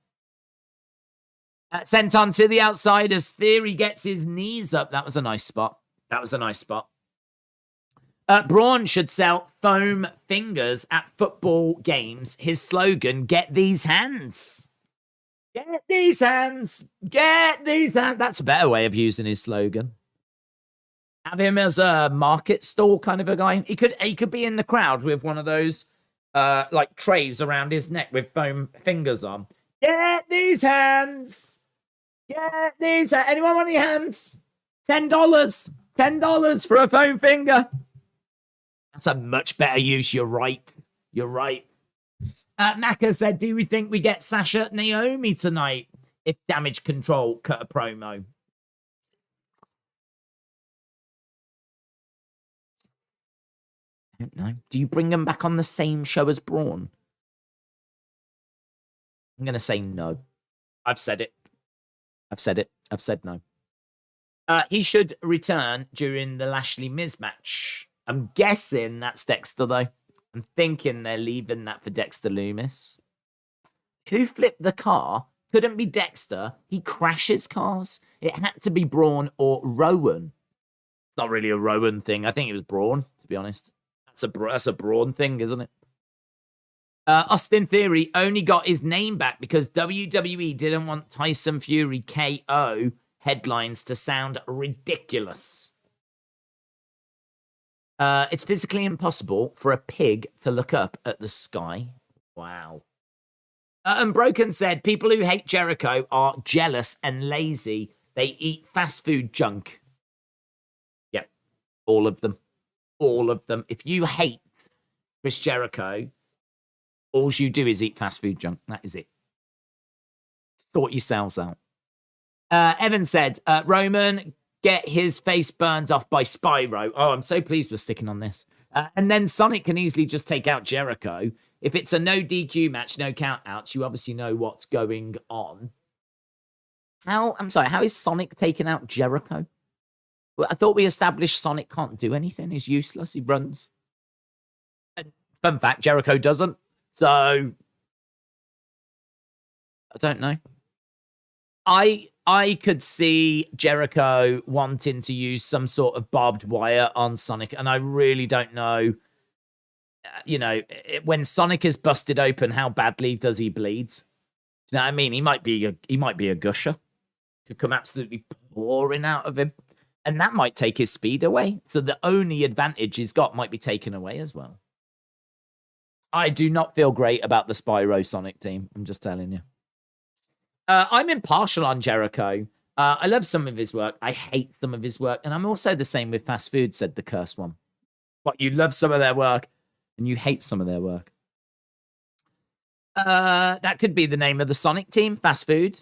Sent on to the outside as Theory gets his knees up. That was a nice spot. Braun should sell foam fingers at football games. His slogan, get these hands. Get these hands. Get these hands. That's a better way of using his slogan. Have him as a market stall kind of a guy. He could be in the crowd with one of those like trays around his neck with foam fingers on. Get these hands. Get these. Anyone want any hands? $10. $10 for a foam finger. That's a much better use. You're right. You're right. Naka said, do we think we get Sasha Naomi tonight if Damage Control cut a promo? I don't know. Do you bring them back on the same show as Braun? I'm going to say no. I've said it. I've said it. I've said no. He should return during the Lashley Miz match. I'm guessing that's Dexter, though. I'm thinking they're leaving that for Dexter Loomis. Who flipped the car? Couldn't be Dexter. He crashes cars. It had to be Braun or Rowan. It's not really a Rowan thing. I think it was Braun, to be honest. That's a Braun thing, isn't it? Austin Theory only got his name back because WWE didn't want Tyson Fury KO headlines to sound ridiculous. It's physically impossible for a pig to look up at the sky. Wow. And Broken said, people who hate Jericho are jealous and lazy. They eat fast food junk. Yep. All of them. All of them. If you hate Chris Jericho, all you do is eat fast food junk. That is it. Sort yourselves out. Evan said, Roman, get his face burned off by Spyro. Oh, I'm so pleased we're sticking on this. And then Sonic can easily just take out Jericho. If it's a no DQ match, no count-outs, you obviously know what's going on. How is Sonic taking out Jericho? Well, I thought we established Sonic can't do anything. He's useless. He runs. And fun fact, Jericho doesn't. So, I don't know. I could see Jericho wanting to use some sort of barbed wire on Sonic, and I really don't know. You know, when Sonic is busted open, how badly does he bleed? Do you know what I mean? He might be a gusher. Could come absolutely pouring out of him. And that might take his speed away. So the only advantage he's got might be taken away as well. I do not feel great about the Spyro Sonic team. I'm just telling you. I'm impartial on Jericho. I love some of his work. I hate some of his work. And I'm also the same with fast food, said the cursed one. What, you love some of their work and you hate some of their work? That could be the name of the Sonic team, fast food.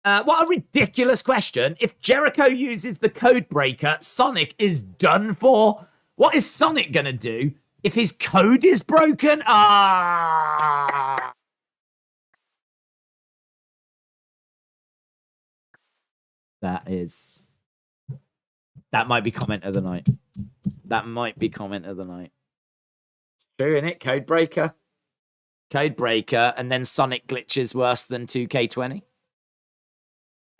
What a ridiculous question. If Jericho uses the code breaker, Sonic is done for. What is Sonic going to do if his code is broken? Ah! That might be comment of the night. That might be comment of the night. It's true, innit? Code breaker. Code breaker, and then Sonic glitches worse than 2K20.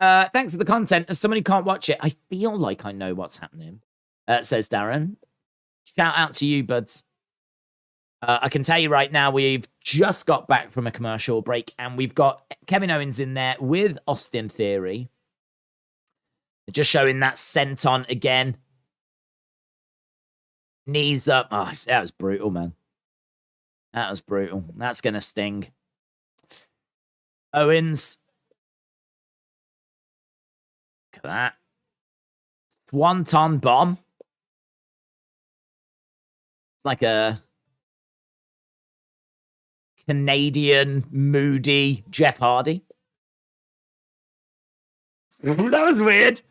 Thanks for the content. As someone who can't watch it, I feel like I know what's happening, says Darren. Shout out to you, buds. I can tell you right now, we've just got back from a commercial break, and we've got Kevin Owens in there with Austin Theory. Just showing that senton again. Knees up. Oh, that was brutal, man. That was brutal. That's going to sting. Owens. Look at that. Swanton bomb. It's like a Canadian, moody Jeff Hardy. That was weird.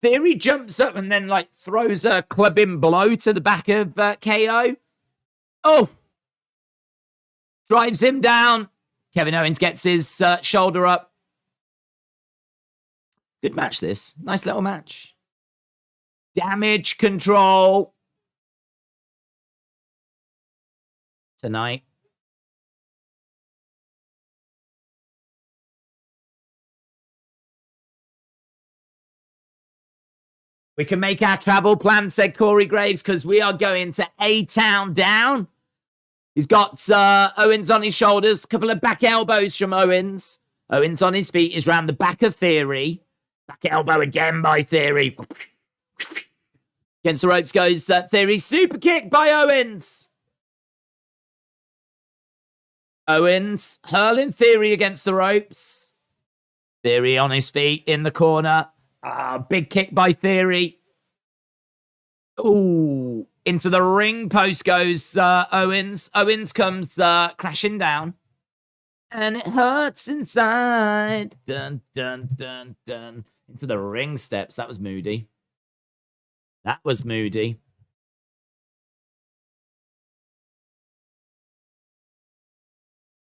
Theory jumps up and then, like, throws a clubbing blow to the back of KO. Oh! Drives him down. Kevin Owens gets his shoulder up. Good match, this. Nice little match. Damage control. Tonight. We can make our travel plans, said Corey Graves, because we are going to A-Town Down. He's got Owens on his shoulders, a couple of back elbows from Owens. Owens on his feet is round the back of Theory. Back elbow again by Theory. Against the ropes goes Theory. Super kick by Owens. Owens hurling Theory against the ropes. Theory on his feet in the corner. Big kick by Theory. Ooh. Into the ring post goes Owens. Owens comes crashing down. And it hurts inside. Dun, dun, dun, dun. Into the ring steps. That was moody. That was moody.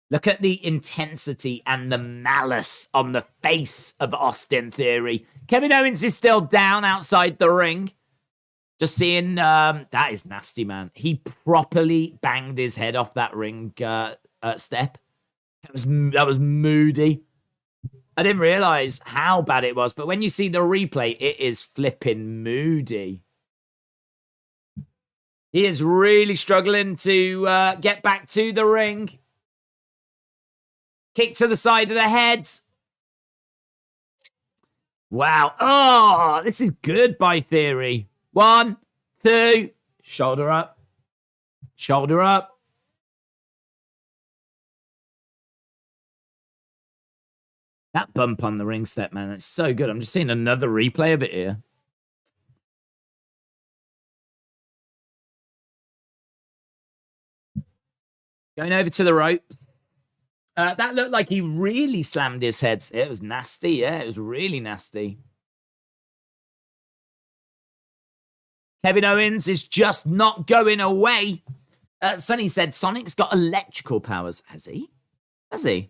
Look at the intensity and the malice on the face of Austin Theory. Kevin Owens is still down outside the ring. Just seeing, that is nasty, man. He properly banged his head off that ring step. That was moody. I didn't realize how bad it was, but when you see the replay, it is flipping moody. He is really struggling to get back to the ring. Kick to the side of the head. Wow. Oh, this is good by Theory. 1, 2. Shoulder up. Shoulder up. That bump on the ring step, man, it's so good. I'm just seeing another replay of it here. Going over to the ropes. That looked like he really slammed his head. It was nasty, yeah. It was really nasty. Kevin Owens is just not going away. Sonny said Sonic's got electrical powers. Has he? Has he?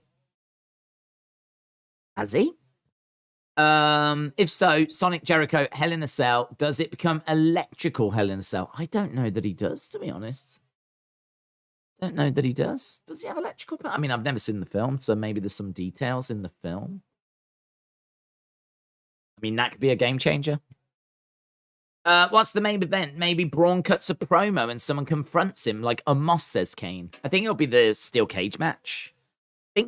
Has he? If so, Sonic Jericho, Hell in a Cell, does it become electrical Hell in a Cell? I don't know that he does, to be honest. Don't know that he does. Does he have electrical power? I mean, I've never seen the film, so maybe there's some details in the film. I mean, that could be a game changer. What's the main event? Maybe Braun cuts a promo and someone confronts him, like Amos, says Kane. I think it'll be the steel cage match. KO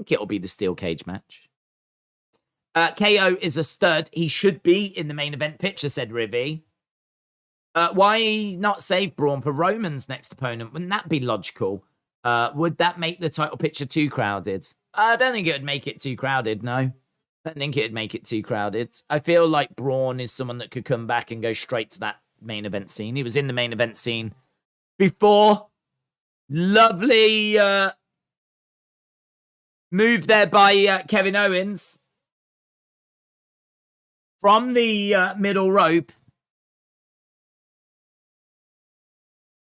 is a stud. He should be in the main event picture, said Rivy. Why not save Braun for Roman's next opponent? Wouldn't that be logical? Would that make the title picture too crowded? I don't think it would make it too crowded, no. I don't think it would make it too crowded. I feel like Braun is someone that could come back and go straight to that main event scene. He was in the main event scene before. Lovely move there by Kevin Owens. From the middle rope.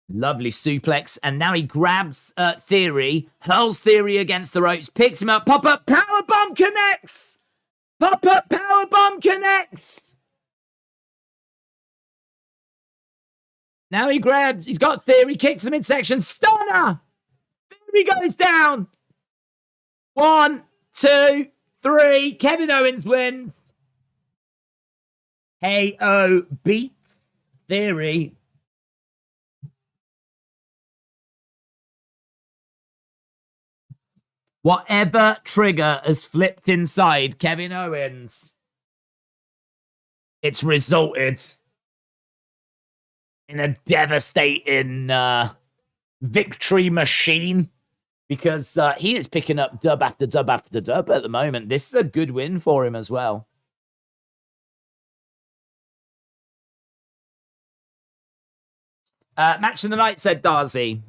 Lovely suplex. And now he grabs Theory, hurls Theory against the ropes, picks him up. Pop-up powerbomb connects. Pop-up powerbomb connects. Now he grabs, he's got Theory, kicks the midsection. Stunner. Theory goes down. 1, 2, 3. Kevin Owens wins. KO beats Theory. Whatever trigger has flipped inside Kevin Owens, it's resulted in a devastating victory machine, because he is picking up dub after dub after dub at the moment. This is a good win for him as well. Match of the night, said Darcy.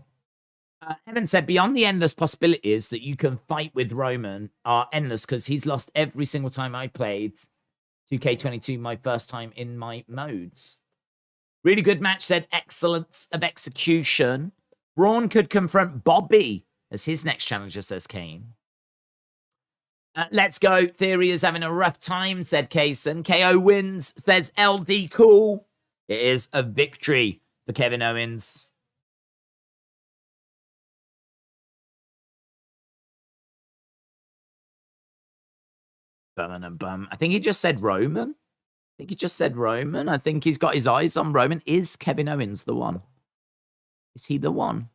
Evan said, beyond the endless possibilities that you can fight with Roman are endless, because he's lost every single time I played 2K22, my first time in my modes. Really good match, said excellence of execution. Braun could confront Bobby as his next challenger, says Kane. Let's go. Theory is having a rough time, said Kaysen. KO wins, says LD Cool. It is a victory for Kevin Owens. Bum. I think he just said Roman. I think he's got his eyes on Roman. Is Kevin Owens the one? Is he the one?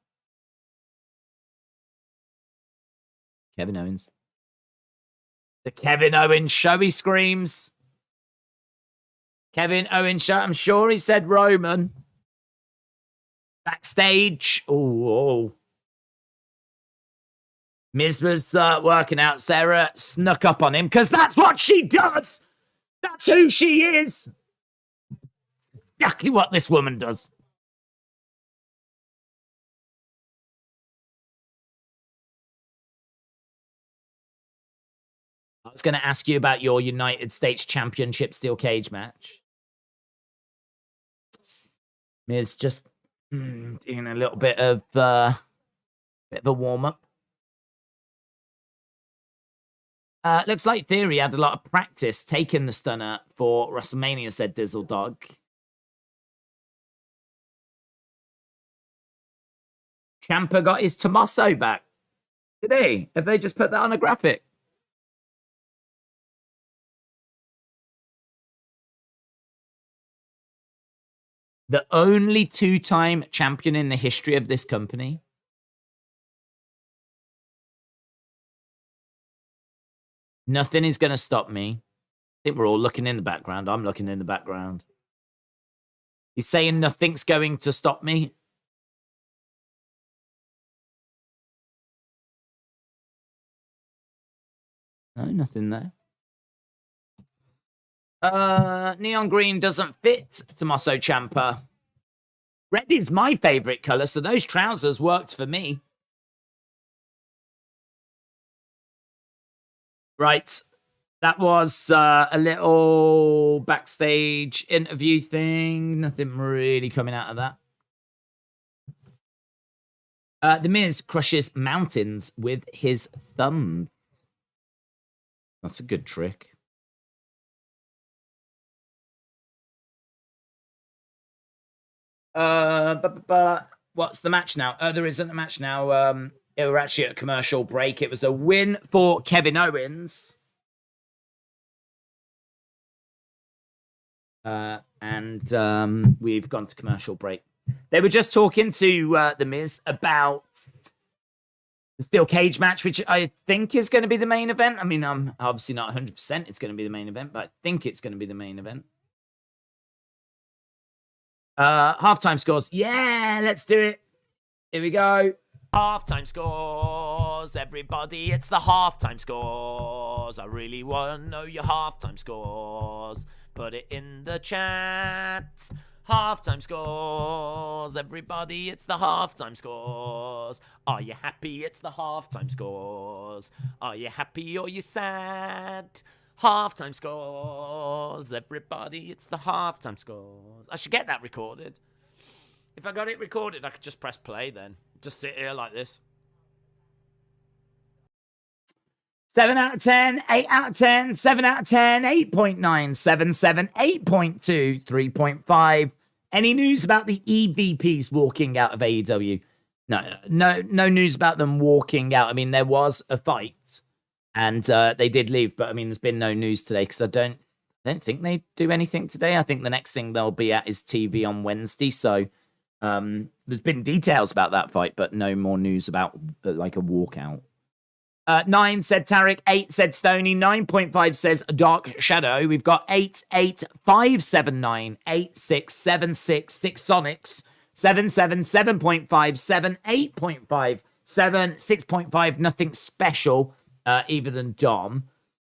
Kevin Owens. The Kevin Owens show, he screams. Kevin Owens show. I'm sure he said Roman. Backstage. Oh. Miz was working out. Sarah snuck up on him because that's what she does. That's who she is. Exactly what this woman does. I was going to ask you about your United States Championship steel cage match. Miz just doing a little bit of a warm up. Looks like Theory had a lot of practice taking the stunner for WrestleMania, said Dizzle Dog. Ciampa got his Tommaso back. Did he? Have they just put that on a graphic? The only two-time champion in the history of this company. Nothing is going to stop me. I think we're all looking in the background. I'm looking in the background. He's saying nothing's going to stop me. No, nothing there. Neon green doesn't fit Tommaso Ciampa. Red is my favorite color, so those trousers worked for me. Right. That was a little backstage interview thing. Nothing really coming out of that. The Miz crushes mountains with his thumbs. That's a good trick. What's the match now? There isn't a match now. We're actually at a commercial break. It was a win for Kevin Owens. And we've gone to commercial break. They were just talking to The Miz about the steel cage match, which I think is going to be the main event. I mean, I'm obviously not 100% it's going to be the main event, but I think it's going to be the main event. Halftime scores. Yeah, let's do it. Here we go. Halftime scores, everybody. It's the halftime scores. I really want to know your halftime scores. Put it in the chat. Halftime scores, everybody. It's the halftime scores. Are you happy? It's the halftime scores. Are you happy or you sad? Halftime scores, everybody. It's the halftime scores. I should get that recorded. If I got it recorded, I could just press play then. Just sit here like this. 7 out of 10, 8 out of 10, 7 out of 10, 8.9, 7, 7, 8.2, 3.5. Any news about the EVPs walking out of AEW? No news about them walking out. I mean, there was a fight and they did leave, but I mean, there's been no news today because I don't think they do anything today. I think the next thing they'll be at is TV on Wednesday. So there's been details about that fight, but no more news about like a walkout. 9 said Tarek, 8 said Stony, 9.5 says Dark Shadow. We've got 8, 8, 5, 7, 9, 8, 6, 7, 6, 6 Sonics, 7, 7, 7.5, 7, 8.5, 7, 6.5, nothing special, either than Dom.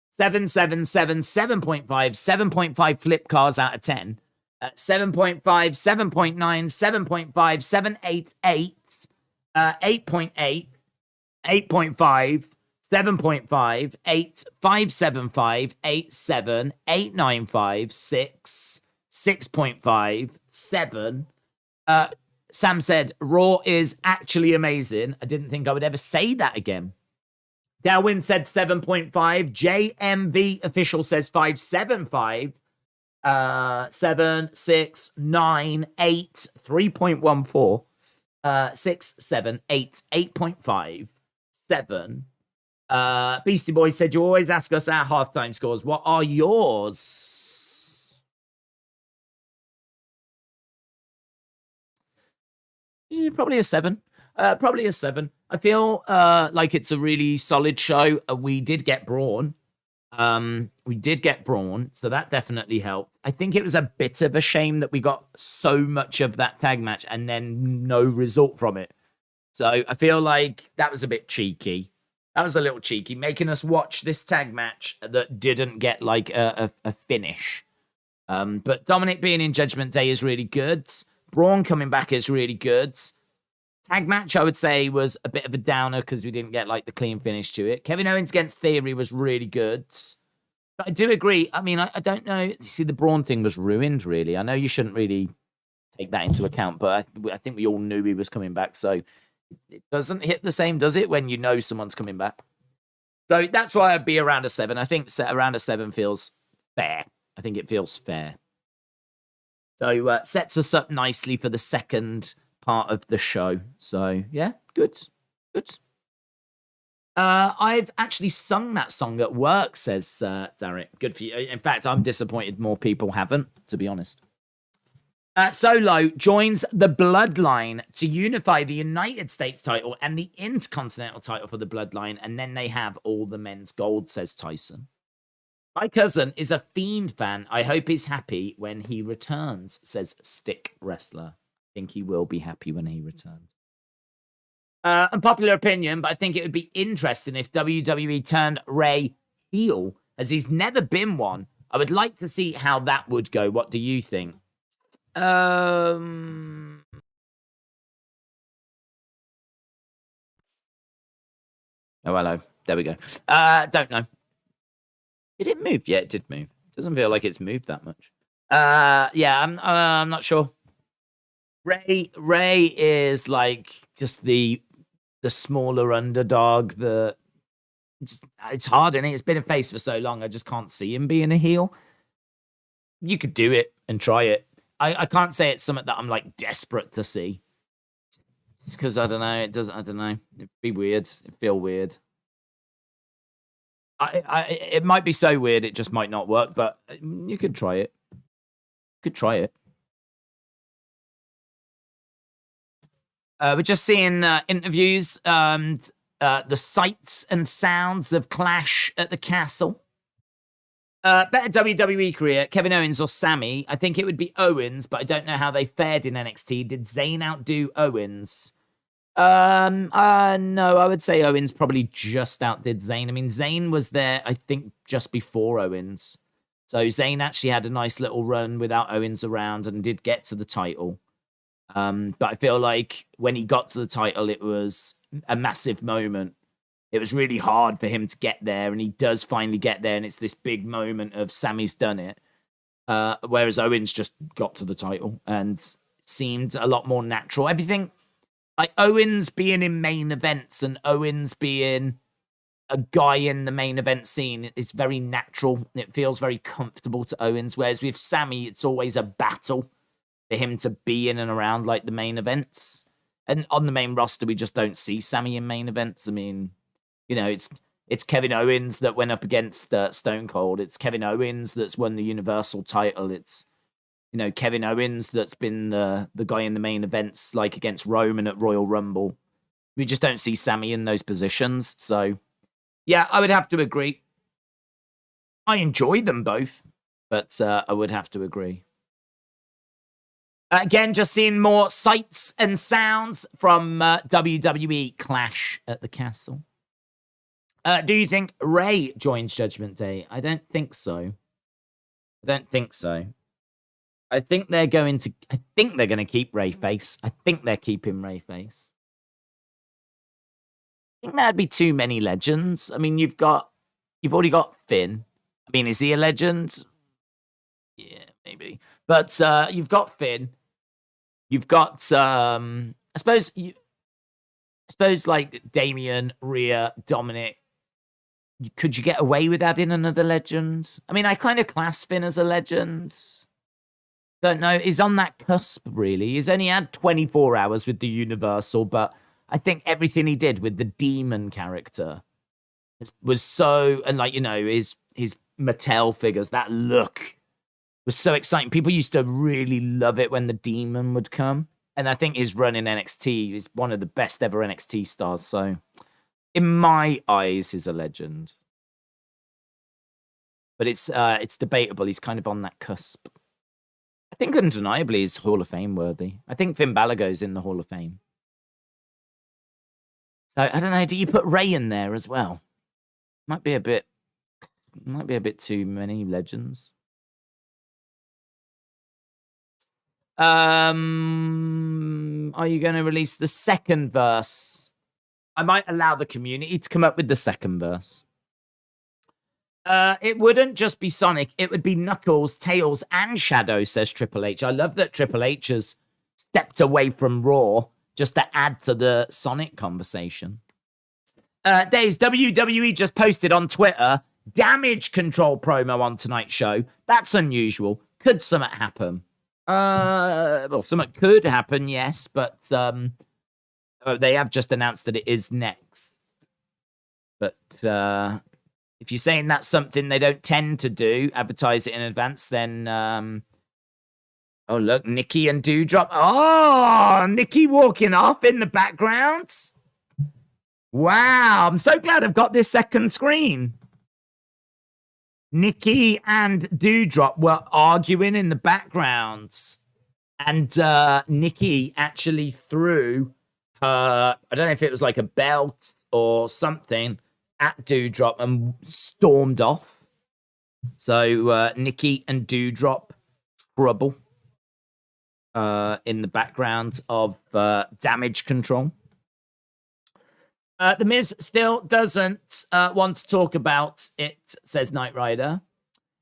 7, 7, 7, 7.5, 7.5 flip cars out of 10. 7.5, 7.9, 7.5, 7, 8, 8, 8.8, 8.5, 7.5, 8, 5, 7, 5, 8, 7, 8, 9, 5, 6, 6.5, 7. Sam said, Raw is actually amazing. I didn't think I would ever say that again. Darwin said 7.5. JMV official says 575. 7, 6, 9, 8, 3.14. 6, 7, 8, 8.5, 7. Beastie Boy said, you always ask us our halftime scores. What are yours? Probably a 7. Probably a 7. I feel like it's a really solid show. We did get Braun. So that definitely helped. I think it was a bit of a shame that we got so much of that tag match and then no result from it. So I feel like that was a bit cheeky. That was a little cheeky, making us watch this tag match that didn't get like a finish. But Dominik being in Judgment Day is really good. Braun coming back is really good. Tag match, I would say, was a bit of a downer because we didn't get like the clean finish to it. Kevin Owens against Theory was really good. But I do agree. I mean, I don't know. You see, the Braun thing was ruined, really. I know you shouldn't really take that into account, but I think we all knew he was coming back. So it doesn't hit the same, does it, when you know someone's coming back? So that's why I'd be around a 7. I think around a 7 feels fair. I think it feels fair. So sets us up nicely for the second part of the show. So yeah, good. Good. I've actually sung that song at work, says Derek. Good for you. In fact, I'm disappointed more people haven't, to be honest. Solo joins the Bloodline to unify the United States title and the Intercontinental title for the Bloodline, and then they have all the men's gold, says Tyson. My cousin is a Fiend fan. I hope he's happy when he returns, says Stick Wrestler. I think he will be happy when he returns. Unpopular opinion, but I think it would be interesting if WWE turned Ray heel, as he's never been one. I would like to see how that would go. What do you think? Oh, hello. There we go. Don't know. Did it move? Yeah, it did move. Doesn't feel like it's moved that much. Yeah, I'm not sure. Ray is like just the smaller underdog. It's hard, isn't it? It's been a face for so long. I just can't see him being a heel. You could do it and try it. I can't say it's something that I'm like desperate to see. It's because I don't know. It doesn't. I don't know. It'd be weird. It'd feel weird. It might be so weird it just might not work, but you could try it. We're just seeing interviews and the sights and sounds of Clash at the Castle. Better WWE career, Kevin Owens or Sammy? I think it would be Owens, but I don't know how they fared in NXT. Did Zayn outdo Owens? No, I would say Owens probably just outdid Zayn. I mean, Zayn was there, I think, just before Owens. So Zayn actually had a nice little run without Owens around and did get to the title. But I feel like when he got to the title, it was a massive moment. It was really hard for him to get there, and he does finally get there, and it's this big moment of Sammy's done it. Whereas Owens just got to the title and seemed a lot more natural. Everything, like Owens being in main events and Owens being a guy in the main event scene, it's very natural. It feels very comfortable to Owens. Whereas with Sammy, it's always a battle for him to be in and around like the main events. And on the main roster, we just don't see Sammy in main events. I mean, you know, it's Kevin Owens that went up against Stone Cold. It's Kevin Owens that's won the Universal title. It's, you know, Kevin Owens that's been the guy in the main events, like against Roman at Royal Rumble. We just don't see Sammy in those positions. So, yeah, I would have to agree. I enjoy them both, but I would have to agree. Again, just seeing more sights and sounds from WWE Clash at the Castle. Do you think Ray joins Judgment Day? I don't think so. I think they're going to keep Ray face. I think they're keeping Ray face. I think that'd be too many legends. I mean, you've already got Finn. I mean, is he a legend? Yeah, maybe. But you've got Finn. You've got I suppose like Damian, Rhea, Dominik. Could you get away with adding another legend? I mean, I kind of class Finn as a legend. Don't know. He's on that cusp, really. He's only had 24 hours with the Universal, but I think everything he did with the Demon character was so, and like, you know, his Mattel figures, that look was so exciting. People used to really love it when the Demon would come. And I think his run in NXT is one of the best ever NXT stars. So in my eyes, he's a legend. But it's debatable. He's kind of on that cusp. I think undeniably he's Hall of Fame worthy. I think Finn Balor goes in the Hall of Fame. So I don't know. Do you put Ray in there as well? Might be a bit too many legends. Are you going to release the second verse? I might allow the community to come up with the second verse. It wouldn't just be Sonic. It would be Knuckles, Tails, and Shadow, says Triple H. I love that Triple H has stepped away from Raw just to add to the Sonic conversation. Days, WWE just posted on Twitter, damage control promo on tonight's show. That's unusual. Could something happen? Well, something could happen, yes, but they have just announced that it is next. But if you're saying that's something they don't tend to do, advertise it in advance, then oh, look, Nikki and Doudrop. Oh, Nikki walking off in the background. Wow, I'm so glad I've got this second screen. Nikki and Doudrop were arguing in the background. And Nikki actually threw her, I don't know if it was like a belt or something, at Doudrop and stormed off. So Nikki and Doudrop trouble in the background of damage control. The Miz still doesn't want to talk about it, says Knight Rider.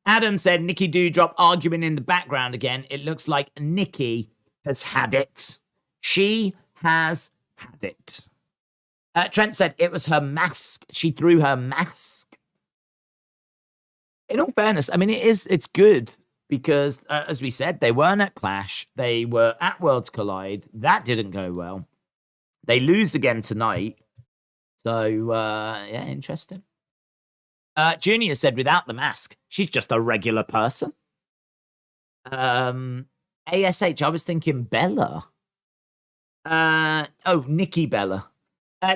Adam said Nikki Doudrop arguing in the background again. It looks like Nikki has had it. She has had it. Trent said it was her mask. She threw her mask. In all fairness, I mean, it's good because, as we said, they weren't at Clash. They were at Worlds Collide. That didn't go well. They lose again tonight. So, yeah, interesting. Junior said without the mask, she's just a regular person. ASH, I was thinking Bella. Oh, Nikki Bella.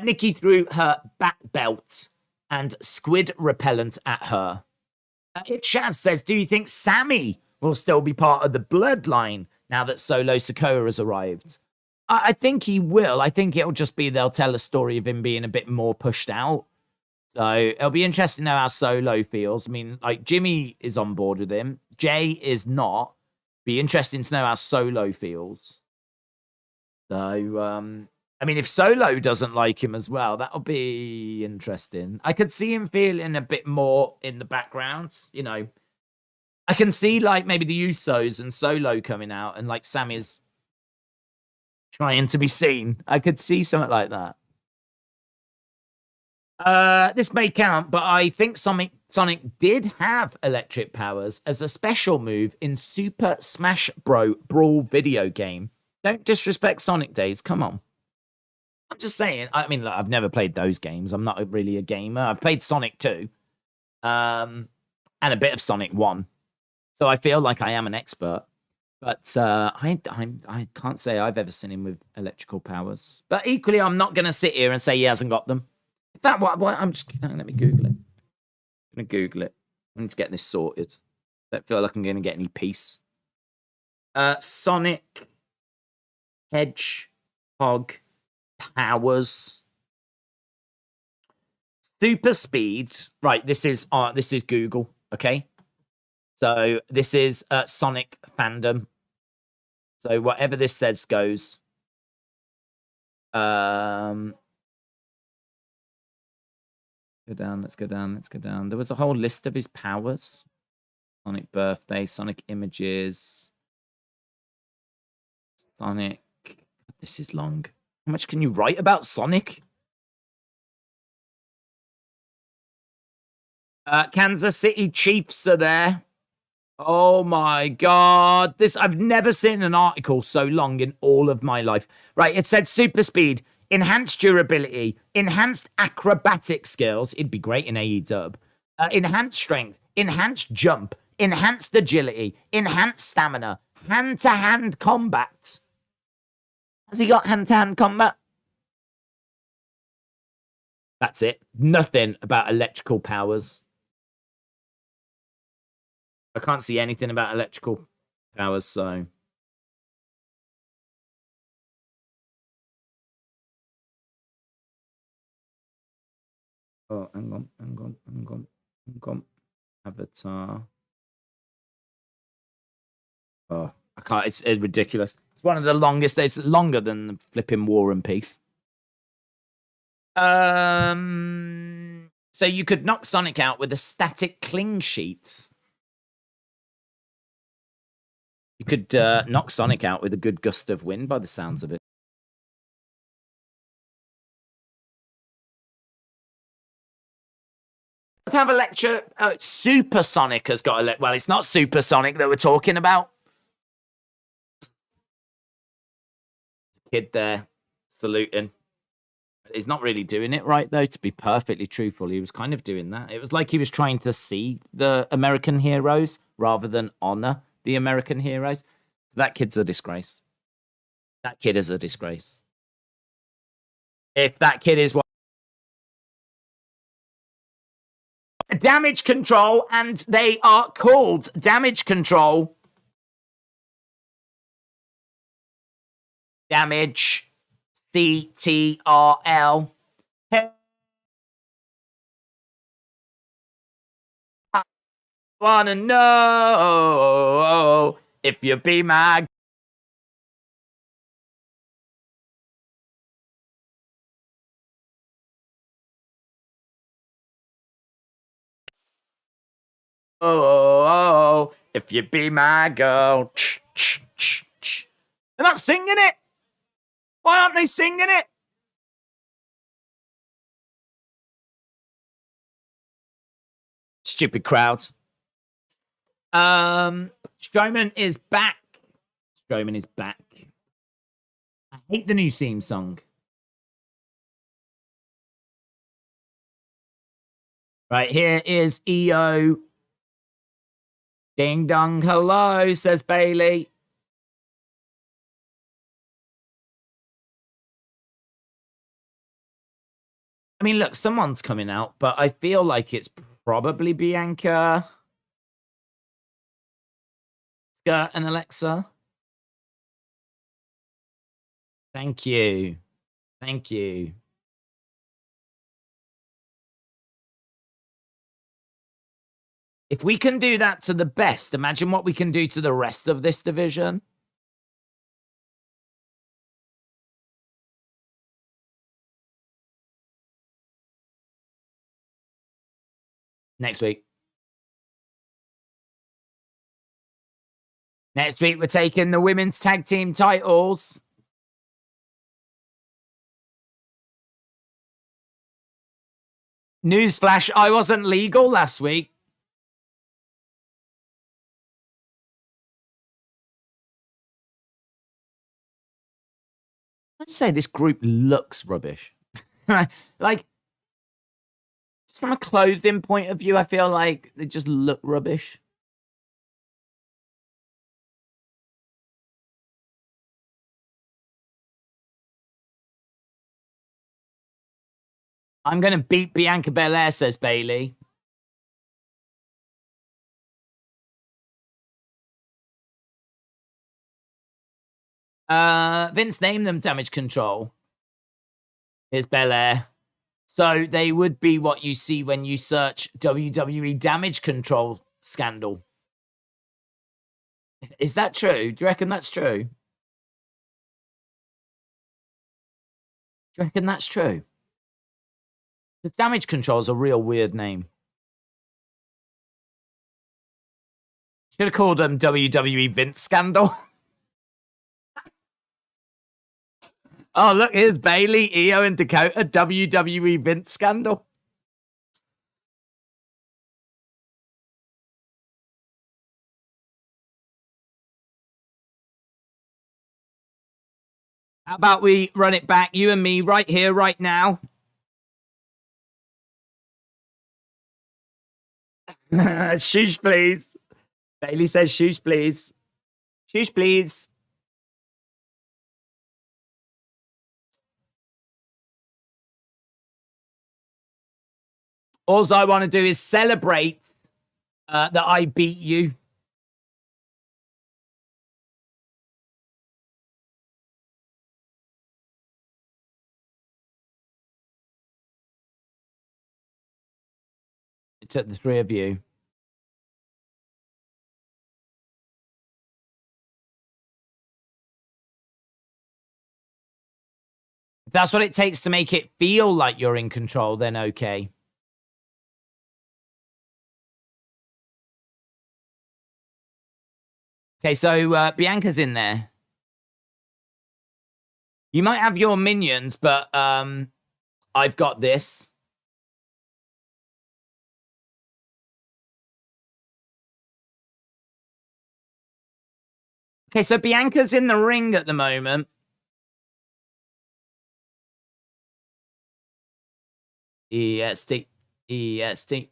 Nikki threw her bat belt and squid repellent at her. It Shaz says, do you think Sammy will still be part of the bloodline now that Solo Sikoa has arrived? I think he will. I think it'll just be they'll tell a story of him being a bit more pushed out. So it'll be interesting to know how Solo feels. I mean, like Jimmy is on board with him. Jay is not. Be interesting to know how Solo feels. So, I mean, if Solo doesn't like him as well, that'll be interesting. I could see him feeling a bit more in the background. You know, I can see like maybe the Usos and Solo coming out and like Sammy's trying to be seen. I could see something like that. This may count, but I think Sonic did have electric powers as a special move in Super Smash Bros. Brawl video game. Don't disrespect Sonic Days. Come on. I'm just saying. I mean, look, I've never played those games. I'm not really a gamer. I've played Sonic 2 and a bit of Sonic 1. So I feel like I am an expert. But I can't say I've ever seen him with electrical powers. But equally, I'm not going to sit here and say he hasn't got them. In fact, I'm just... Let me Google it. I'm going to Google it. I need to get this sorted. Don't feel like I'm going to get any peace. Sonic Hedgehog powers. Super speed. Right, this is Google, okay? So this is Sonic fandom. So whatever this says goes. Go down, let's go down, let's go down. There was a whole list of his powers. Sonic birthday, Sonic images. Sonic. This is long. How much can you write about Sonic? Kansas City Chiefs are there. Oh my God. I've never seen an article so long in all of my life. Right, it said super speed, enhanced durability, enhanced acrobatic skills. It'd be great in AEW. Enhanced strength, enhanced jump, enhanced agility, enhanced stamina, hand-to-hand combat. Has he got hand-to-hand combat? That's it. Nothing about electrical powers. I can't see anything about electrical powers, so... Oh, hang on. Avatar. Oh, I can't. It's ridiculous. It's one of the longest. It's longer than the flipping War and Peace. So you could knock Sonic out with a static cling sheet. You could knock Sonic out with a good gust of wind, by the sounds of it. Let's have a lecture. Supersonic has got a well. It's not Supersonic that we're talking about. Kid there saluting. He's not really doing it right, though, to be perfectly truthful. He was kind of doing that. It was like he was trying to see the American heroes rather than honor the American heroes. That kid's a disgrace. That kid is a disgrace. If that kid is what Damage Control, and they are called Damage Control. Damage CTRL. I wanna know if you be my if you be my girl. They're not singing it. Why aren't they singing it? Stupid crowds. Strowman is back. Strowman is back. I hate the new theme song. Right, here is Iyo. Ding dong hello, says Bayley. I mean, look, someone's coming out, but I feel like it's probably Bianca, Skirt, and Alexa. Thank you. Thank you. If we can do that to the best, imagine what we can do to the rest of this division. Next week. Next week, we're taking the women's tag team titles. Newsflash, I wasn't legal last week. I'd say this group looks rubbish. Like, just from a clothing point of view, I feel like they just look rubbish. I'm going to beat Bianca Belair, says Bayley. Vince named them Damage Control. Here's Belair. So they would be what you see when you search WWE Damage Control scandal. Is that true? Do you reckon that's true? Do you reckon that's true? Because Damage Control is a real weird name. Should have called them WWE Vince Scandal. Oh, look, here's Bayley, Iyo, and Dakota, WWE Vince Scandal. How about we run it back, you and me, right here, right now? Shush, please. Bayley says shush, please. Shush, please. All I want to do is celebrate that I beat you. to the three of you. If that's what it takes to make it feel like you're in control, then okay. Okay, so Bianca's in there. You might have your minions, but I've got this. Okay, so Bianca's in the ring at the moment. EST. EST.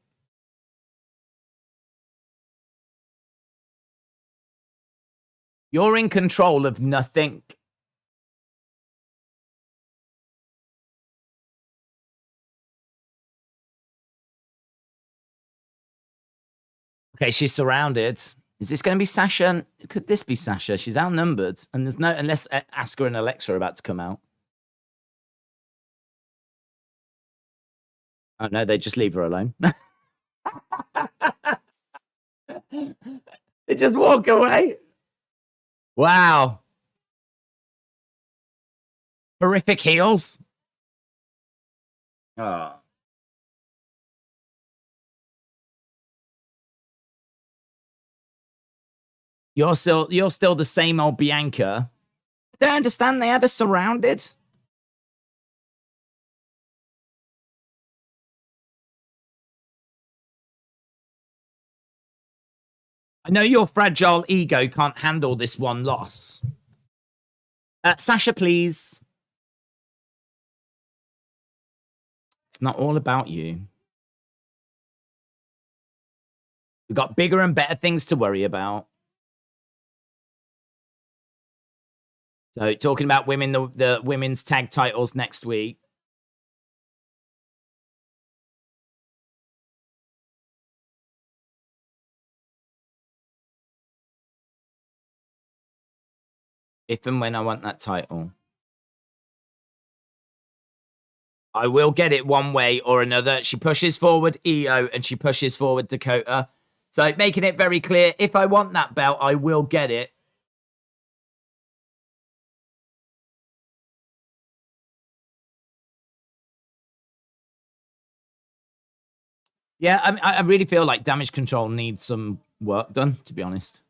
You're in control of nothing. Okay, she's surrounded. Is this going to be Sasha? Could this be Sasha? She's outnumbered. And there's no... Unless Asuka and Alexa are about to come out. Oh, no, they just leave her alone. They just walk away. Wow. Horrific heels. Oh. You're still the same old Bianca. I don't understand. They had her surrounded. I know your fragile ego can't handle this one loss. Sasha, please. It's not all about you. We've got bigger and better things to worry about. So, talking about women, the women's tag titles next week. If and when I want that title. I will get it one way or another. She pushes forward Iyo and she pushes forward Dakota. So making it very clear, if I want that belt, I will get it. Yeah, I really feel like Damage Control needs some work done, to be honest.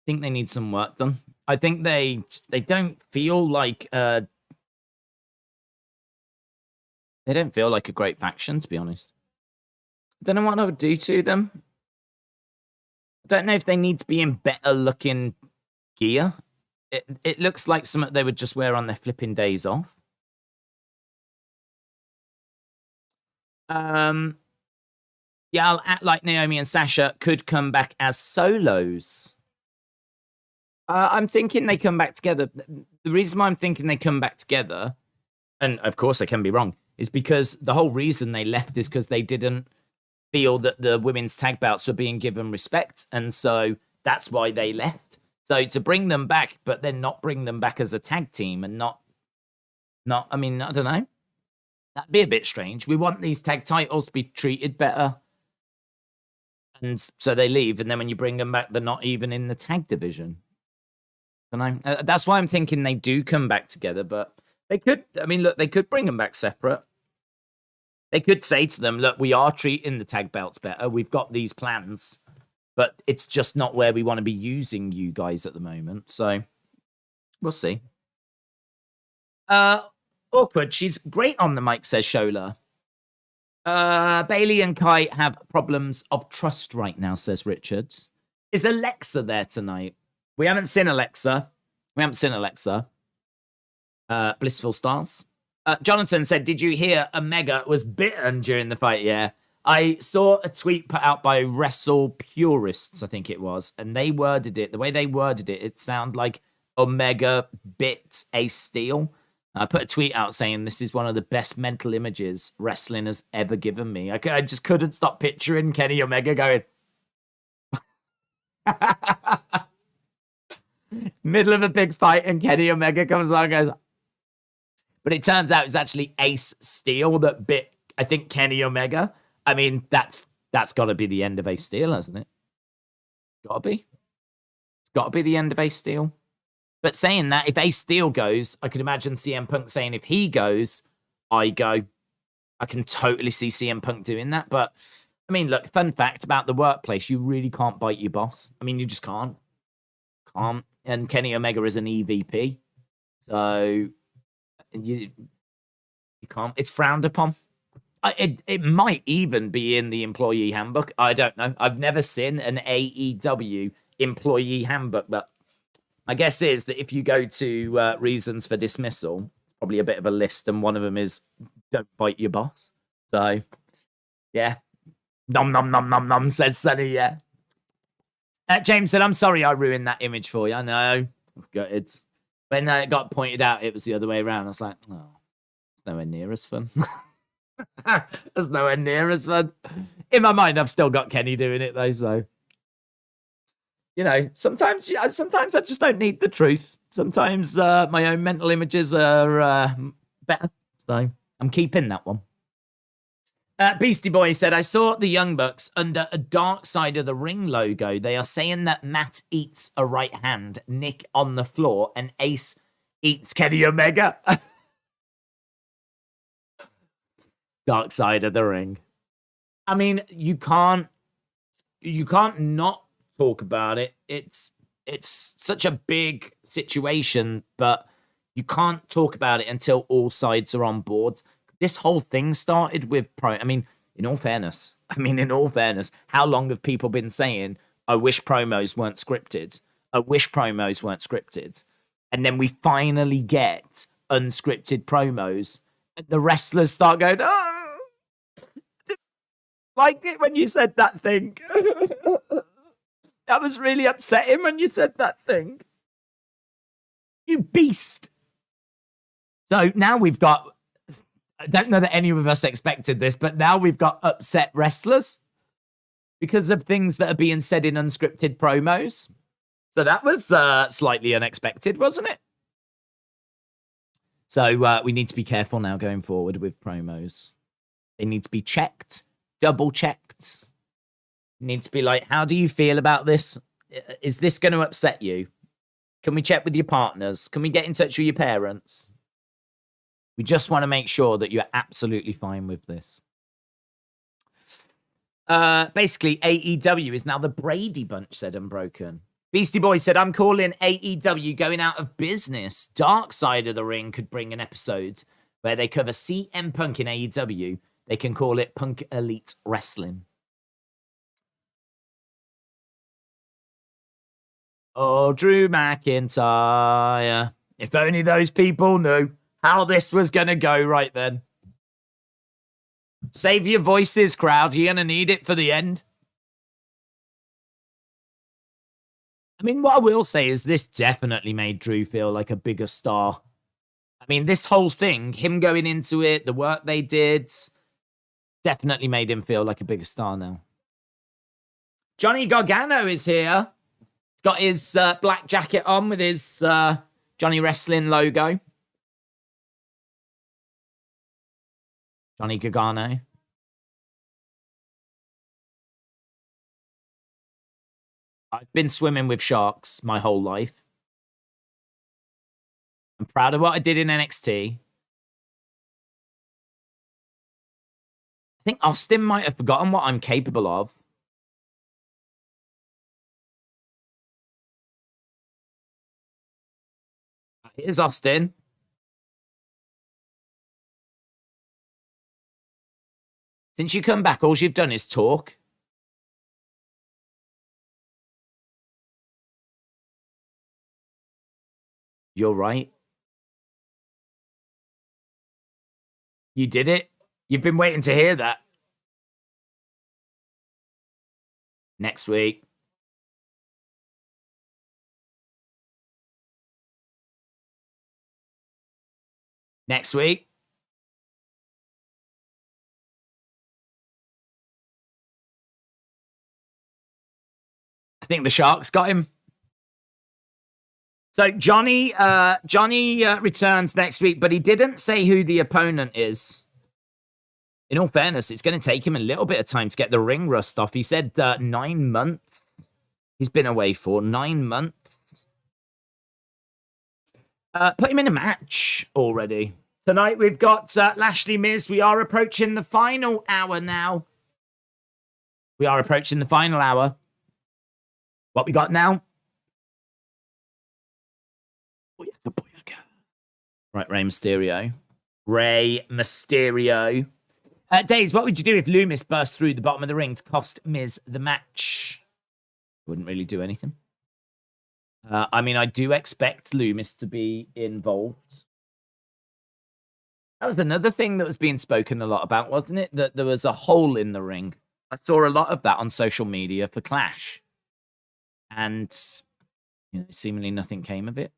I think they need some work done. I think they don't feel like they don't feel like a great faction, to be honest. I don't know what I would do to them. I don't know if they need to be in better looking gear. It looks like something they would just wear on their flipping days off. Yeah, I'll act like Naomi and Sasha could come back as solos. I'm thinking they come back together. The reason why I'm thinking they come back together, and of course I can be wrong, is because the whole reason they left is because they didn't feel that the women's tag belts were being given respect. And so that's why they left. So to bring them back, but then not bring them back as a tag team and not, I mean, I don't know. That'd be a bit strange. We want these tag titles to be treated better. And so they leave. And then when you bring them back, they're not even in the tag division. And that's why I'm thinking they do come back together. But they could, I mean, look, they could bring them back separate. They could say to them, look, we are treating the tag belts better. We've got these plans. But it's just not where we want to be using you guys at the moment. So we'll see. Awkward. She's great on the mic, says Shola. Bayley and Kai have problems of trust right now, says Richard. Is Alexa there tonight? We haven't seen Alexa. Blissful Stars. Jonathan said, did you hear Omega was bitten during the fight? Yeah. I saw a tweet put out by Wrestle Purists, I think it was, and they worded it, the way they worded it, it sounded like Omega bit Ace Steel. I put a tweet out saying this is one of the best mental images wrestling has ever given me. I just couldn't stop picturing Kenny Omega going. Middle of a big fight and Kenny Omega comes along and goes. But it turns out it's actually Ace Steel that bit I think Kenny Omega. I mean, that's got to be the end of Ace Steel, hasn't it? Got to be. It's got to be the end of Ace Steel. But saying that, if Ace Steel goes, I could imagine CM Punk saying, if he goes, I go. I can totally see CM Punk doing that. But, I mean, look, fun fact about the workplace, you really can't bite your boss. I mean, you just can't. Can't. And Kenny Omega is an EVP. So, you can't. It's frowned upon. It might even be in the employee handbook. I don't know. I've never seen an AEW employee handbook, but my guess is that if you go to reasons for dismissal, probably a bit of a list, and one of them is don't bite your boss. So, yeah. Nom, nom, nom, nom, nom, says Sonny, yeah. James said, I'm sorry I ruined that image for you. I know. It's good. When it got pointed out, it was the other way around. I was like, oh, it's nowhere near as fun. It's nowhere near as fun. In my mind, I've still got Kenny doing it, though, so. You know, sometimes I just don't need the truth. Sometimes my own mental images are better. So I'm keeping that one. Beastie Boy said, I saw the Young Bucks under a Dark Side of the Ring logo. They are saying that Matt eats a right hand, Nick on the floor, and Ace eats Kenny Omega. Dark Side of the Ring. I mean, you can't not talk about it. It's such a big situation, but you can't talk about it until all sides are on board. This whole thing started with in all fairness, how long have people been saying, I wish promos weren't scripted? I wish promos weren't scripted. And then we finally get unscripted promos, and the wrestlers start going, oh, liked it when you said that thing. That was really upsetting when you said that thing. You beast. So now we've got, I don't know that any of us expected this, but now we've got upset wrestlers because of things that are being said in unscripted promos. So that was slightly unexpected, wasn't it? So we need to be careful now going forward with promos. They need to be checked, double checked. Need to be like, how do you feel about this? Is this going to upset you? Can we check with your partners? Can we get in touch with your parents? We just want to make sure that you're absolutely fine with this. Basically, AEW is now the Brady Bunch, said Unbroken. Beastie Boy said, I'm calling AEW going out of business. Dark Side of the Ring could bring an episode where they cover CM Punk in AEW. They can call it Punk Elite Wrestling. Oh, Drew McIntyre. If only those people knew how this was going to go right then. Save your voices, crowd. You're going to need it for the end. I mean, what I will say is this definitely made Drew feel like a bigger star. I mean, this whole thing, him going into it, the work they did, definitely made him feel like a bigger star now. Johnny Gargano is here. He's got his black jacket on with his Johnny Wrestling logo. Johnny Gargano. I've been swimming with sharks my whole life. I'm proud of what I did in NXT. I think Austin might have forgotten what I'm capable of. Here's Austin. Since you come back, all you've done is talk. You're right. You did it. You've been waiting to hear that. Next week. Next week. I think the Sharks got him. So Johnny returns next week, but he didn't say who the opponent is. In all fairness, it's going to take him a little bit of time to get the ring rust off. He said 9 months. He's been away for 9 months. Put him in a match already. Tonight we've got Lashley Miz. We are approaching the final hour now. We are approaching the final hour. What we got now? Right, Rey Mysterio. Rey Mysterio. Days, what would you do if Loomis burst through the bottom of the ring to cost Miz the match? Wouldn't really do anything. I mean, I do expect Loomis to be involved. That was another thing that was being spoken a lot about, wasn't it? That there was a hole in the ring. I saw a lot of that on social media for Clash. And, you know, seemingly nothing came of it.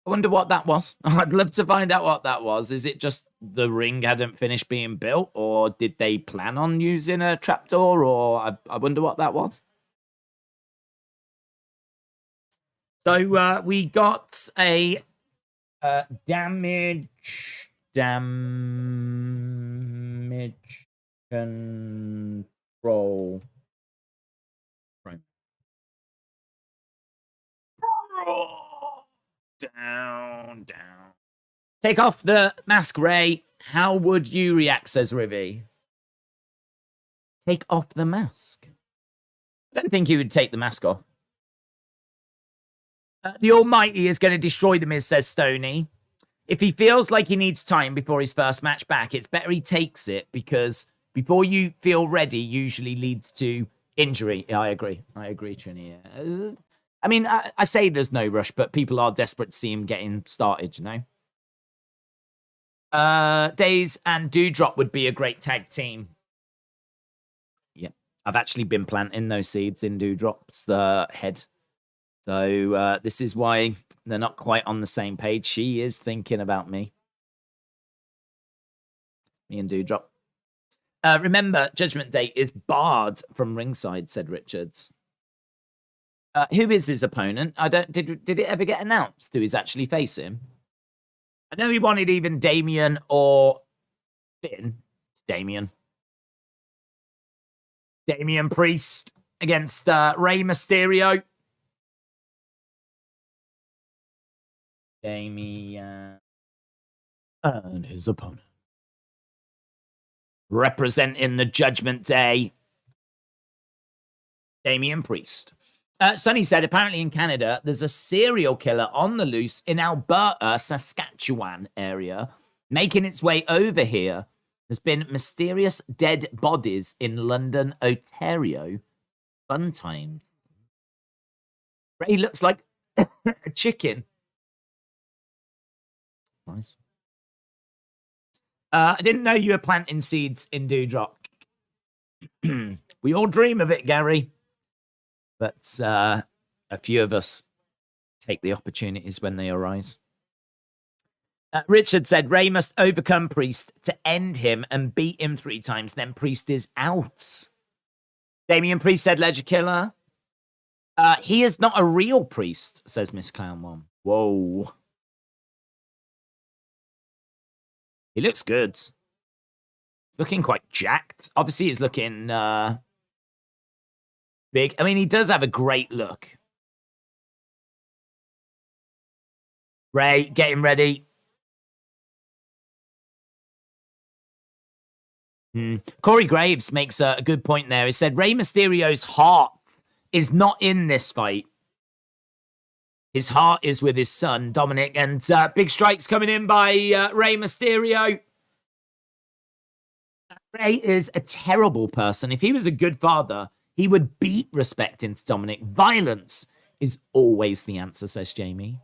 I wonder what that was. I'd love to find out what that was. Is it just the ring hadn't finished being built? Or did they plan on using a trapdoor? Or I wonder what that was. So we got a damage control. Right. Down. Take off the mask, Rey. How would you react, says Rivy. Take off the mask. I don't think he would take the mask off. The Almighty is going to destroy the Miz, says Stoney. If he feels like he needs time before his first match back, it's better he takes it, because before you feel ready usually leads to injury. Yeah, I agree, Trini. I mean, I say there's no rush, but people are desperate to see him getting started, you know? Days and Doudrop would be a great tag team. Yeah, I've actually been planting those seeds in Doudrop's head. So this is why they're not quite on the same page. She is thinking about me. Me and Doudrop. Remember, Judgment Day is barred from ringside, said Richards. Who is his opponent? Did it ever get announced who he's actually facing? I know he wanted even Damian or Finn. It's Damian. Damian Priest against Rey Mysterio. Damian and his opponent. Representing the Judgment Day, Damian Priest. Sonny said, apparently in Canada, there's a serial killer on the loose in Alberta, Saskatchewan area, making its way over here. There's been mysterious dead bodies in London, Ontario. Fun times. Ray looks like a chicken. Nice. I didn't know you were planting seeds in Doudrop. We all dream of it, Gary. But a few of us take the opportunities when they arise. Richard said, Ray must overcome Priest to end him and beat him 3 times. Then Priest is out. Damian Priest said, Ledger Killer. He is not a real priest, says Miss Clown One. Whoa. He looks good. He's looking quite jacked. Obviously, he's looking big. I mean, he does have a great look. Ray, getting ready. Corey Graves makes a good point there. He said, Rey Mysterio's heart is not in this fight. His heart is with his son, Dominik. And big strikes coming in by Rey Mysterio. Rey is a terrible person. If he was a good father, he would beat respect into Dominik. Violence is always the answer, says Jamie.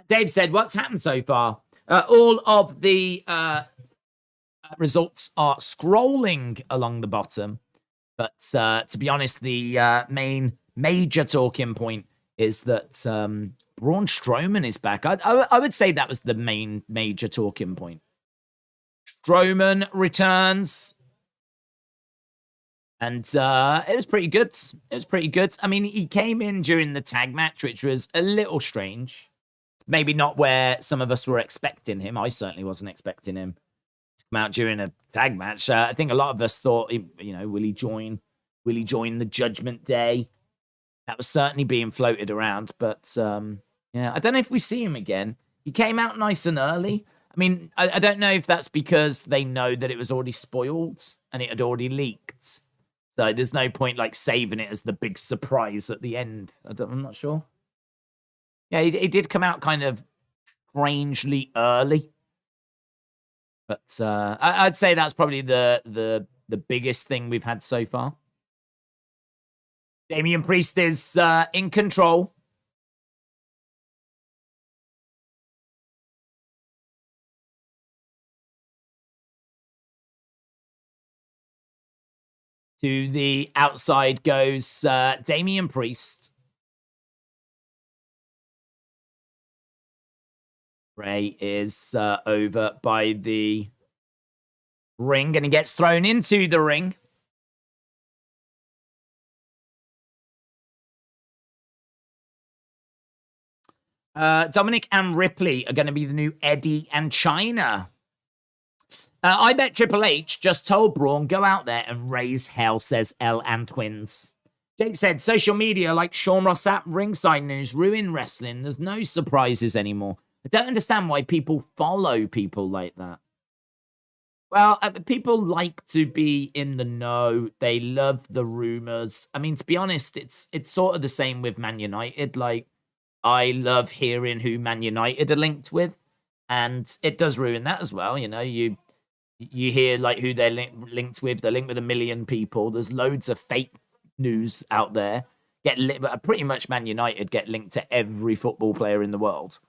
Dave said, what's happened so far? All of the results are scrolling along the bottom. But to be honest, the main major talking point is that Braun Strowman is back. I would say that was the main major talking point. Strowman returns. And it was pretty good. It was pretty good. I mean, he came in during the tag match, which was a little strange. Maybe not where some of us were expecting him. I certainly wasn't expecting him come out during a tag match. I think a lot of us thought, will he join? Will he join the Judgment Day? That was certainly being floated around, but yeah, I don't know if we see him again. He came out nice and early. I mean, I don't know if that's because they know that it was already spoiled and it had already leaked. So there's no point like saving it as the big surprise at the end. I'm not sure. Yeah, he did come out kind of strangely early. But I'd say that's probably the biggest thing we've had so far. Damian Priest is in control. To the outside goes Damian Priest. Ray is over by the ring, and he gets thrown into the ring. Dominik and Ripley are going to be the new Eddie and Chyna. I bet Triple H just told Braun, go out there and raise hell, says L and Twins. Jake said, social media like Sean Ross Sapp ringside news ruin wrestling. There's no surprises anymore. I don't understand why people follow people like that. Well, people like to be in the know. They love the rumors. I mean, to be honest, it's sort of the same with Man United. Like, I love hearing who Man United are linked with, and it does ruin that as well. You know, you hear like who they're linked with. They're linked with a million people. There's loads of fake news out there. Pretty much Man United get linked to every football player in the world.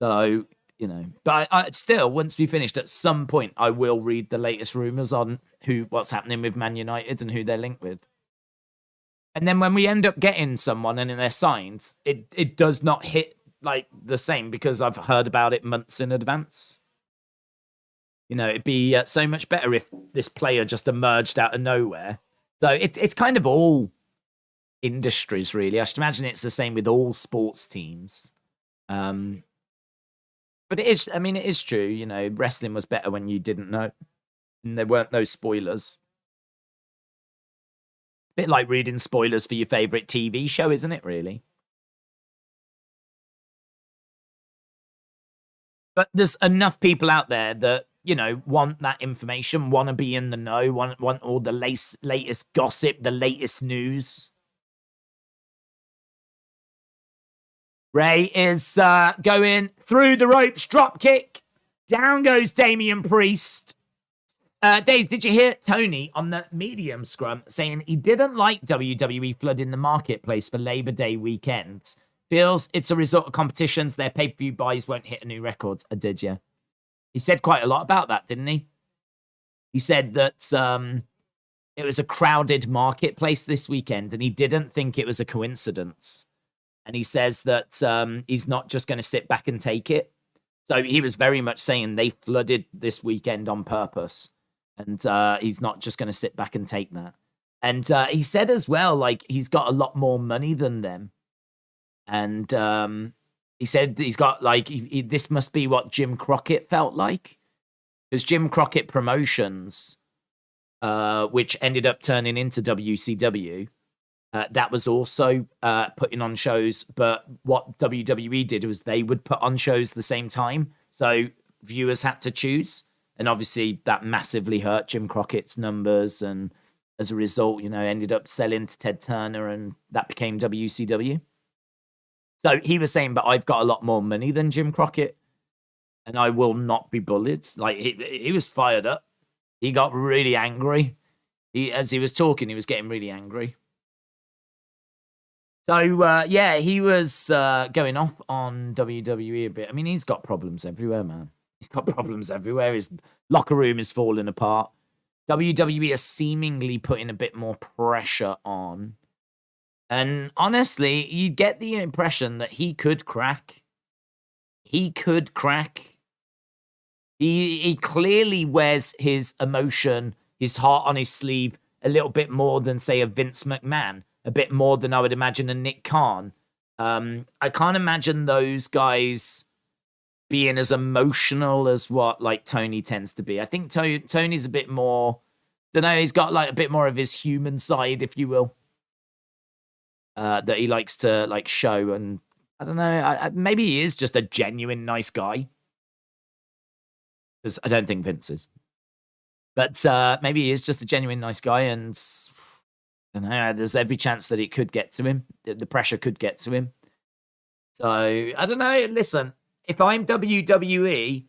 So, you know, but I still, once we finished, at some point, I will read the latest rumors on what's happening with Man United and who they're linked with. And then when we end up getting someone and they're signed, it does not hit like the same because I've heard about it months in advance. You know, it'd be so much better if this player just emerged out of nowhere. So it's kind of all industries, really. I should imagine it's the same with all sports teams. But it is true, you know, wrestling was better when you didn't know. And there weren't no spoilers. A bit like reading spoilers for your favourite TV show, isn't it, really? But there's enough people out there that, you know, want that information, want to be in the know, want all the latest gossip, the latest news. Ray is going through the ropes, drop kick. Down goes Damian Priest. Dave, did you hear Tony on the medium scrum saying he didn't like WWE flooding the marketplace for Labor Day weekend? Feels it's a result of competitions. Their pay-per-view buys won't hit a new record. Did you? He said quite a lot about that, didn't he? He said that it was a crowded marketplace this weekend, and he didn't think it was a coincidence. And he says that he's not just going to sit back and take it. So he was very much saying they flooded this weekend on purpose. And he's not just going to sit back and take that. And he said as well, like, he's got a lot more money than them. And he said he's got, like, this must be what Jim Crockett felt like. Because Jim Crockett Promotions, which ended up turning into WCW, that was also putting on shows, but what WWE did was they would put on shows the same time, so viewers had to choose, and obviously that massively hurt Jim Crockett's numbers, and as a result, you know, ended up selling to Ted Turner, and that became WCW. So he was saying, but I've got a lot more money than Jim Crockett, and I will not be bullied. Like, he was fired up. He got really angry. As he was talking, he was getting really angry. So, yeah, he was going off on WWE a bit. I mean, he's got problems everywhere, man. He's got problems everywhere. His locker room is falling apart. WWE is seemingly putting a bit more pressure on. And honestly, you get the impression that he could crack. He could crack. He clearly wears his emotion, his heart on his sleeve a little bit more than, say, a Vince McMahon. A bit more than I would imagine a Nick Khan. I can't imagine those guys being as emotional as what like Tony tends to be. I think Tony's a bit more, don't know, he's got like a bit more of his human side, if you will, that he likes to like show. And I don't know, maybe he is just a genuine nice guy, because I don't think Vince is. But maybe he is just a genuine nice guy, and I don't know, there's every chance that it could get to him. The pressure could get to him. So, I don't know. Listen, if I'm WWE,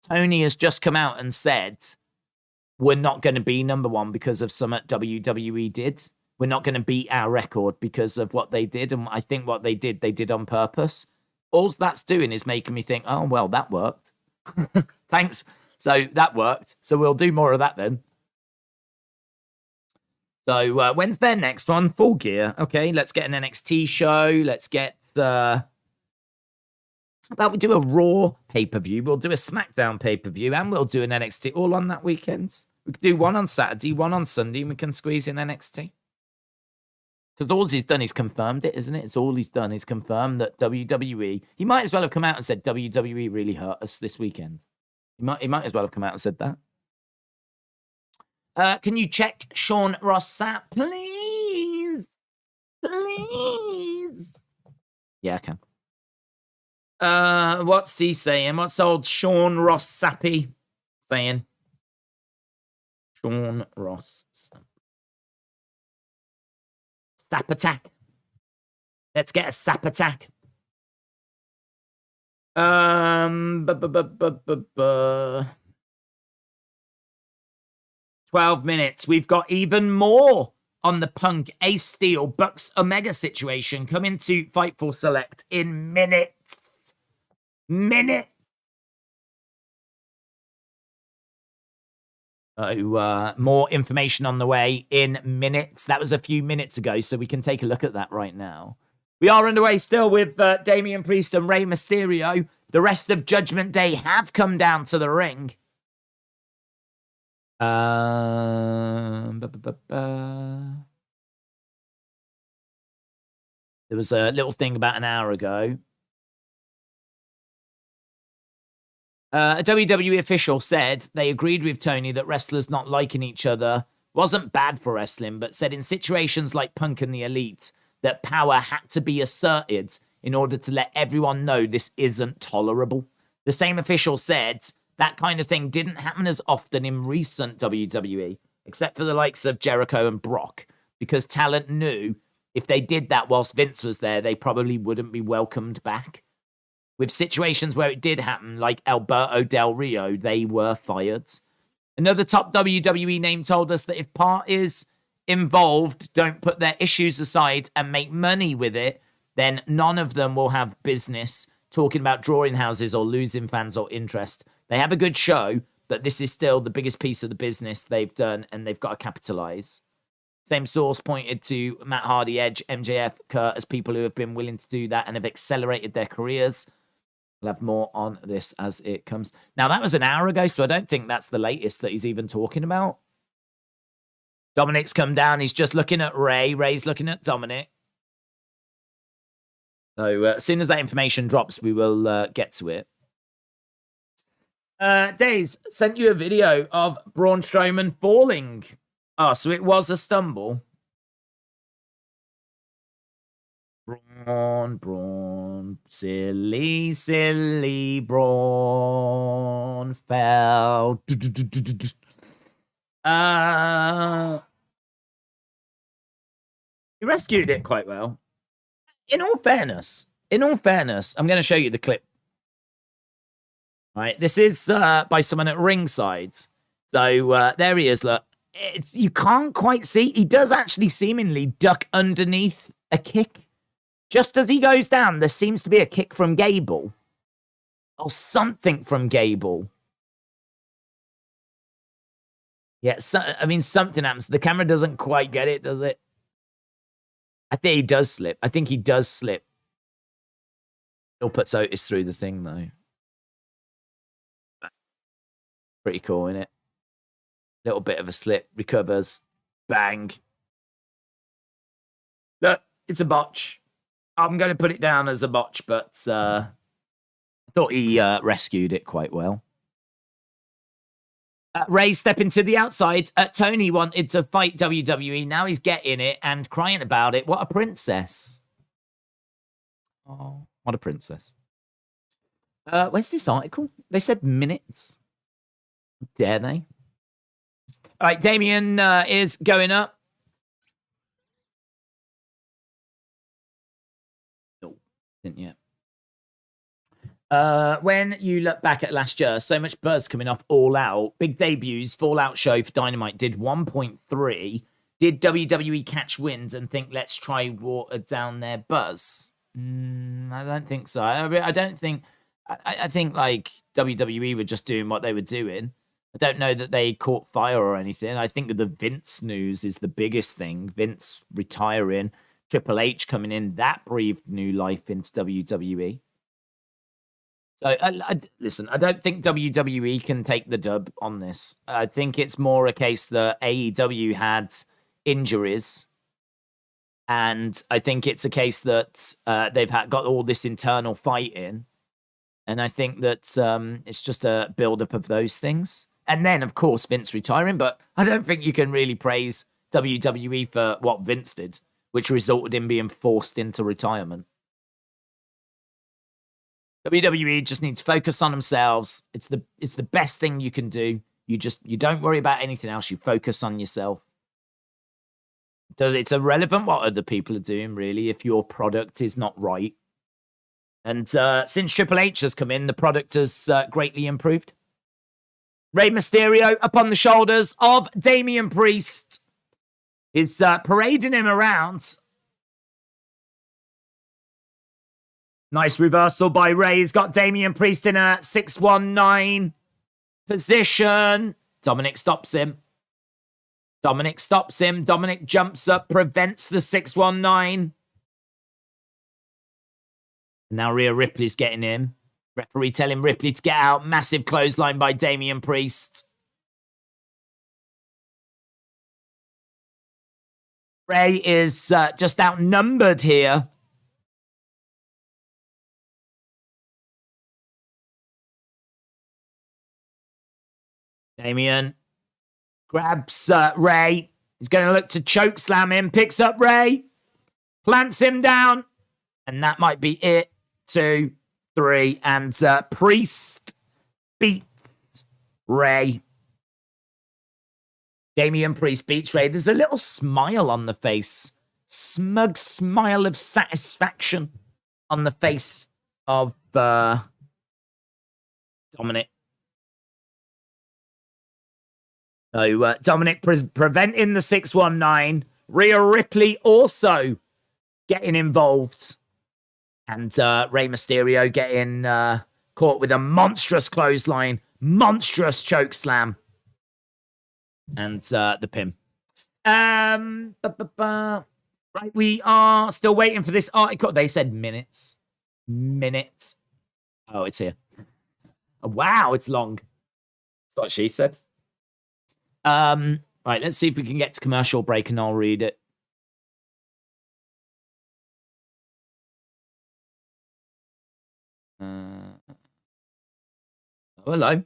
Tony has just come out and said, we're not going to be number one because of something WWE did. We're not going to beat our record because of what they did. And I think what they did on purpose. All that's doing is making me think, oh, well, that worked. Thanks. So that worked. So we'll do more of that then. So when's their next one? Full Gear. Okay, let's get an NXT show. Let's get... how about we do a Raw pay-per-view? We'll do a SmackDown pay-per-view, and we'll do an NXT all on that weekend. We could do one on Saturday, one on Sunday, and we can squeeze in NXT. Because all he's done is confirmed it, isn't it? It's all he's done is confirmed that WWE... He might as well have come out and said WWE really hurt us this weekend. He might as well have come out and said that. Can you check Sean Ross Sapp, please? Please. Yeah, I can. What's he saying? What's old Sean Ross Sappy saying? Sean Ross Sapp. Sap attack. Let's get a sap attack. 12 minutes. We've got even more on the Punk, Ace Steel, Bucks Omega situation coming to Fightful Select in minutes. More information on the way in minutes. That was a few minutes ago, so we can take a look at that right now. We are underway still with Damian Priest and Rey Mysterio. The rest of Judgment Day have come down to the ring. There was a little thing about an hour ago. A WWE official said they agreed with Tony that wrestlers not liking each other wasn't bad for wrestling, but said in situations like Punk and the Elite that power had to be asserted in order to let everyone know this isn't tolerable. The same official said that kind of thing didn't happen as often in recent WWE, except for the likes of Jericho and Brock, because talent knew if they did that whilst Vince was there, they probably wouldn't be welcomed back. With situations where it did happen, like Alberto Del Rio, they were fired. Another top WWE name told us that if parties involved don't put their issues aside and make money with it, then none of them will have business talking about drawing houses or losing fans or interest. They have a good show, but this is still the biggest piece of the business they've done, and they've got to capitalize. Same source pointed to Matt Hardy, Edge, MJF, Kurt as people who have been willing to do that and have accelerated their careers. We'll have more on this as it comes. Now, that was an hour ago, so I don't think that's the latest that he's even talking about. Dominik's come down. He's just looking at Ray. Ray's looking at Dominik. So as soon as that information drops, we will get to it. Days sent you a video of Braun Strowman falling. Oh, so it was a stumble. Braun, silly Braun fell. He rescued it quite well. In all fairness, I'm going to show you the clip. All right, this is by someone at ringside. So there he is. Look, you can't quite see. He does actually seemingly duck underneath a kick. Just as he goes down, there seems to be a kick from Gable. Or something from Gable. Yeah, I mean, something happens. The camera doesn't quite get it, does it? I think he does slip. Still puts Otis through the thing, though. Pretty cool, isn't it? Little bit of a slip. Recovers. Bang. Look, it's a botch. I'm going to put it down as a botch, but I Thought he rescued it quite well. Ray stepping to the outside. Tony wanted to fight WWE. Now he's getting it and crying about it. What a princess. Oh, what a princess. Where's this article? They said minutes. Dare they? All right, Damien is going up. No, didn't yet. When you look back at last year, so much buzz coming up all out. Big debuts, Fallout show for Dynamite did 1.3. Did WWE catch wind and think, let's try water down their buzz? I don't think so. I don't think... I think, like, WWE were just doing what they were doing. I don't know that they caught fire or anything. I think that the Vince news is the biggest thing. Vince retiring, Triple H coming in, that breathed new life into WWE. So, listen, I don't think WWE can take the dub on this. I think it's more a case that AEW had injuries. And I think it's a case that they've got all this internal fighting. And I think that it's just a build-up of those things. And then, of course, Vince retiring. But I don't think you can really praise WWE for what Vince did, which resulted in being forced into retirement. WWE just needs to focus on themselves. It's the best thing you can do. You don't worry about anything else. You focus on yourself. It's irrelevant what other people are doing, really, if your product is not right. And since Triple H has come in, the product has greatly improved. Rey Mysterio up on the shoulders of Damian Priest is parading him around. Nice reversal by Rey. He's got Damian Priest in a 619 position. Dominik stops him. Dominik jumps up, prevents the 619. Now Rhea Ripley's getting in. Referee telling Ripley to get out. Massive clothesline by Damian Priest. Rey is just outnumbered here. Damian grabs Rey. He's going to look to choke slam him. Picks up Rey. Plants him down. And that might be it. 2, 3. And Priest beats Rey. Damian Priest beats Rey. There's a little smile on the face. Smug smile of satisfaction on the face of Dominik. So Dominik preventing the 619. Rhea Ripley also getting involved. And Rey Mysterio getting caught with a monstrous clothesline. Monstrous choke slam. And the pin. Right, we are still waiting for this article. They said minutes. Minutes. Oh, it's here. Oh, wow, it's long. That's what she said. Right, let's see if we can get to commercial break and I'll read it. Oh, hello.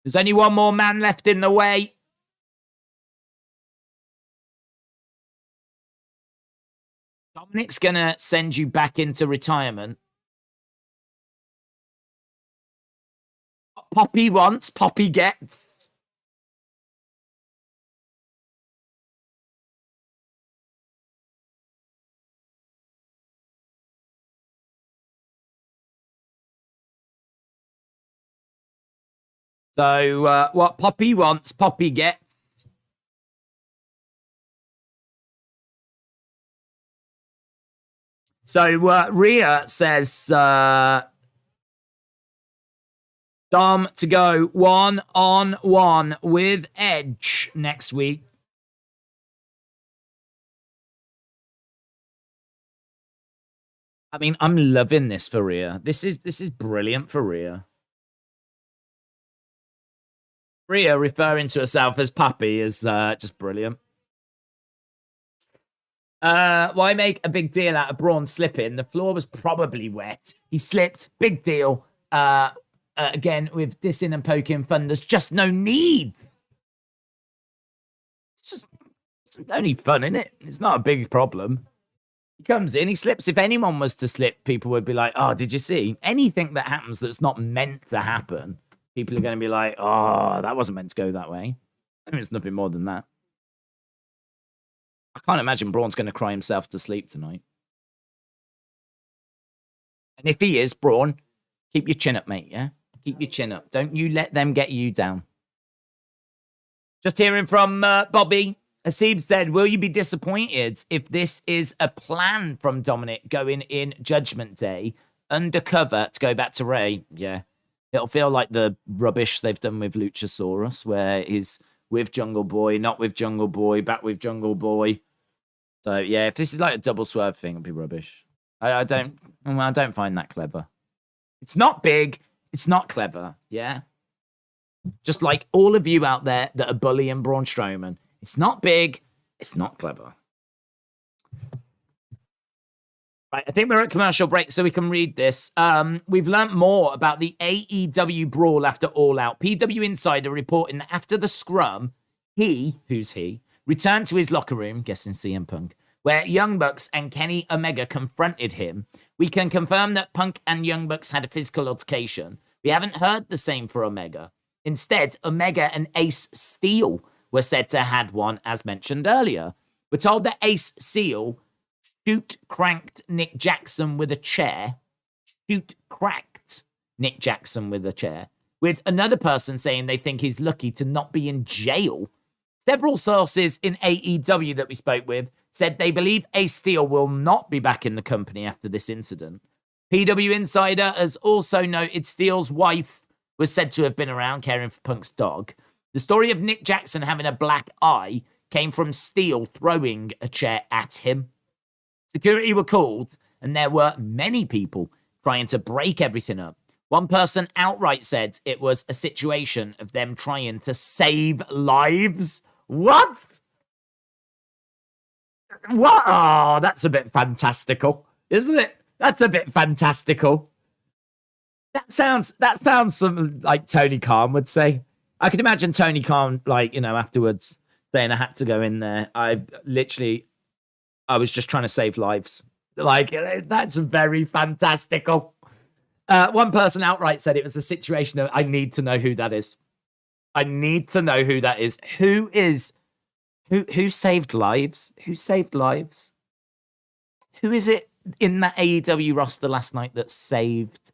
There's only one more man left in the way. Dominik's going to send you back into retirement. What Poppy wants, Poppy gets. So, what Poppy wants, Poppy gets. So, Rhea says, Dom to go 1-on-1 with Edge next week. I mean, I'm loving this for Rhea. This is brilliant for Rhea. Rhea referring to herself as Puppy is just brilliant. Why make a big deal out of Braun slipping? The floor was probably wet. He slipped. Big deal. Again, with dissing and poking fun, there's just no need. It's only fun, isn't it? It's not a big problem. He comes in, he slips. If anyone was to slip, people would be like, oh, did you see? Anything that happens that's not meant to happen, people are going to be like, oh, that wasn't meant to go that way. I mean, it's nothing more than that. I can't imagine Braun's going to cry himself to sleep tonight. And if he is, Braun, keep your chin up, mate, yeah? Keep your chin up. Don't you let them get you down. Just hearing from Bobby. Hasib said, will you be disappointed if this is a plan from Dominik going in Judgment Day undercover to go back to Ray? Yeah. It'll feel like the rubbish they've done with Luchasaurus, where he's with Jungle Boy, not with Jungle Boy, back with Jungle Boy. So, yeah, if this is like a double swerve thing, it'll be rubbish. I don't find that clever. It's not big. It's not clever, yeah? Just like all of you out there that are bullying Braun Strowman. It's not big. It's not clever. Right, I think we're at commercial break so we can read this. We've learnt more about the AEW brawl after All Out. PW Insider reporting that after the scrum, who's he, returned to his locker room, guessing CM Punk, where Young Bucks and Kenny Omega confronted him. We can confirm that Punk and Young Bucks had a physical altercation. We haven't heard the same for Omega. Instead, Omega and Ace Steel were said to have had one, as mentioned earlier. We're told that Ace Steel cracked Nick Jackson with a chair. With another person saying they think he's lucky to not be in jail. Several sources in AEW that we spoke with said they believe Ace Steel will not be back in the company after this incident. PW Insider has also noted Steele's wife was said to have been around caring for Punk's dog. The story of Nick Jackson having a black eye came from Steel throwing a chair at him. Security were called, and there were many people trying to break everything up. One person outright said it was a situation of them trying to save lives. What? What? Oh, that's a bit fantastical, isn't it? That's a bit fantastical. That sounds something like Tony Khan would say. I could imagine Tony Khan, afterwards saying I had to go in there. I was just trying to save lives. That's very fantastical. One person outright said it was a situation of, I need to know who that is. I need to know who that is. Who saved lives? Who saved lives? Who is it in that AEW roster last night that saved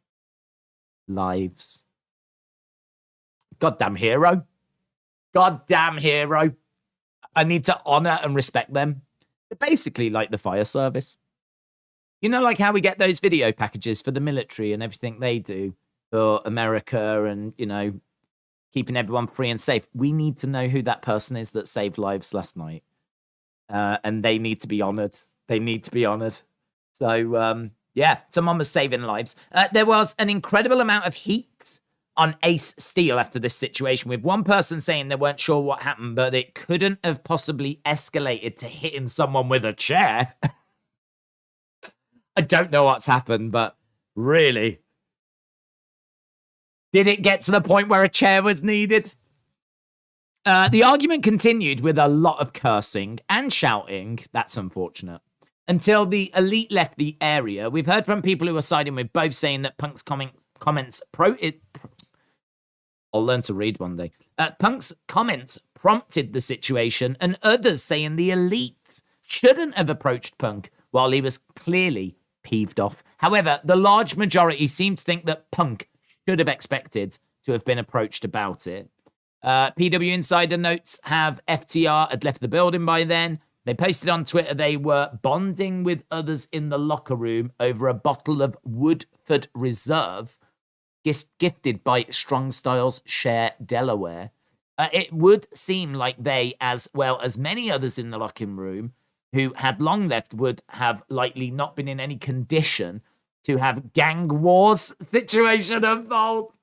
lives? Goddamn hero. Goddamn hero. I need to honor and respect them. They're basically like the fire service. You know, like how we get those video packages for the military and everything they do for America and, keeping everyone free and safe. We need to know who that person is that saved lives last night. And they need to be honored. They need to be honored. So, someone was saving lives. There was an incredible amount of heat on Ace Steel after this situation, with one person saying they weren't sure what happened, but it couldn't have possibly escalated to hitting someone with a chair. I don't know what's happened, but really, did it get to the point where a chair was needed? The argument continued with a lot of cursing and shouting. That's unfortunate. Until the Elite left the area. We've heard from people who are siding with both, saying that Punk's comments I'll learn to read one day. Punk's comments prompted the situation, and others saying the Elite shouldn't have approached Punk while he was clearly peeved off. However, the large majority seem to think that Punk should have expected to have been approached about it. PW Insider notes have FTR had left the building by then. They posted on Twitter they were bonding with others in the locker room over a bottle of Woodford Reserve, gifted by Strong Styles Share Delaware. It would seem like they, as well as many others in the locker room who had long left, would have likely not been in any condition to have gang wars situation involved.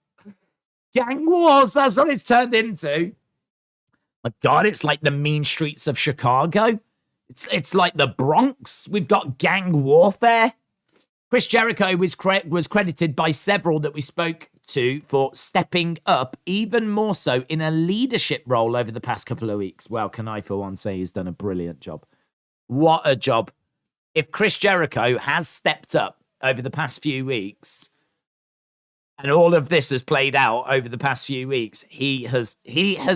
Gang wars, that's what it's turned into. My God, it's like the mean streets of Chicago. It's like the Bronx. We've got gang warfare. Chris Jericho was credited by several that we spoke to for stepping up even more so in a leadership role over the past couple of weeks. Well, can I for one say he's done a brilliant job. What a job. If Chris Jericho has stepped up over the past few weeks, and all of this has played out over the past few weeks, he has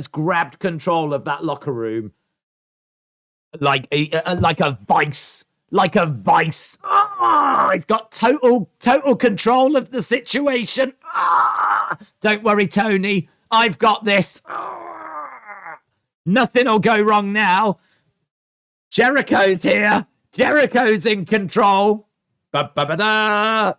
grabbed control of that locker room like a vice. Like a vice. Oh, he's got total control of the situation. Oh, don't worry, Tony. I've got this. Oh, nothing will go wrong now. Jericho's here. Jericho's in control. Ba-ba-ba-da.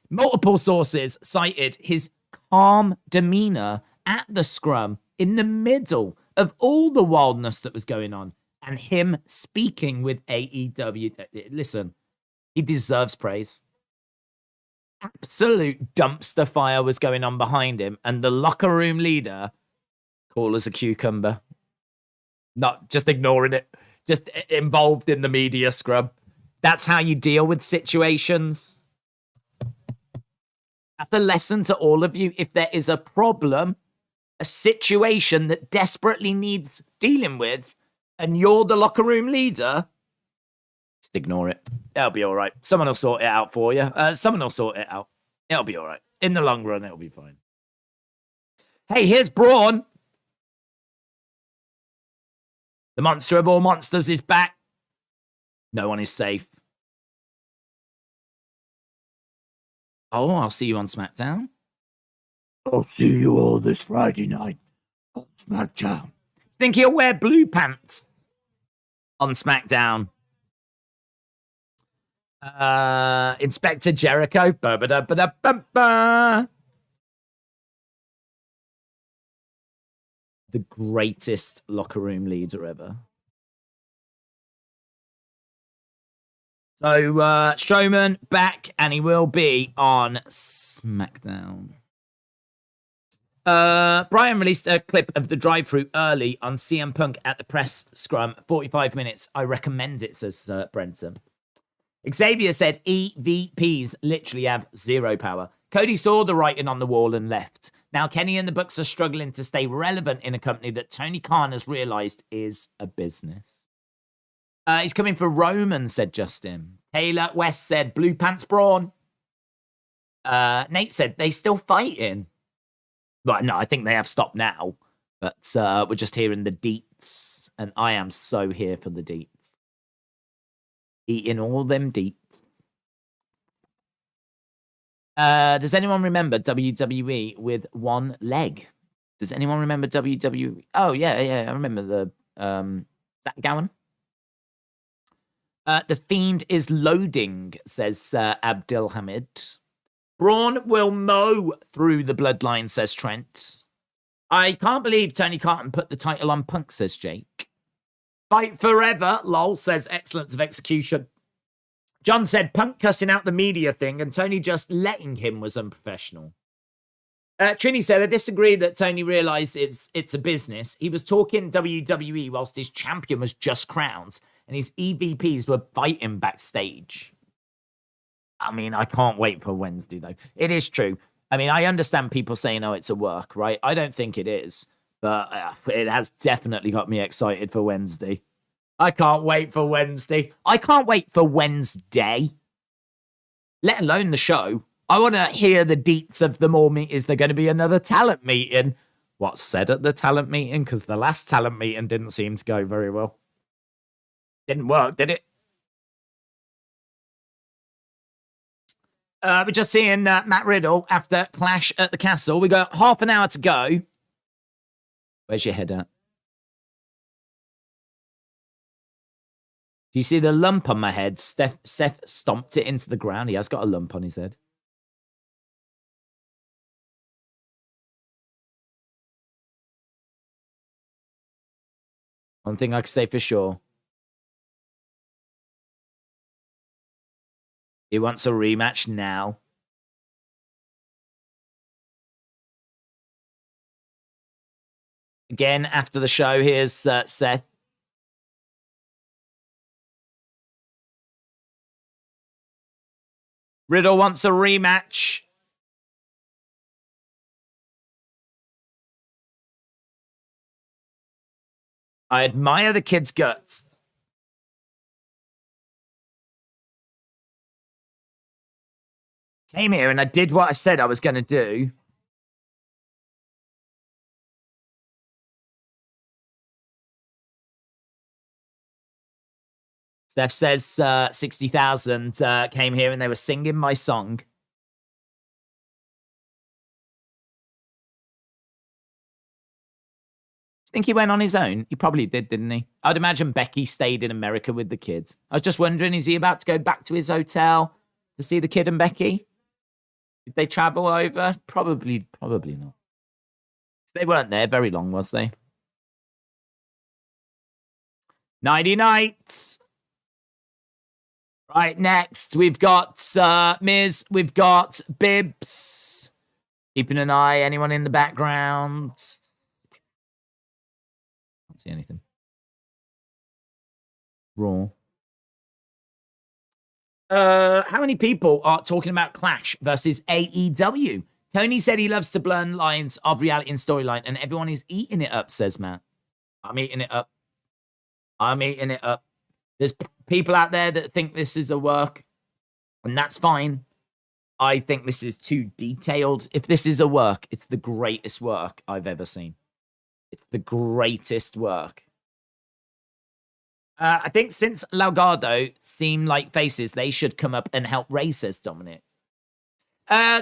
Multiple sources cited his calm demeanor at the scrum in the middle of all the wildness that was going on. And him speaking with AEW. Listen, he deserves praise. Absolute dumpster fire was going on behind him. And the locker room leader, cool as a cucumber. Not just ignoring it. Just involved in the media scrub. That's how you deal with situations. That's a lesson to all of you. If there is a problem, a situation that desperately needs dealing with, and you're the locker room leader, just ignore it. It'll be all right. Someone will sort it out for you. Someone will sort it out. It'll be all right. In the long run, it'll be fine. Hey, here's Braun. The monster of all monsters is back. No one is safe. Oh, I'll see you on SmackDown. I'll see you all this Friday night on SmackDown. Think he'll wear blue pants on SmackDown? Inspector Jericho. Ba-ba-da-ba-da-ba-ba. The greatest locker room leader ever. So Strowman back, and he will be on SmackDown. Brian released a clip of the drive-thru early on CM Punk at the press scrum. 45 minutes. I recommend it, says Brenton. Xavier said EVPs literally have zero power. Cody saw the writing on the wall and left. Now Kenny and the Bucks are struggling to stay relevant in a company that Tony Khan has realized is a business. He's coming for Roman, said Justin. Taylor West said Blue Pants Braun. Nate said they still fighting. Well, no, I think they have stopped now. But we're just hearing the deets. And I am so here for the deets. Eating all them deets. Does anyone remember WWE with one leg? Does anyone remember WWE? Oh, yeah. I remember the... Zach Gowan? The Fiend is loading, says Abdul Hamid. Braun will mow through the bloodline, says Trent. I can't believe Tony Khan put the title on Punk, says Jake. Fight forever, lol, says Excellence of Execution. John said Punk cussing out the media thing and Tony just letting him was unprofessional. Trini said, I disagree that Tony realised it's a business. He was talking WWE whilst his champion was just crowned and his EVPs were fighting backstage. I mean, I can't wait for Wednesday, though. It is true. I mean, I understand people saying, oh, it's a work, right? I don't think it is. But it has definitely got me excited for Wednesday. I can't wait for Wednesday. I can't wait for Wednesday. Let alone the show. I want to hear the deets of them all. Is there going to be another talent meeting? What's said at the talent meeting? Because the last talent meeting didn't seem to go very well. Didn't work, did it? We're just seeing Matt Riddle after Clash at the Castle. We got half an hour to go. Where's your head at? Do you see the lump on my head? Seth stomped it into the ground. He has got a lump on his head. One thing I can say for sure. He wants a rematch now. Again, after the show, here's Seth. Riddle wants a rematch. I admire the kid's guts. Came here and I did what I said I was going to do. Steph says 60,000 came here and they were singing my song. Think he went on his own? He probably did, didn't he? I'd imagine Becky stayed in America with the kids. I was just wondering, is he about to go back to his hotel to see the kid and Becky? Did they travel over? Probably not. They weren't there very long, was they? Nighty nights. Right, next, we've got Miz, we've got Bibbs. Keeping an eye, anyone in the background? Can't see anything. Raw. How many people are talking about Clash versus AEW? Tony said he loves to blur lines of reality and storyline, and everyone is eating it up, says Matt. I'm eating it up. I'm eating it up. There's people out there that think this is a work, and that's fine. I think this is too detailed. If this is a work, it's the greatest work I've ever seen. It's the greatest work. I think since Lagardo seem like faces, they should come up and help Ray, says Dominik.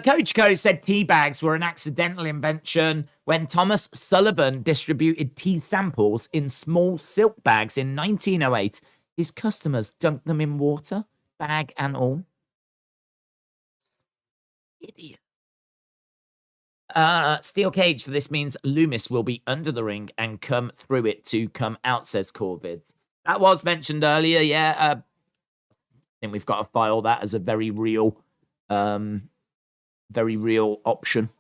Coach Co said tea bags were an accidental invention when Thomas Sullivan distributed tea samples in small silk bags in 1908. His customers dunked them in water, bag and all. Idiot. Steel cage, so this means Loomis will be under the ring and come through it to come out, says Corvid. That was mentioned earlier, yeah. I think we've got to file that as a very real option.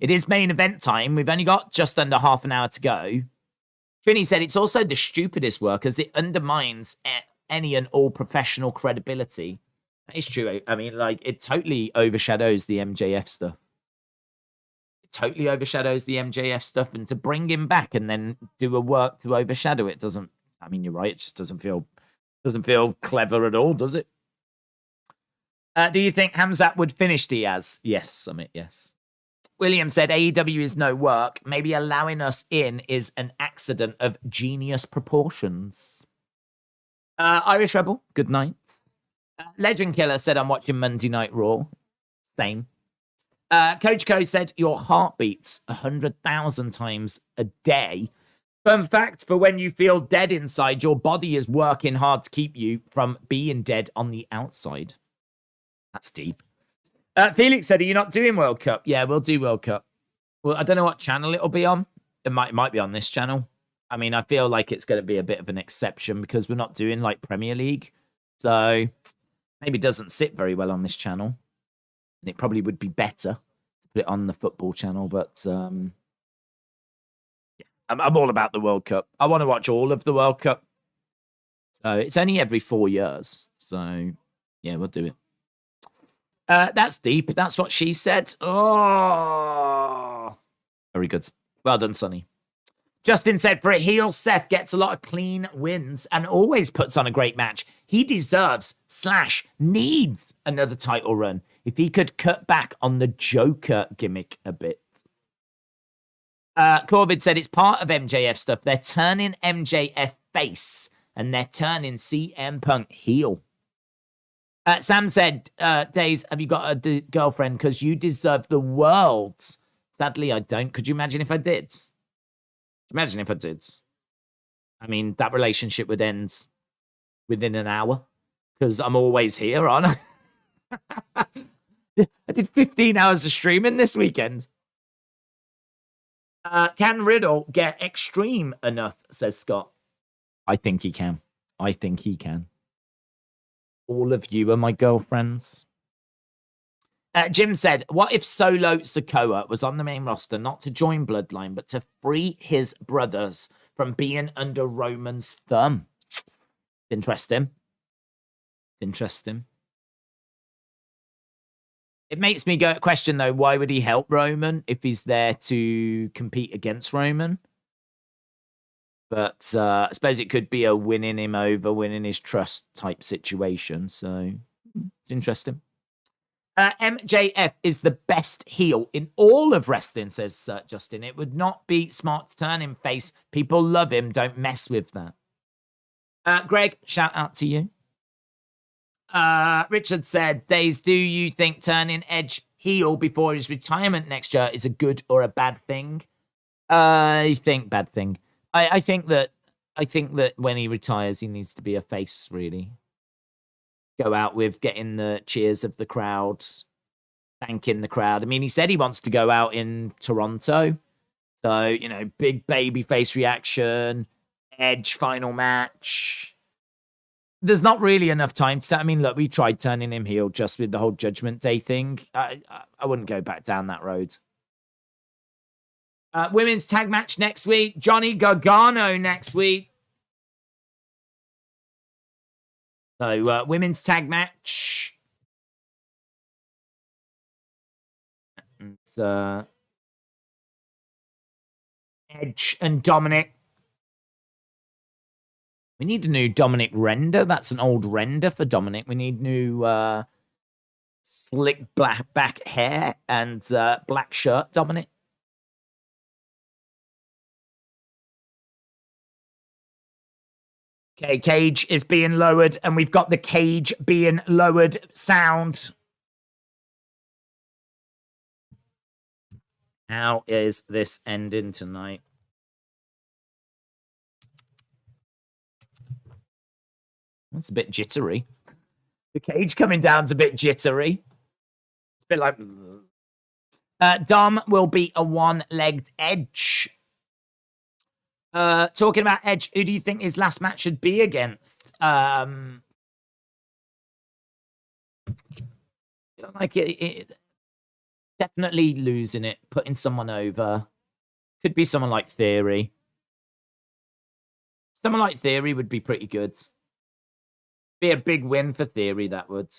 It is main event time. We've only got just under half an hour to go. Trini said it's also the stupidest work as it undermines any and all professional credibility. That is true. I mean, like, it totally overshadows the MJF stuff. It totally overshadows the MJF stuff. And to bring him back and then do a work to overshadow it doesn't, I mean, you're right. It just doesn't feel clever at all, does it? Do you think Hamzat would finish Diaz? Yes, Summit, yes. William said AEW is no work. Maybe allowing us in is an accident of genius proportions. Irish Rebel, good night. Legend Killer said I'm watching Monday Night Raw. Same. Coach Co said your heart beats 100,000 times a day. Fun fact, for when you feel dead inside, your body is working hard to keep you from being dead on the outside. That's deep. Felix said, are you not doing World Cup? Yeah, we'll do World Cup. Well, I don't know what channel it'll be on. It might be on this channel. I mean, I feel like it's going to be a bit of an exception because we're not doing like Premier League. So maybe it doesn't sit very well on this channel. And it probably would be better to put it on the football channel. But yeah, I'm all about the World Cup. I want to watch all of the World Cup. So it's only every 4 years. So yeah, we'll do it. That's deep. That's what she said. Oh, very good. Well done, Sonny. Justin said, for a heel, Seth gets a lot of clean wins and always puts on a great match. He deserves / needs another title run if he could cut back on the Joker gimmick a bit. Corbett said it's part of MJF stuff. They're turning MJF face and they're turning CM Punk heel. Sam said, Days, have you got a girlfriend? Because you deserve the world. Sadly, I don't. Could you imagine if I did? Imagine if I did. I mean, that relationship would end within an hour because I'm always here, aren't I? I did 15 hours of streaming this weekend. Can Riddle get extreme enough, says Scott. I think he can. I think he can. All of you are my girlfriends. Jim said, what if Solo Sikoa was on the main roster not to join Bloodline, but to free his brothers from being under Roman's thumb? Interesting. Interesting. It makes me go question though, why would he help Roman if he's there to compete against Roman? But I suppose it could be a winning him over, winning his trust type situation. So it's interesting. MJF is the best heel in all of wrestling, says Justin. It would not be smart to turn him face. People love him. Don't mess with that. Greg, shout out to you. Richard said, Days, do you think turning Edge heel before his retirement next year is a good or a bad thing? I think bad thing. I think that when he retires, he needs to be a face, really. Go out with getting the cheers of the crowd, thanking the crowd. I mean, he said he wants to go out in Toronto. So, you know, big baby face reaction, Edge final match. There's not really enough time to... I mean, look, we tried turning him heel just with the whole Judgment Day thing. I wouldn't go back down that road. Women's tag match next week. Johnny Gargano next week. So, women's tag match. It's Edge and Dominik. We need a new Dominik render. That's an old render for Dominik. We need new slick black back hair and black shirt Dominik. Okay, cage is being lowered, and we've got the cage being lowered sound. How is this ending tonight? It's a bit jittery. The cage coming down's a bit jittery. It's a bit like... Dom will be a one-legged Edge. Talking about Edge, who do you think his last match should be against? Like it definitely losing it, putting someone over. Could be someone like Theory. Someone like Theory would be pretty good. Be a big win for Theory, that would.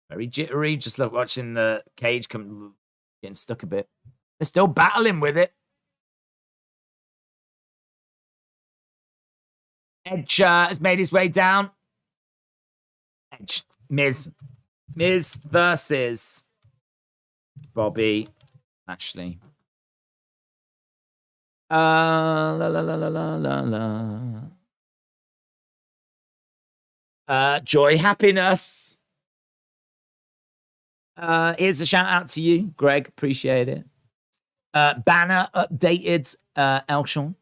Very jittery. Just like watching the cage come getting stuck a bit. They're still battling with it. Edge has made his way down. Edge. Miz. Miz versus Bobby Lashley. La la la la la la la. Joy, happiness. Here's a shout out to you, Greg. Appreciate it. Banner updated, Elshon.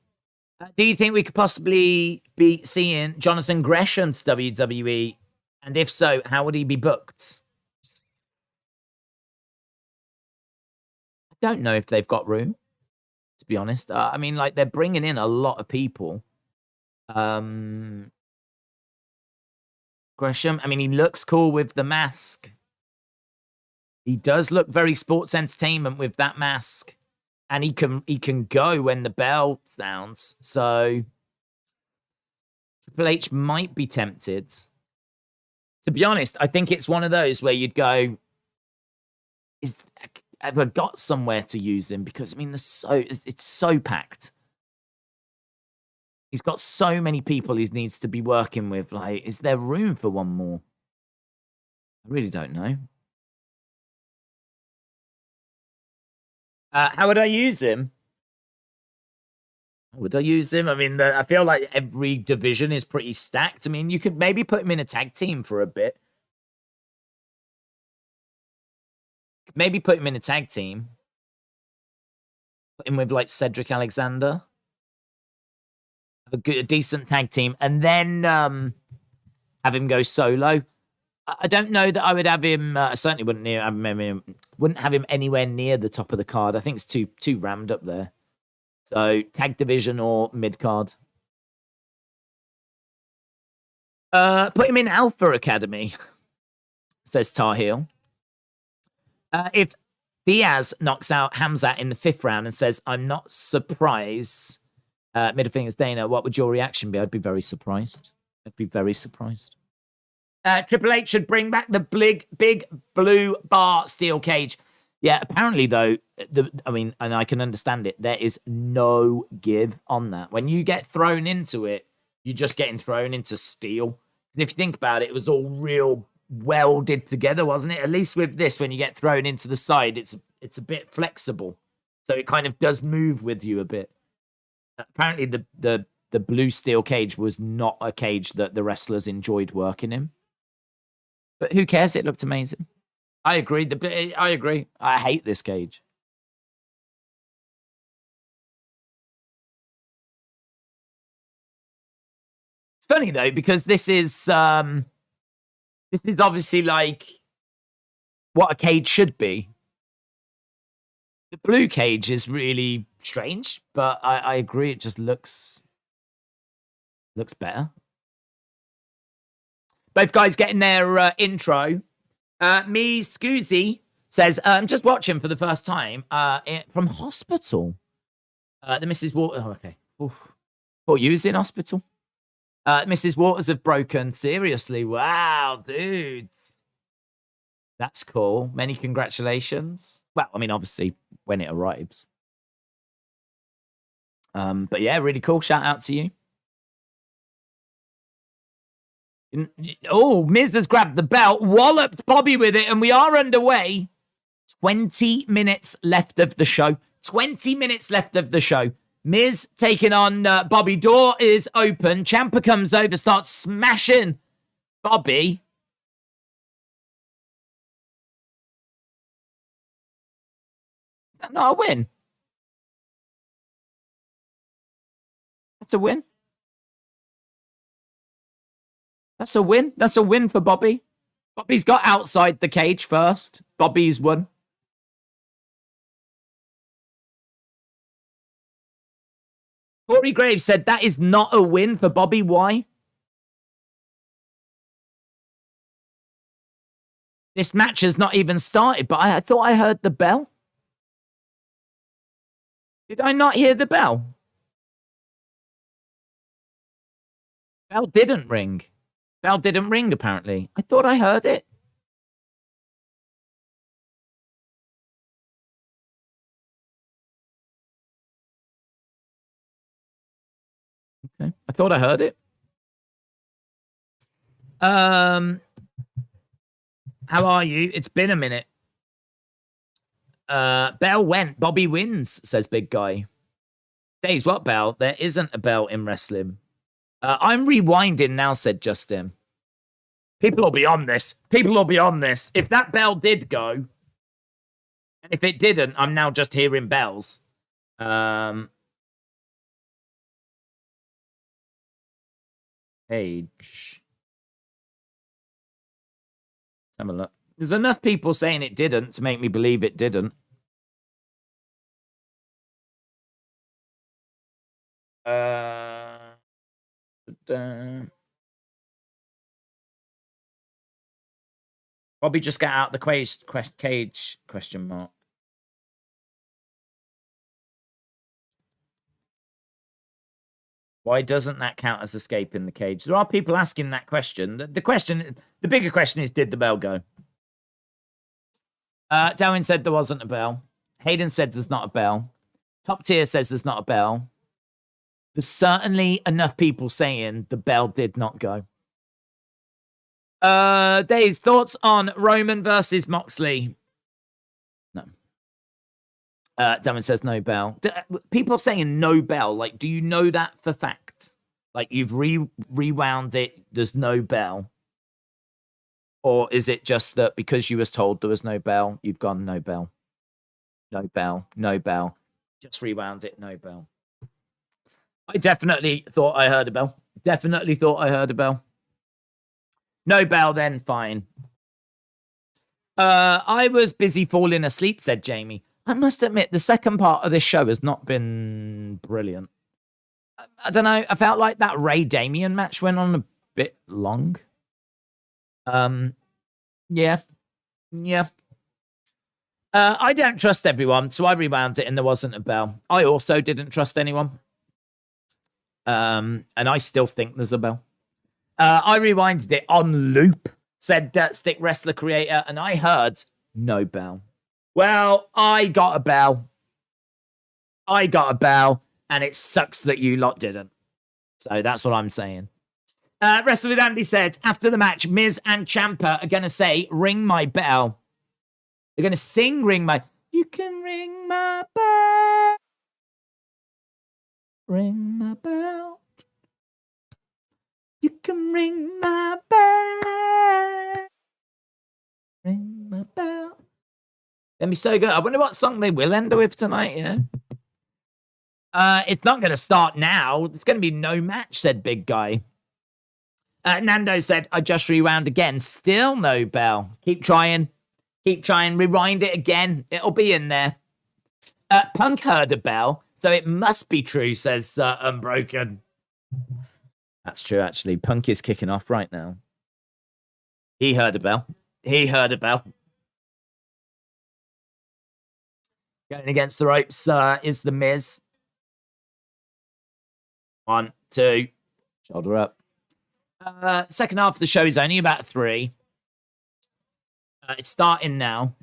Do you think we could possibly be seeing Jonathan Gresham to WWE? And if so, how would he be booked? I don't know if they've got room, to be honest. I mean, like, they're bringing in a lot of people. Gresham, I mean, he looks cool with the mask. He does look very sports entertainment with that mask. And he can go when the bell sounds. So Triple H might be tempted. To be honest, I think it's one of those where you'd go, have I got somewhere to use him? Because, I mean, it's so packed. He's got so many people he needs to be working with. Like, is there room for one more? I really don't know. How would I use him? How would I use him? I mean, I feel like every division is pretty stacked. I mean, you could maybe put him in a tag team for a bit. Maybe put him in a tag team. Put him with, like, Cedric Alexander. Have a decent tag team. And then have him go solo. I don't know that I would have him. I certainly wouldn't have him anywhere near the top of the card. I think it's too rammed up there. So tag division or mid card. Put him in Alpha Academy, says Tar Heel. If Diaz knocks out Hamzat in the 5th round and says, "I'm not surprised," middle fingers Dana, what would your reaction be? I'd be very surprised. I'd be very surprised. Triple H should bring back the big blue bar steel cage. Yeah, apparently though, and I can understand it. There is no give on that. When you get thrown into it, you're just getting thrown into steel. Because if you think about it, it was all real welded together, wasn't it? At least with this, when you get thrown into the side, it's a bit flexible, so it kind of does move with you a bit. Apparently, the blue steel cage was not a cage that the wrestlers enjoyed working in. But who cares? It looked amazing. I agree. I agree. I hate this cage. It's funny though, because this is obviously like what a cage should be. The blue cage is really strange, but I agree. It just looks better. Both guys getting their intro. Me Scoozy says, I'm just watching for the first time from hospital. The Mrs. Waters. Oh, okay. Oof. Thought you was in hospital. Mrs. Waters have broken. Seriously. Wow, dude. That's cool. Many congratulations. Well, I mean, obviously, when it arrives. But yeah, really cool. Shout out to you. Oh, Miz has grabbed the belt, walloped Bobby with it, and we are underway. 20 minutes left of the show. 20 minutes left of the show. Miz taking on Bobby. Door is open. Ciampa comes over, starts smashing Bobby. Is that not a win? That's a win. That's a win. That's a win for Bobby. Bobby's got outside the cage first. Bobby's won. Corey Graves said that is not a win for Bobby. Why? This match has not even started, but I thought I heard the bell. Did I not hear the bell? Bell didn't ring. Bell didn't ring, apparently. I thought I heard it. Okay. I thought I heard it. How are you? It's been a minute. Bell went. Bobby wins, says Big Guy. Days, what bell? There isn't a bell in wrestling. I'm rewinding now, said Justin. People will be on this. People will be on this. If that bell did go, and if it didn't, I'm now just hearing bells. Page. Let's have a look. There's enough people saying it didn't to make me believe it didn't. Bobby just got out the cage, question mark. Why doesn't that count as escaping the cage? There are people asking that question. The bigger question is, did the bell go? Darwin said there wasn't a bell. Hayden said there's not a bell. Top Tier says there's not a bell. There's certainly enough people saying the bell did not go. Dave's thoughts on Roman versus Moxley? No. Damon says no bell. People are saying no bell. Like, do you know that for fact? Like, you've rewound it, there's no bell? Or is it just that because you was told there was no bell, you've gone no bell? No bell, no bell. Just rewound it, no bell. I definitely thought I heard a bell. Definitely thought I heard a bell. No bell then, fine. I was busy falling asleep, said Jamie. I must admit, the second part of this show has not been brilliant. I don't know. I felt like that Ray Damien match went on a bit long. Yeah. I don't trust everyone, so I rewound it and there wasn't a bell. I also didn't trust anyone. And I still think there's a bell. I rewinded it on loop said Stick Wrestler Creator, and I heard no bell. Well, I got a bell. And it sucks that you lot didn't. So that's what I'm saying. Wrestle with Andy said, after the match, Miz and Ciampa are going to say, ring my bell. They're going to sing ring my... You can ring my bell. Ring my bell. You can ring my bell. Ring my bell. That'd be so good. I wonder what song they will end with tonight, yeah? It's not going to start now. It's going to be no match, said Big Guy. Nando said, I just rewound again. Still no bell. Keep trying. Rewind it again. It'll be in there. Punk heard a bell, so it must be true, says Unbroken. That's true, actually. Punk is kicking off right now. He heard a bell. Going against the ropes is the Miz. 1, 2. Shoulder up. Second half of the show is only about 3. It's starting now.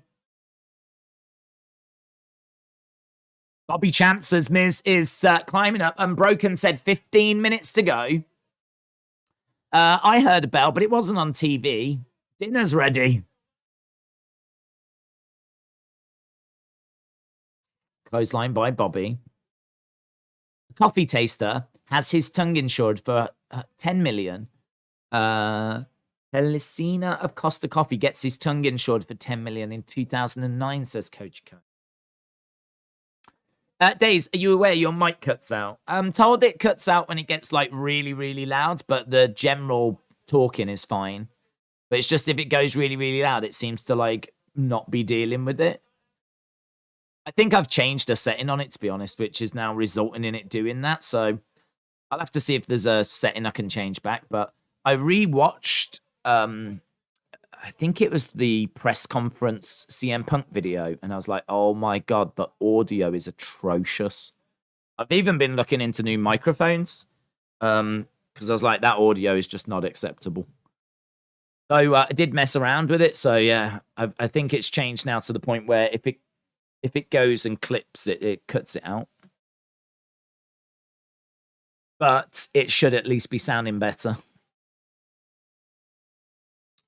Bobby Champ says Miz is climbing up. Unbroken said 15 minutes to go. I heard a bell, but it wasn't on TV. Dinner's ready. Clothesline by Bobby. Coffee taster has his tongue insured for 10 million. Felicina of Costa Coffee gets his tongue insured for 10 million in 2009, says Coach Co. Days, are you aware your mic cuts out? I'm told it cuts out when it gets like really, really loud, but the general talking is fine. But it's just if it goes really, really loud, it seems to like not be dealing with it. I think I've changed a setting on it, to be honest, which is now resulting in it doing that. So I'll have to see if there's a setting I can change back. But I rewatched, I think it was the press conference CM Punk video, and I was like, oh my God, the audio is atrocious. I've even been looking into new microphones because I was like, that audio is just not acceptable. So I did mess around with it. So yeah, I think it's changed now to the point where if it goes and clips, it cuts it out. But it should at least be sounding better.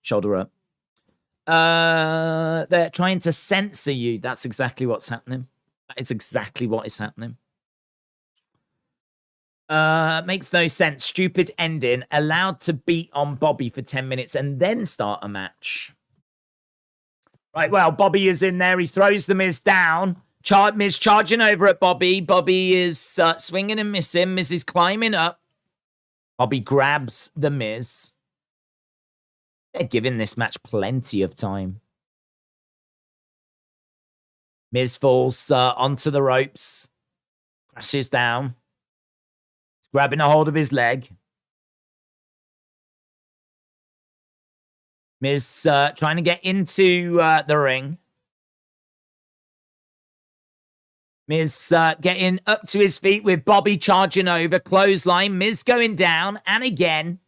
Shoulder up. They're trying to censor you. That's exactly what's happening. That is exactly what is happening. Makes no sense. Stupid ending. Allowed to beat on Bobby for 10 minutes and then start a match. Right, well, Bobby is in there. He throws the Miz down. Miz charging over at Bobby. Bobby is swinging and missing. Miz is climbing up. Bobby grabs the Miz. They're giving this match plenty of time. Miz falls onto the ropes. Crashes down. He's grabbing a hold of his leg. Miz trying to get into the ring. Miz getting up to his feet with Bobby charging over. Clothesline. Miz going down. And again.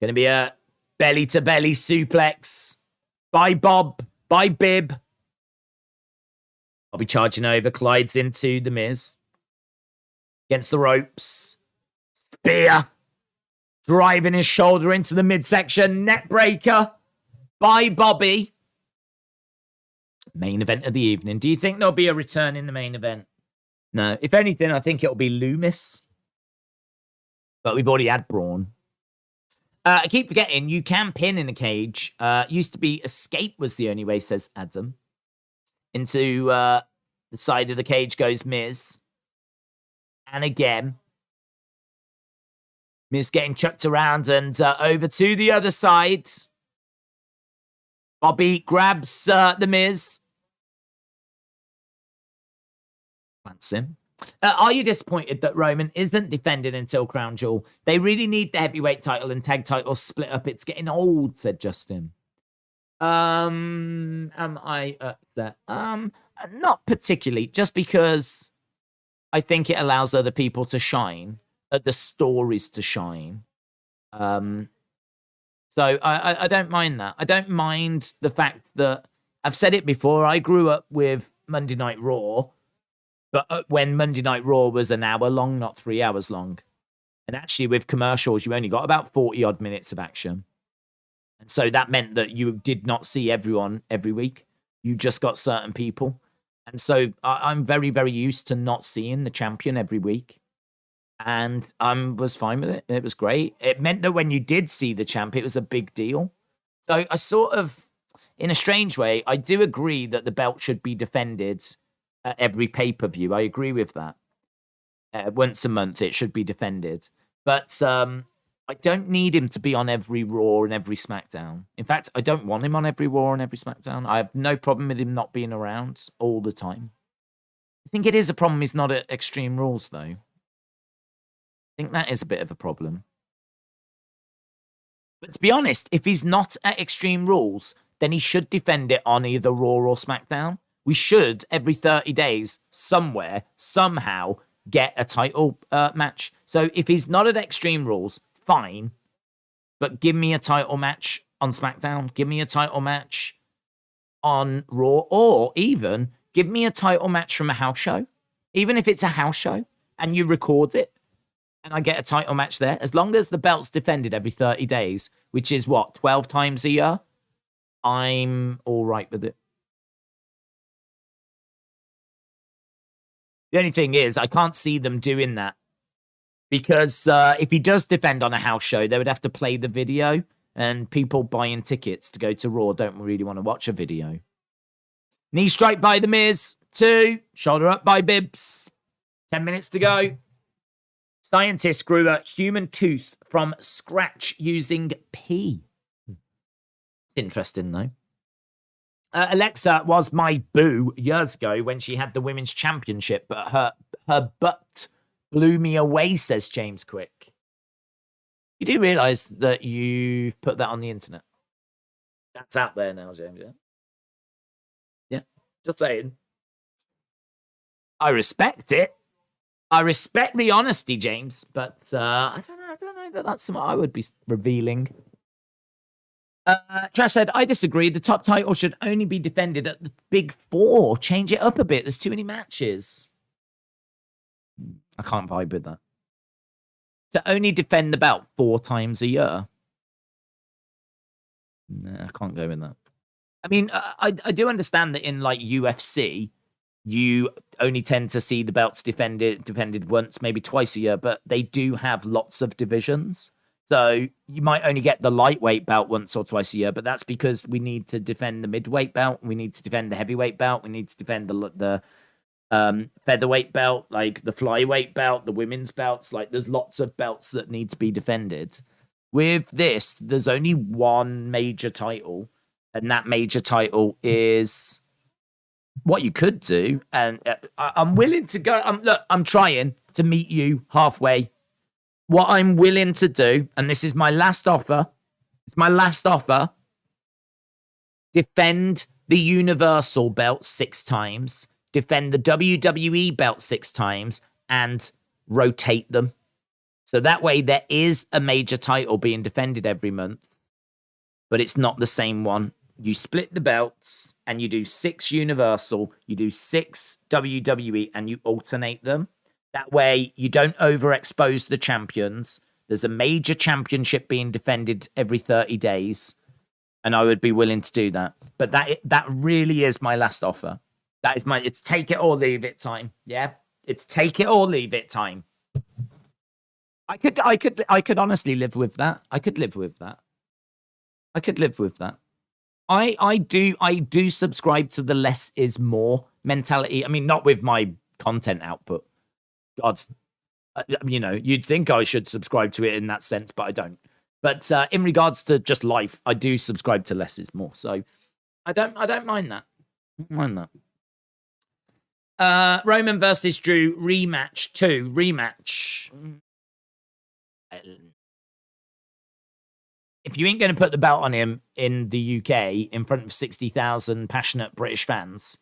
Going to be a belly-to-belly suplex. By Bob. By Bib. Bobby charging over. Collides into the Miz. Against the ropes. Spear. Driving his shoulder into the midsection. Neckbreaker. By Bobby. Main event of the evening. Do you think there'll be a return in the main event? No. If anything, I think it'll be Loomis. But we've already had Braun. I keep forgetting, you can pin in a cage. Used to be escape was the only way, says Adam. Into the side of the cage goes Miz. And again. Miz getting chucked around and over to the other side. Bobby grabs the Miz. Plants him. Are you disappointed that Roman isn't defending until Crown Jewel? They really need the heavyweight title and tag title split up. It's getting old, said Justin. Am I upset? Not particularly, just because I think it allows other people to shine, the stories to shine. So I don't mind that. I don't mind the fact that I've said it before. I grew up with Monday Night Raw, but when Monday Night Raw was an hour long, not 3 hours long. And actually, with commercials, you only got about 40 odd minutes of action. And so that meant that you did not see everyone every week. You just got certain people. And so I'm very, very used to not seeing the champion every week. And I was fine with it. It was great. It meant that when you did see the champ, it was a big deal. So I sort of, in a strange way, I do agree that the belt should be defended at every pay-per-view. I agree with that. Once a month, it should be defended. But I don't need him to be on every Raw and every SmackDown. In fact, I don't want him on every Raw and every SmackDown. I have no problem with him not being around all the time. I think it is a problem he's not at Extreme Rules, though. I think that is a bit of a problem. But to be honest, if he's not at Extreme Rules, then he should defend it on either Raw or SmackDown. We should, every 30 days, somewhere, somehow, get a title match. So if he's not at Extreme Rules, fine, but give me a title match on SmackDown, give me a title match on Raw, or even give me a title match from a house show. Even if it's a house show and you record it and I get a title match there, as long as the belt's defended every 30 days, which is what, 12 times a year, I'm all right with it. The only thing is, I can't see them doing that. Because if he does defend on a house show, they would have to play the video. And people buying tickets to go to Raw don't really want to watch a video. Knee strike by The Miz. 2. Shoulder up by Bibbs. 10 minutes to go. Scientists grew a human tooth from scratch using pee. It's interesting, though. Alexa was my boo years ago when she had the women's championship, but her butt blew me away, says James Quick. You do realise that you've put that on the internet? That's out there now, James, yeah? Yeah, just saying. I respect it. I respect the honesty, James, but I don't know that that's something I would be revealing. Trash said, I disagree. The top title should only be defended at the Big Four. Change it up a bit. There's too many matches. I can't vibe with that. To only defend the belt 4 times a year. Nah, I can't go with that. I mean, I do understand that in like UFC, you only tend to see the belts defended once, maybe twice a year, but they do have lots of divisions. So you might only get the lightweight belt once or twice a year, but that's because we need to defend the midweight belt, we need to defend the heavyweight belt, we need to defend the featherweight belt, like the flyweight belt, the women's belts. Like there's lots of belts that need to be defended. With this, there's only one major title, and that major title is what you could do. And I'm willing to go. I'm trying to meet you halfway. What I'm willing to do, and this is my last offer. It's my last offer. Defend the Universal belt 6 times. Defend the WWE belt 6 times and rotate them. So that way there is a major title being defended every month, but it's not the same one. You split the belts and you do 6 Universal, you do 6 WWE, and you alternate them. That way you don't overexpose the champions. There's a major championship being defended every 30 days, and I would be willing to do that. But that really is my last offer. That is it's take it or leave it time. Yeah, it's take it or leave it time. I could honestly live with that. I could live with that. I do subscribe to the less is more mentality. I mean, not with my content output. God, you'd think I should subscribe to it in that sense, but I don't. But in regards to just life, I do subscribe to less is more. So I don't mind that. I don't mind that. Roman versus Drew rematch 2. Rematch. If you ain't going to put the belt on him in the UK in front of 60,000 passionate British fans,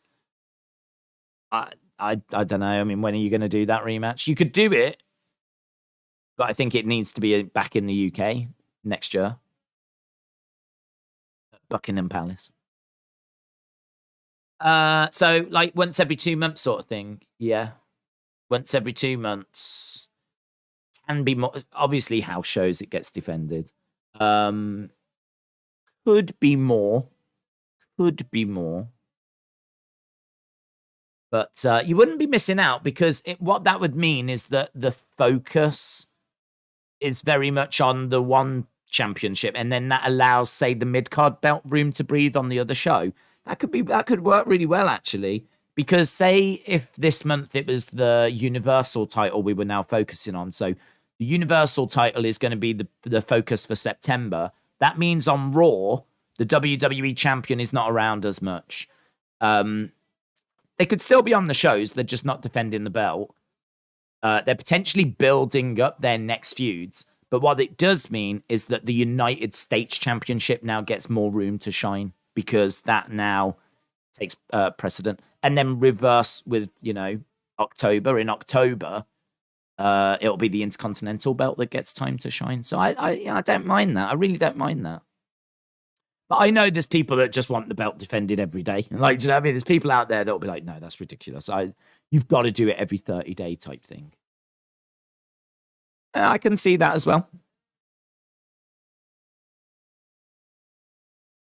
I don't know. I mean, when are you going to do that rematch? You could do it, but I think it needs to be back in the UK next year. Buckingham Palace. So like once every 2 months sort of thing. Yeah. Once every 2 months. Can be more. Obviously, house shows it gets defended. Could be more. Could be more. But you wouldn't be missing out because what that would mean is that the focus is very much on the one championship, and then that allows, say, the mid-card belt room to breathe on the other show. That could work really well, actually. Because say if this month it was the Universal title we were now focusing on. So the Universal title is going to be the focus for September. That means on Raw, the WWE champion is not around as much. They could still be on the shows. They're just not defending the belt. They're potentially building up their next feuds. But what it does mean is that the United States Championship now gets more room to shine because that now takes precedent. And then reverse with, October. In October, it'll be the Intercontinental belt that gets time to shine. So I don't mind that. I really don't mind that. But I know there's people that just want the belt defended every day. Like, do you know what I mean? There's people out there that'll be like, no, that's ridiculous. You've got to do it every 30-day type thing. I can see that as well.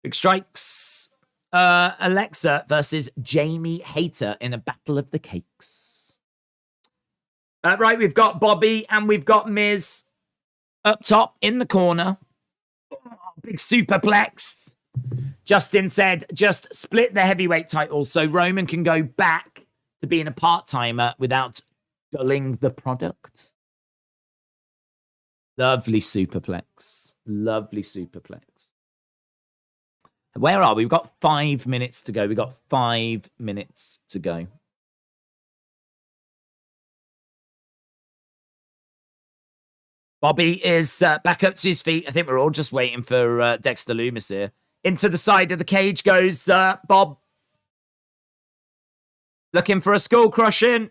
Big strikes. Alexa versus Jamie Hayter in a battle of the cakes. Right, we've got Bobby and we've got Miz up top in the corner. Big superplex. Justin said, just split the heavyweight titles so Roman can go back to being a part-timer without dulling the product. Lovely superplex. Lovely superplex. Where are we? We've got 5 minutes to go. We've got 5 minutes to go. Bobby is back up to his feet. I think we're all just waiting for Dexter Lumis here. Into the side of the cage goes Bob. Looking for a skull crushing.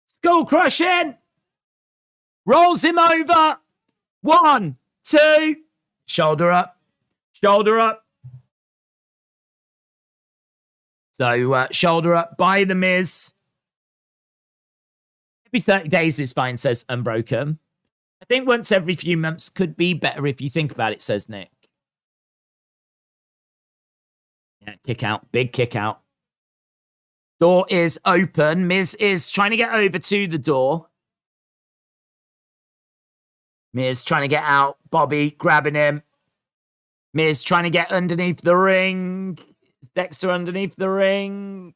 Skull crushing. Rolls him over. 1, 2. Shoulder up. Shoulder up. So shoulder up by the Miz. Every 30 days is fine, says Unbroken. I think once every few months could be better if you think about it, says Nick. Yeah, kick out. Big kick out. Door is open. Miz is trying to get over to the door. Miz trying to get out. Bobby grabbing him. Miz trying to get underneath the ring. Is Dexter underneath the ring?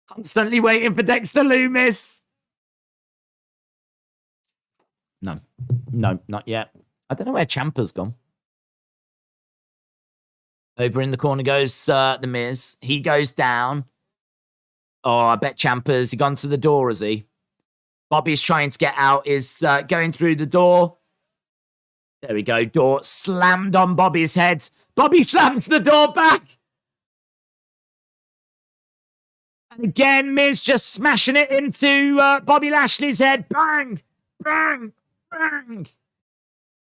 Constantly waiting for Dexter Lumis. No, not yet. I don't know where Ciampa's gone. Over in the corner goes the Miz. He goes down. Oh, I bet Ciampa's gone to the door, has he? Bobby's trying to get out, is going through the door. There we go. Door slammed on Bobby's head. Bobby slams the door back. And again, Miz just smashing it into Bobby Lashley's head. Bang, bang, bang.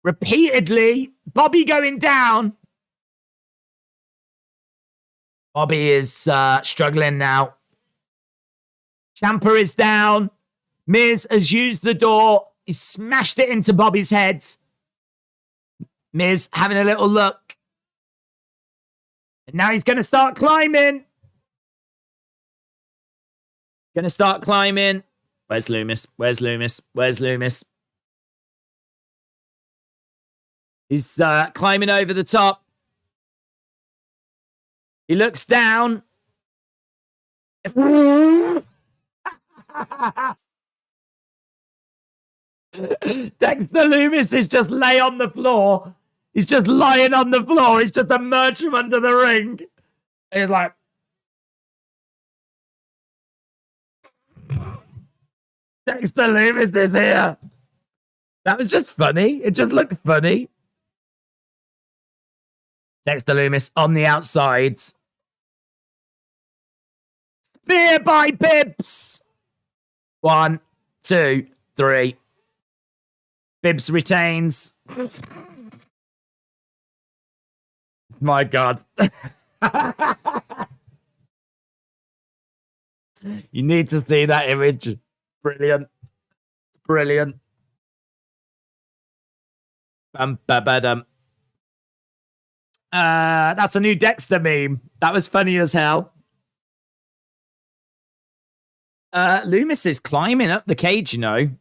Repeatedly, Bobby going down. Bobby is struggling now. Ciampa is down. Miz has used the door. He smashed it into Bobby's head. Miz having a little look. And now he's going to start climbing. Going to start climbing. Where's Lumis? Where's Lumis? Where's Lumis? He's climbing over the top. He looks down. Dexter Lumis is just lay on the floor. He's just lying on the floor. He's just emerged from under the ring. And he's like... Dexter Lumis is here. That was just funny. It just looked funny. Dexter Lumis on the outside. Spear by Bibbs. 1, 2, 3. Bibbs retains. My God. You need to see that image. Brilliant. Brilliant. Bum. That's a new Dexter meme. That was funny as hell. Loomis is climbing up the cage, you know.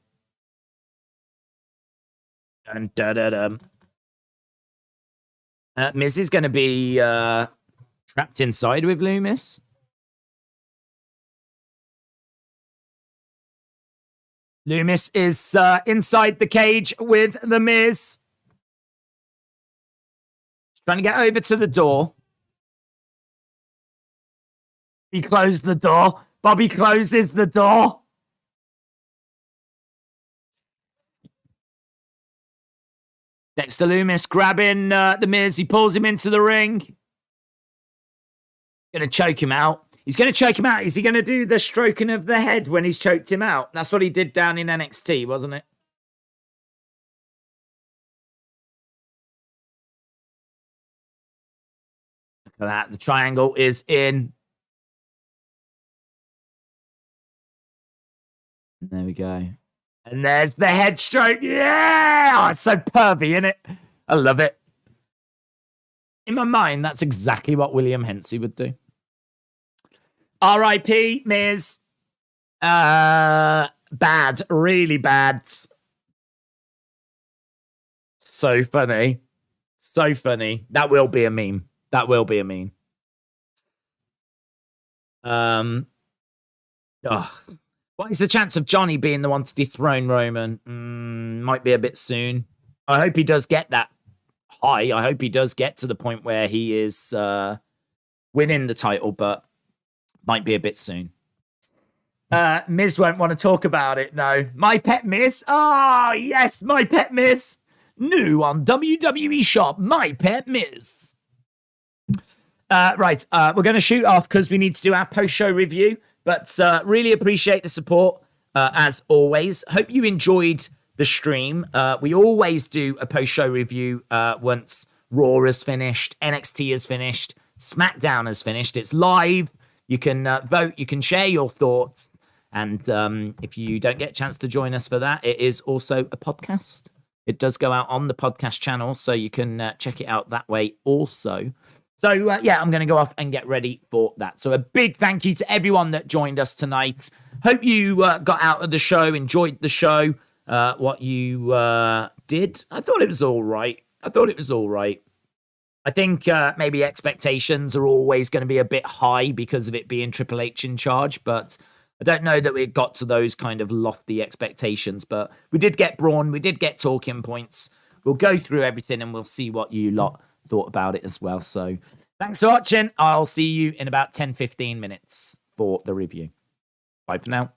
Miz is going to be trapped inside with Loomis. Loomis is inside the cage with the Miz. Trying to get over to the door. He closed the door. Bobby closes the door. Dexter Loomis grabbing the Miz. He pulls him into the ring. Gonna choke him out. He's gonna choke him out. Is he gonna do the stroking of the head when he's choked him out? That's what he did down in NXT, wasn't it? Look at that. The triangle is in. There we go. And there's the head stroke. Yeah! Oh, it's so pervy, isn't it? I love it. In my mind, that's exactly what William Hensey would do. R.I.P. Miz. Bad. Really bad. So funny. So funny. That will be a meme. That will be a meme. What is the chance of Johnny being the one to dethrone Roman? Might be a bit soon. I hope he does get that high. I hope he does get to the point where he is winning the title, but might be a bit soon. Miz won't want to talk about it, no. My Pet Miz? Oh, yes, My Pet Miz. New on WWE Shop, My Pet Miz. Right, we're going to shoot off because we need to do our post-show review. But really appreciate the support, as always. Hope you enjoyed the stream. We always do a post-show review once Raw is finished, NXT is finished, SmackDown is finished. It's live. You can vote. You can share your thoughts. And if you don't get a chance to join us for that, it is also a podcast. It does go out on the podcast channel, so you can check it out that way also. So, yeah, I'm going to go off and get ready for that. So a big thank you to everyone that joined us tonight. Hope you got out of the show, enjoyed the show, what you did. I thought it was all right. I think maybe expectations are always going to be a bit high because of it being Triple H in charge, but I don't know that we got to those kind of lofty expectations. But we did get Braun. We did get talking points. We'll go through everything and we'll see what you lot thought about it as well. So thanks for watching. I'll see you in about 10-15 minutes for the review. Bye for now.